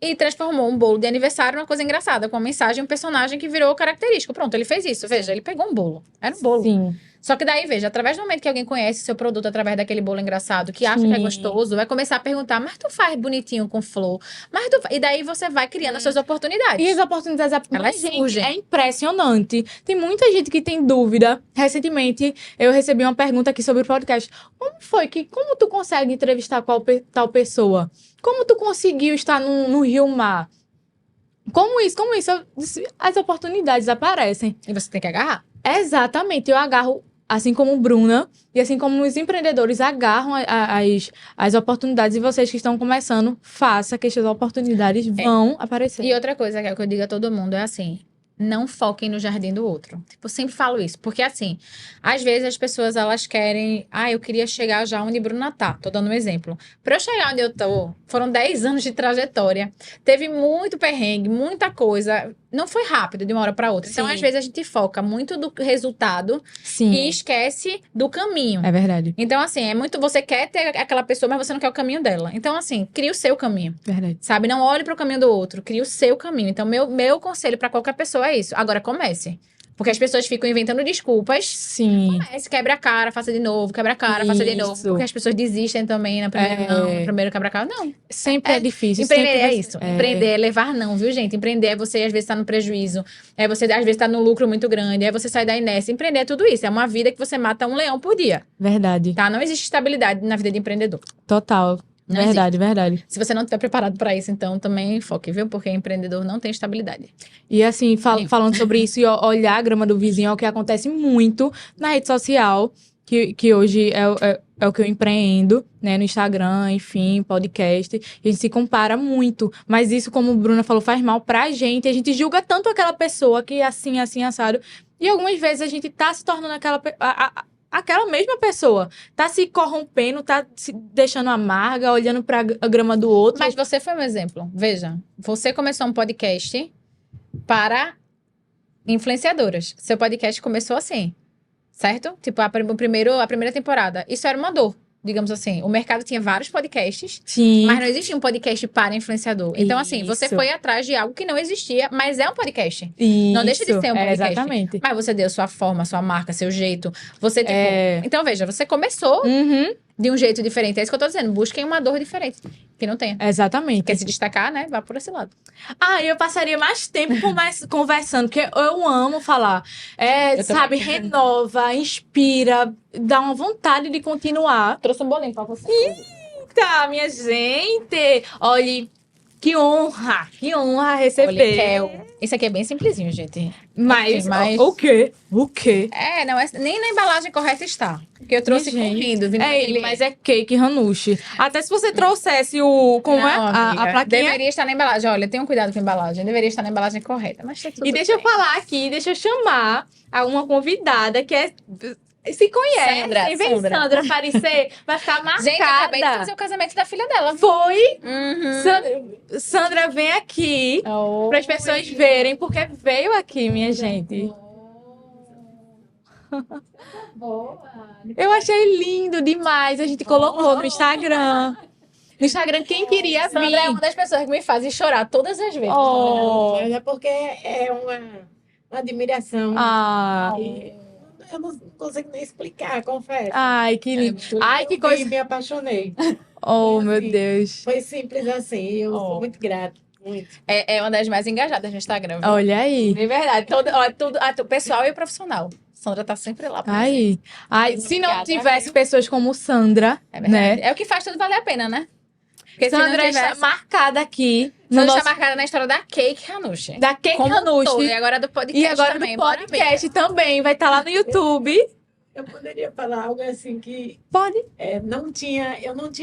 e transformou um bolo de aniversário numa coisa engraçada, com uma mensagem, um personagem que virou característico. Pronto, ele fez isso. Veja, ele pegou um bolo. Era um bolo. Sim. Só que daí, veja, através do momento que alguém conhece seu produto através daquele bolo engraçado, que acha que é gostoso, vai começar a perguntar, mas tu faz bonitinho com flor? E daí você vai criando as suas oportunidades. E as oportunidades, elas surgem. É impressionante. Tem muita gente que tem dúvida. Recentemente, eu recebi uma pergunta aqui sobre o podcast. Como tu consegue entrevistar tal pessoa? Como tu conseguiu estar no Rio Mar? Como isso? Eu disse, as oportunidades aparecem. E você tem que agarrar. Exatamente. Eu agarro, assim como Bruna, e assim como os empreendedores agarram as oportunidades. E vocês que estão começando, faça que essas oportunidades vão aparecer. E outra coisa que eu digo a todo mundo é assim, não foquem no jardim do outro. Tipo, eu sempre falo isso. Porque assim, às vezes as pessoas, elas querem... eu queria chegar já onde Bruna tá. Tô dando um exemplo. Pra eu chegar onde eu tô, foram 10 anos de trajetória. Teve muito perrengue, muita coisa. Não foi rápido, de uma hora pra outra. Então, às vezes, a gente foca muito do resultado e esquece do caminho. É verdade. Então, assim, você quer ter aquela pessoa, mas você não quer o caminho dela. Então, assim, cria o seu caminho. Verdade. Sabe? Não olhe pro caminho do outro, cria o seu caminho. Então, meu conselho pra qualquer pessoa é isso. Agora, comece. Porque as pessoas ficam inventando desculpas. Sim. Comece, quebra a cara, faça de novo, quebra a cara, faça de novo. Porque as pessoas desistem também na primeira no primeiro quebra a cara. Não. Sempre é difícil. Empreender é isso. Empreender é levar não, viu, gente? Empreender é você, às vezes, estar no prejuízo. É você, às vezes, estar no lucro muito grande. É você sair da inércia. Empreender é tudo isso. É uma vida que você mata um leão por dia. Verdade. Tá? Não existe estabilidade na vida de empreendedor. Total. Não verdade, verdade. Se você não estiver preparado para isso, então também foque, viu? Porque empreendedor não tem estabilidade. E assim, falando sobre isso e olhar a grama do vizinho é o que acontece muito na rede social, que hoje é o que eu empreendo, né? No Instagram, enfim, podcast. E a gente se compara muito. Mas isso, como a Bruna falou, faz mal pra gente. A gente julga tanto aquela pessoa que é assim, assado. E algumas vezes a gente tá se tornando aquela mesma pessoa. Tá se corrompendo, tá se deixando amarga, olhando pra grama do outro. Mas você foi um exemplo. Veja, você começou um podcast para influenciadoras. Seu podcast começou assim, certo? Tipo, a primeira temporada. Isso era uma dor, digamos assim. O mercado tinha vários podcasts, Sim. mas não existia um podcast para influenciador. Então, assim, você foi atrás de algo que não existia, mas é um podcast. Isso. Não deixa de ser um podcast. Exatamente. Mas você deu sua forma, sua marca, seu jeito. Você, tipo... Então, veja, você começou de um jeito diferente. É isso que eu tô dizendo. Busquem uma dor diferente, que não tenha. Exatamente. Quer se destacar, né? Vá por esse lado. Eu passaria mais tempo conversando, porque eu amo falar. Sabe, renova, inspira, dá uma vontade de continuar. Trouxe um bolinho pra você. Eita, minha gente! Olha, que honra receber. Isso aqui é bem simplesinho, gente. Mas o quê? Não, nem na embalagem correta está. Porque eu trouxe correndo. Mas é Cake Hanushi. Até se você trouxesse o... a plaquinha. Deveria estar na embalagem. Olha, tenham cuidado com a embalagem. Deveria estar na embalagem correta. Mas tá tudo E deixa eu falar aqui, deixa eu chamar uma convidada que se conhece. Vem Sandra aparecer, vai ficar marcada. Gente, eu acabei de fazer o casamento da filha dela. Foi? Sandra, vem aqui para as pessoas verem, porque veio aqui, minha gente. Boa. Eu achei lindo demais. A gente colocou no Instagram. No Instagram, quem queria vir. Sandra é uma das pessoas que me fazem chorar todas as vezes. Mas é porque é uma admiração. eu não consigo nem explicar, confesso. Ai, que lindo. Ai, que Eu coisa. me apaixonei. Oh, Foi meu assim. Deus. Foi simples assim. Eu sou muito grata. Muito. É uma das mais engajadas no Instagram, viu? Olha aí. De verdade. O pessoal e o profissional. Sandra tá sempre lá. por exemplo. Aí. Ai, se não Obrigada, tivesse viu? pessoas como Sandra, É verdade. né? É o que faz tudo valer a pena, né? Porque se Sandra não está tivesse... marcada aqui no Sandra nosso está marcada na história da Cake Hanushi. da Cake Como um todo, Hanushi e agora do podcast e agora também. do Bora, podcast também vai estar lá no YouTube. Eu poderia falar algo assim que Pode? eu não tinha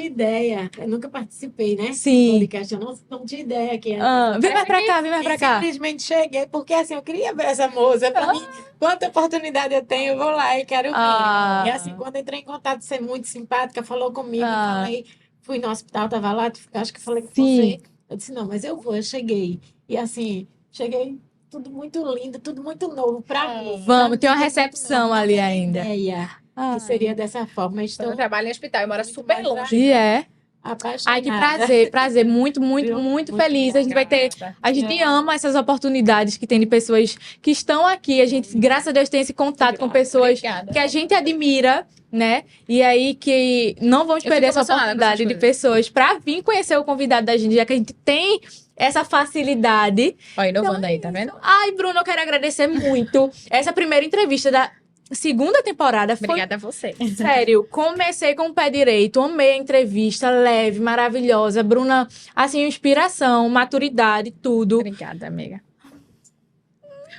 ideia. Eu nunca participei, né? Sim. Do podcast. Eu não tinha ideia que era. Ah, vem mais pra cá, vem mais E pra cá. simplesmente cheguei, porque assim, eu queria ver essa moça. Pra mim, quanta oportunidade eu tenho, eu vou lá e quero ver. Ah. E assim, quando entrei em contato, você é muito simpática, falou comigo, Ah. falei, fui no hospital, tava lá, acho que falei com Sim. você. Eu disse, não, mas eu vou, eu cheguei. E assim, cheguei, tudo muito lindo, tudo muito novo pra mim. Vamos, tem uma Tudo muito recepção novo, não ali tinha ainda. ideia Ah. que seria dessa forma. Sandra Estou trabalha em hospital e mora muito super mais longe. E é. apaixonada. Ai, que prazer, muito, muito, Viu? muito Muito feliz. A gente vai ter. A gente ama essas oportunidades que tem de pessoas que estão aqui. A gente, graças a Deus, tem esse contato com pessoas Obrigada. que a gente admira, né? E aí que não vamos Eu perder fico essa emocionada com essas oportunidade de coisas. pessoas para vir conhecer o convidado da gente, já que a gente tem essa facilidade. Olha, inovando aí, tá vendo? Ai, Bruno, eu quero agradecer muito. Essa primeira entrevista da segunda temporada foi Obrigada a você. sério, comecei com o pé direito, amei a entrevista, leve, maravilhosa. Bruna, assim, inspiração, maturidade, tudo. Obrigada, amiga.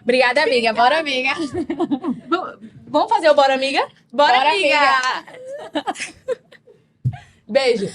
Obrigada, amiga. Bora, amiga. Vamos fazer o Bora Amiga? Bora, Bora, amiga! Beijo.